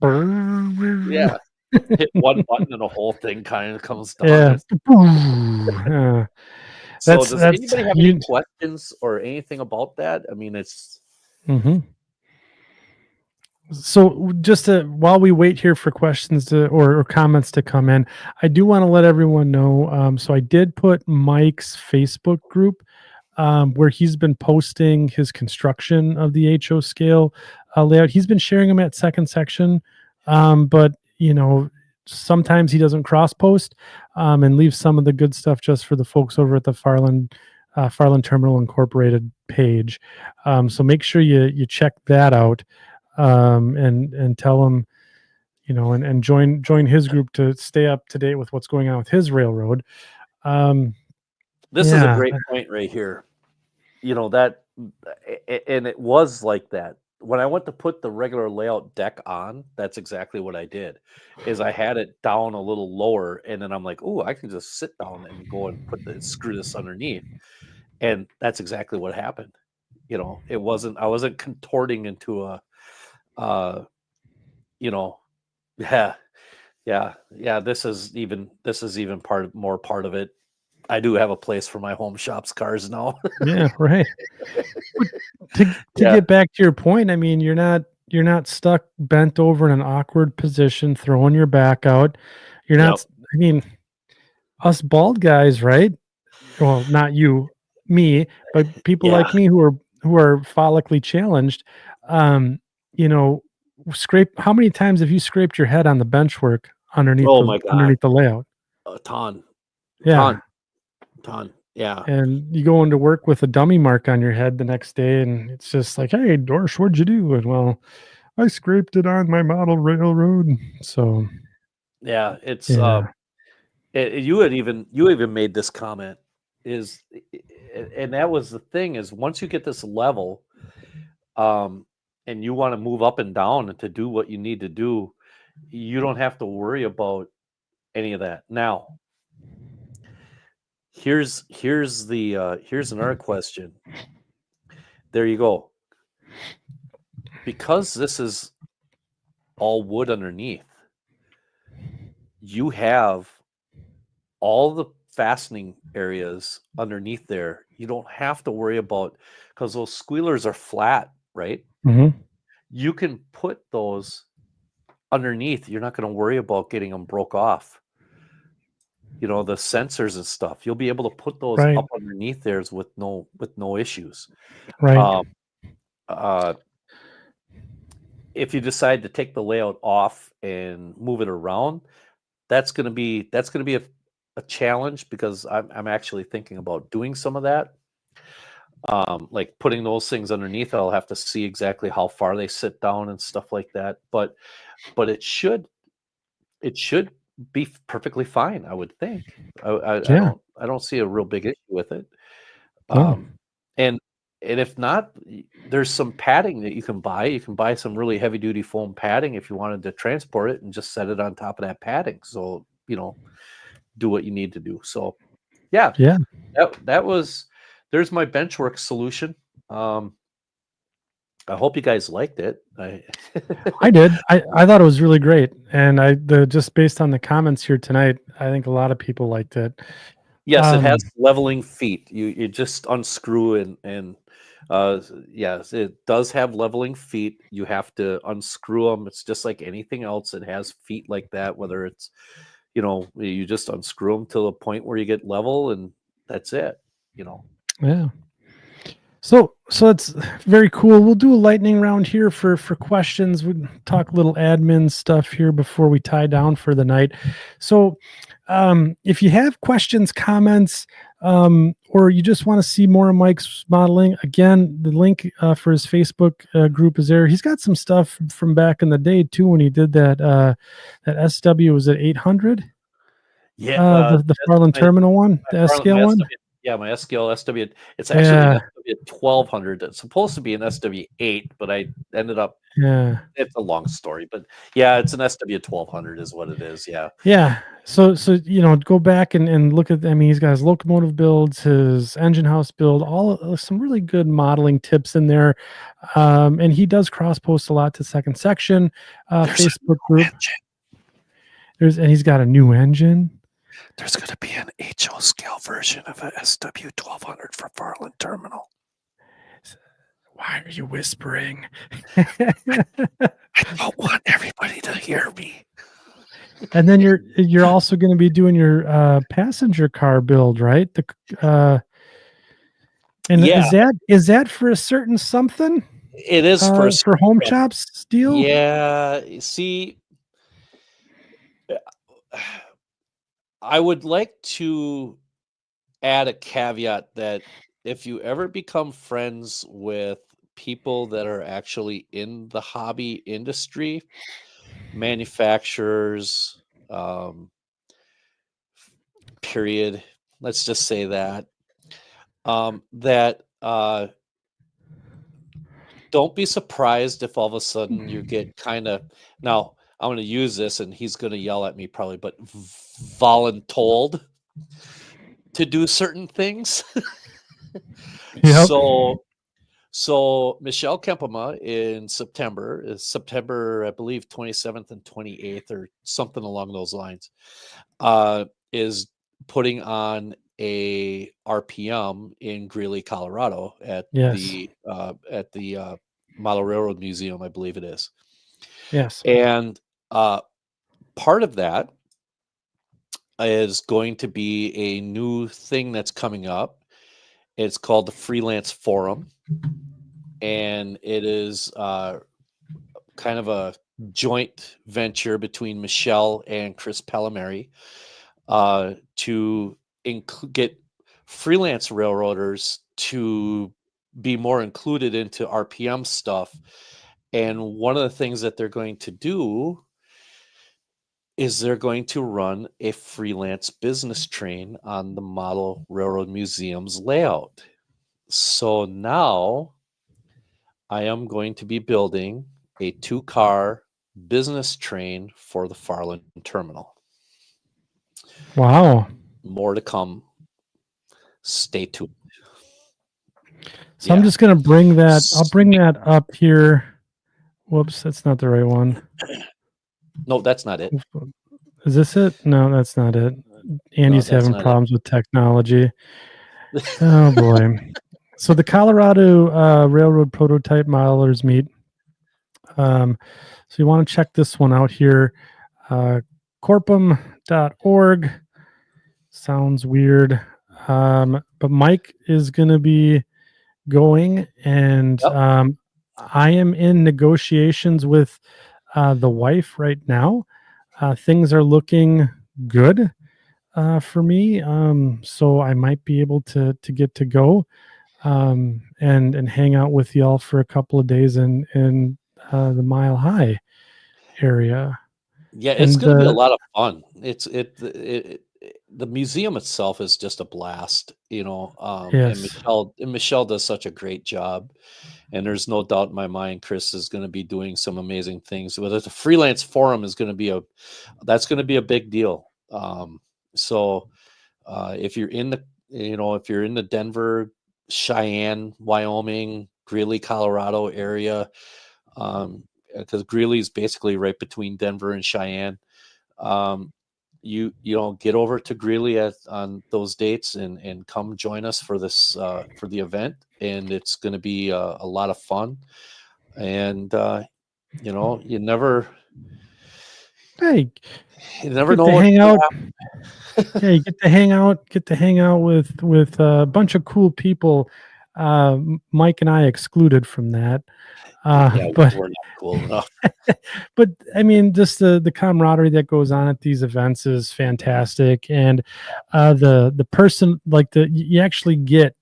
Speaker 2: Yeah, hit one button and the whole thing kind of comes down.
Speaker 1: Yeah. Yeah.
Speaker 2: So,
Speaker 1: That's
Speaker 2: does
Speaker 1: that's
Speaker 2: anybody have any
Speaker 1: you.
Speaker 2: questions or anything about that? I mean, it's
Speaker 1: Mhm. So just to, while we wait here for questions or comments to come in, I do want to let everyone know. So I did put Mike's Facebook group, where he's been posting his construction of the HO scale layout. He's been sharing them at second section, but sometimes he doesn't cross post and leave some of the good stuff just for the folks over at the Farland Terminal Incorporated page. So make sure you check that out, and tell him, and join his group to stay up to date with what's going on with his railroad. Um,
Speaker 2: this is a
Speaker 1: yeah.
Speaker 2: great point right here. That, and it was like that when I went to put the regular layout deck on, that's exactly what I did. Is I had it down a little lower, and then I'm like, "Oh, I can just sit down and go and screw this underneath." And that's exactly what happened. I wasn't contorting into uh, you know, yeah, yeah. This is even part of it. I do have a place for my home shops cars now.
Speaker 1: Yeah, right. But to
Speaker 2: Yeah,
Speaker 1: get back to your point, I mean, you're not stuck bent over in an awkward position, throwing your back out. You're not
Speaker 2: yep,
Speaker 1: s I mean, us bald guys, right? Well, not you, me, but people
Speaker 2: yeah.
Speaker 1: like me who are follically challenged, um, you know, scrape how many times have you scraped your head on the benchwork underneath
Speaker 2: Oh
Speaker 1: the
Speaker 2: my god,
Speaker 1: underneath the layout?
Speaker 2: a ton,
Speaker 1: Yeah,
Speaker 2: ton, ton. Yeah,
Speaker 1: and you go into work with a dummy mark on your head the next day, and it's just like, "Hey, Dorsch, what'd you do?" And, "Well, I scraped it on my model railroad." So,
Speaker 2: yeah. It's
Speaker 1: yeah.
Speaker 2: you even made this comment is, and that was the thing is once you get this level, um, and you want to move up and down and to do what you need to do, you don't have to worry about any of that. Now, here's another question. There you go. Because this is all wood underneath, you have all the fastening areas underneath there. You don't have to worry about because those squealers are flat, right?
Speaker 1: Mhm.
Speaker 2: You can put those underneath. You're not going to worry about getting them broke off. The sensors and stuff. You'll be able to put those
Speaker 1: Right,
Speaker 2: up underneath theirs with no issues.
Speaker 1: right.
Speaker 2: Um, uh, if you decide to take the layout off and move it around, that's gonna be a challenge because I'm actually thinking about doing some of that. Like putting those things underneath, I'll have to see exactly how far they sit down and stuff like that. But it should be perfectly fine, I would think.
Speaker 1: Yeah,
Speaker 2: I don't see a real big issue with it.
Speaker 1: no.
Speaker 2: Um, and and if not, there's some padding that you can buy. You can buy some really heavy duty foam padding if you wanted to transport it and just set it on top of that padding. So do what you need to do. So yeah,
Speaker 1: Yeah.
Speaker 2: that was there's my Benchwork solution. Um, I hope you guys liked it.
Speaker 1: I did. I thought it was really great, and just based on the comments here tonight, I think a lot of people liked it.
Speaker 2: Yes, it has
Speaker 1: Um,
Speaker 2: leveling feet. You just unscrew and yes, it does have leveling feet. You have to unscrew them. It's just like anything else. It has feet like that. Whether it's you just unscrew them to the point where you get level, and that's it. You know.
Speaker 1: yeah. So it's very cool. We'll do a lightning round here for questions. We talk a little admin stuff here before we tie down for the night. So, if you have questions, comments, or you just want to see more of Mike's modeling, again, the link for his Facebook group is there. He's got some stuff from back in the day too when he did that SW was at 800.
Speaker 2: Yeah,
Speaker 1: The Farland
Speaker 2: my
Speaker 1: Terminal one, the S
Speaker 2: Farland, my
Speaker 1: scale one.
Speaker 2: SW, yeah, my SQL SW. It's actually an
Speaker 1: Yeah,
Speaker 2: SW 1200. It's supposed to be an SW 8, but I ended up.
Speaker 1: yeah.
Speaker 2: It's a long story, but yeah, it's an SW 1200 is what it is. Yeah.
Speaker 1: Yeah. So go back and look at. I mean, he's got his locomotive builds, his engine house build, some really good modeling tips in there. And he does cross post a lot to Second Section
Speaker 2: There's a
Speaker 1: Facebook
Speaker 2: new
Speaker 1: group.
Speaker 2: engine.
Speaker 1: And he's got a new engine.
Speaker 2: There's going to be an HO scale version of a SW 1200 for Farland Terminal.
Speaker 1: Why are you whispering?
Speaker 2: I don't want everybody to hear me.
Speaker 1: And then you're also going to be doing your passenger car build, right? And
Speaker 2: Yeah,
Speaker 1: is that for a certain something
Speaker 2: it is for a
Speaker 1: for
Speaker 2: certain
Speaker 1: Home
Speaker 2: something.
Speaker 1: Chops deal?
Speaker 2: Yeah, see, I would like to add a caveat that if you ever become friends with people that are actually in the hobby industry, manufacturers, um, period, let's just say that, that don't be surprised if all of a sudden you get kind of, now I'm going to use this and he's going to yell at me probably, but voluntold to do certain things.
Speaker 1: Yep.
Speaker 2: So Michelle Kempema in September, I believe 27th and 28th or something along those lines, is putting on a RPM in Greeley, Colorado at
Speaker 1: Yes.
Speaker 2: the Model Railroad Museum, I believe it is.
Speaker 1: Yes.
Speaker 2: And part of that is going to be a new thing that's coming up. It's called the Freelance Forum, and it is kind of a joint venture between Michelle and Chris Palomari to get freelance railroaders to be more included into RPM stuff. And one of the things that they're going to do is they're going to run a freelance business train on the Model Railroad Museum's layout. So now I am going to be building a 2-car business train for the Farland terminal.
Speaker 1: Wow.
Speaker 2: More to come. Stay tuned.
Speaker 1: So I'm just going to bring that. I'll bring that up here. Whoops, that's not the right one.
Speaker 2: No, that's not it.
Speaker 1: Is this it? No, that's not it. Andy's having problems with technology. Oh boy. So the Colorado Railroad Prototype Modelers Meet. So you want to check this one out here. Corpum.org. Sounds weird. But Mike is going to be going, and I am in negotiations with the wife right now. Things are looking good for me, so I might be able to get to go and hang out with y'all for a couple of days in the Mile High area.
Speaker 2: Yeah, it's going to be a lot of fun. The museum itself is just a blast,
Speaker 1: Yes.
Speaker 2: and Michelle does such a great job. And there's no doubt in my mind, Chris is going to be doing some amazing things. Whether the freelance forum is going to be a big deal. So if you're in the Denver, Cheyenne, Wyoming, Greeley, Colorado area, because Greeley is basically right between Denver and Cheyenne. You get over to Greeley on those dates and come join us for this for the event, and it's going to be a lot of fun. And you never know
Speaker 1: to hang out. Yeah, you get to hang out with a bunch of cool people. Mike and I excluded from that. But
Speaker 2: we're not cool enough.
Speaker 1: But I mean, just the camaraderie that goes on at these events is fantastic, and the person, like, you actually get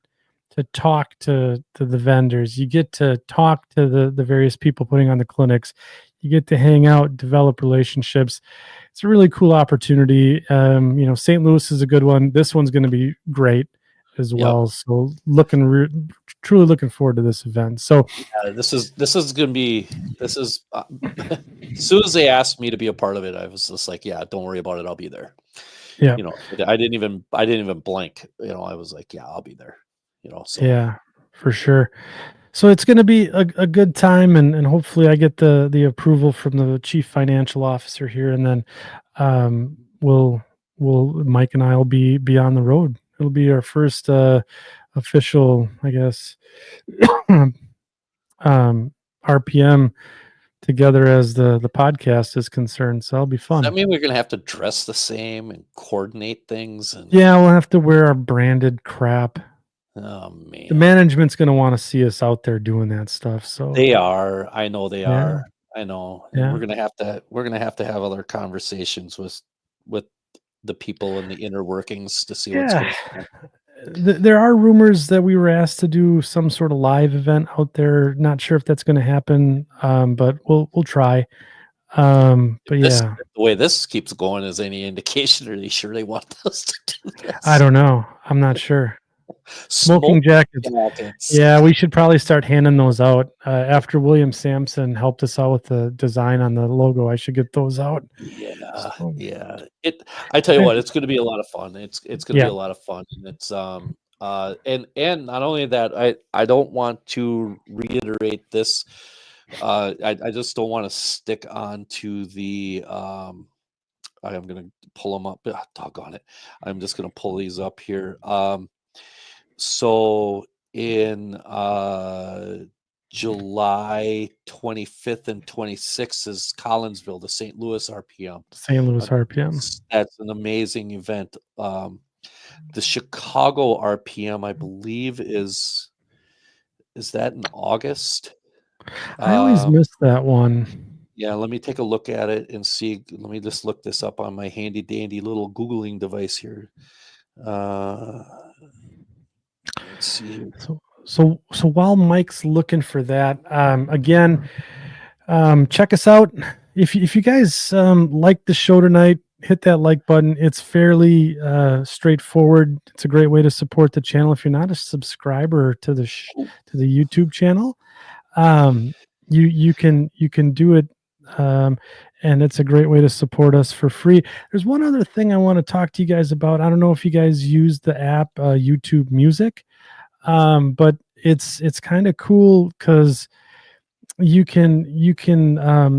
Speaker 1: to talk to the vendors, you get to talk to the various people putting on the clinics, you get to hang out, develop relationships. It's a really cool opportunity. St. Louis is a good one. This one's going to be great as well. So truly looking forward to this event. So
Speaker 2: this is going to be as soon as they asked me to be a part of it, I was just like, yeah, don't worry about it, I'll be there.
Speaker 1: Yeah.
Speaker 2: I didn't even blink. I was like, yeah, I'll be there. So
Speaker 1: yeah, for sure. So it's going to be a good time, and hopefully I get the approval from the chief financial officer here, and then we'll Mike and I will be on the road. It'll be our first official, I guess, RPM together as the podcast is concerned. So it'll be fun.
Speaker 2: Does that mean we're going to have to dress the same and coordinate things?
Speaker 1: Yeah, we'll have to wear our branded crap.
Speaker 2: Oh man,
Speaker 1: the management's going to want to see us out there doing that stuff. So
Speaker 2: they are. I know they are. I know. And
Speaker 1: yeah.
Speaker 2: we're gonna have to have other conversations with the people in the inner workings to see what's going on.
Speaker 1: There are rumors that we were asked to do some sort of live event out there. Not sure if that's going to happen, but we'll try. But
Speaker 2: the way this keeps going is any indication, are they sure they want us to do this?
Speaker 1: I don't know. I'm not sure. Smoking jackets.
Speaker 2: jackets.
Speaker 1: Yeah, we should probably start handing those out. After William Sampson helped us out with the design on the logo, I should get those out.
Speaker 2: Yeah,
Speaker 1: So,
Speaker 2: yeah. I tell you
Speaker 1: I-
Speaker 2: what, it's going to be a lot of fun. It's going to be
Speaker 1: yeah,
Speaker 2: a lot of fun, and it's and not only that, I don't want to reiterate this. I just don't want to stick on to the I am going to pull them up. Doggone it! I'm just going to pull these up here. So in July 25th and 26th is Collinsville, the St. Louis RPM.
Speaker 1: St. Louis RPM.
Speaker 2: That's an amazing event. The Chicago RPM, I believe, is that in August?
Speaker 1: I always miss that one.
Speaker 2: Yeah, let me take a look at it and see. Let me just look this up on my handy dandy little Googling device here. Let's see.
Speaker 1: So while Mike's looking for that, again, check us out. If you guys like the show tonight, hit that like button. It's fairly straightforward. It's a great way to support the channel. If you're not a subscriber to the YouTube channel, you can do it, and it's a great way to support us for free. There's one other thing I want to talk to you guys about. I don't know if you guys use the app YouTube Music, but it's kind of cool because you can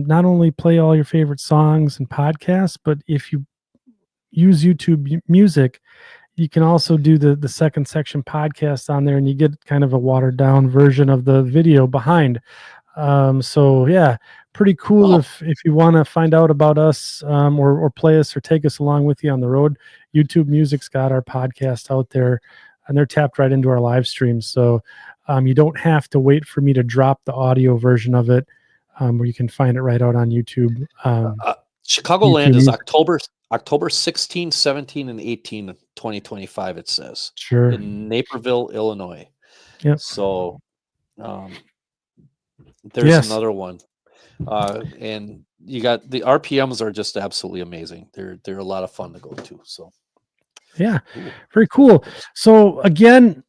Speaker 1: not only play all your favorite songs and podcasts, but if you use YouTube Music, you can also do the second section podcast on there, and you get kind of a watered down version of the video behind. So yeah, pretty cool.
Speaker 2: Oh.
Speaker 1: If you want to find out about us, or play us or take us along with you on the road, YouTube Music's got our podcast out there, and they're tapped right into our live stream. So you don't have to wait for me to drop the audio version of it, where you can find it right out on YouTube.
Speaker 2: Chicagoland
Speaker 1: YouTube
Speaker 2: is
Speaker 1: Music.
Speaker 2: October 16, 17, and 18, 2025, it says.
Speaker 1: Sure.
Speaker 2: In Naperville, Illinois.
Speaker 1: Yep.
Speaker 2: So there's
Speaker 1: Yes.
Speaker 2: another one. And you got the RPMs are just absolutely amazing. They're a lot of fun to go to. So
Speaker 1: yeah, very cool. So again,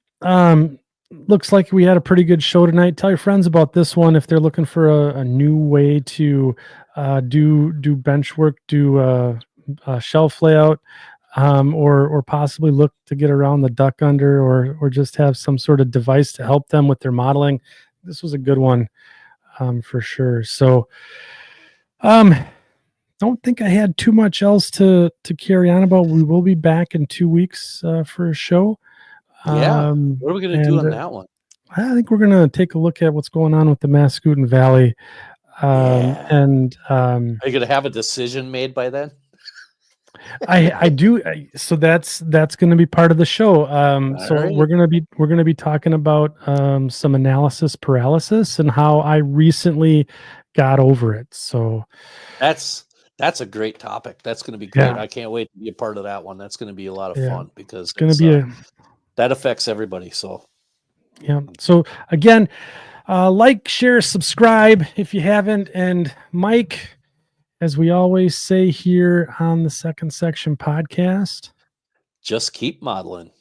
Speaker 1: looks like we had a pretty good show tonight. Tell your friends about this one if they're looking for a new way to do bench work, do shelf layout, or possibly look to get around the duck under, or just have some sort of device to help them with their modeling. This was a good one, for sure. So don't think I had too much else to carry on about. We will be back in 2 weeks for a show.
Speaker 2: yeah, what are we going to do on that one?
Speaker 1: I think we're going to take a look at what's going on with the Mascoutin Valley. And
Speaker 2: are you going to have a decision made by then?
Speaker 1: I do. So that's going to be part of the show. So
Speaker 2: right.
Speaker 1: we're going to be talking about some analysis paralysis and how I recently got over it. So
Speaker 2: that's a great topic. That's going to be great.
Speaker 1: Yeah.
Speaker 2: I can't wait to be a part of that one. That's going to be a lot of fun because
Speaker 1: it's going to be
Speaker 2: that affects everybody. So
Speaker 1: yeah. So again, like, share, subscribe if you haven't. And Mike, as we always say here on the Second Section podcast,
Speaker 2: just keep modeling.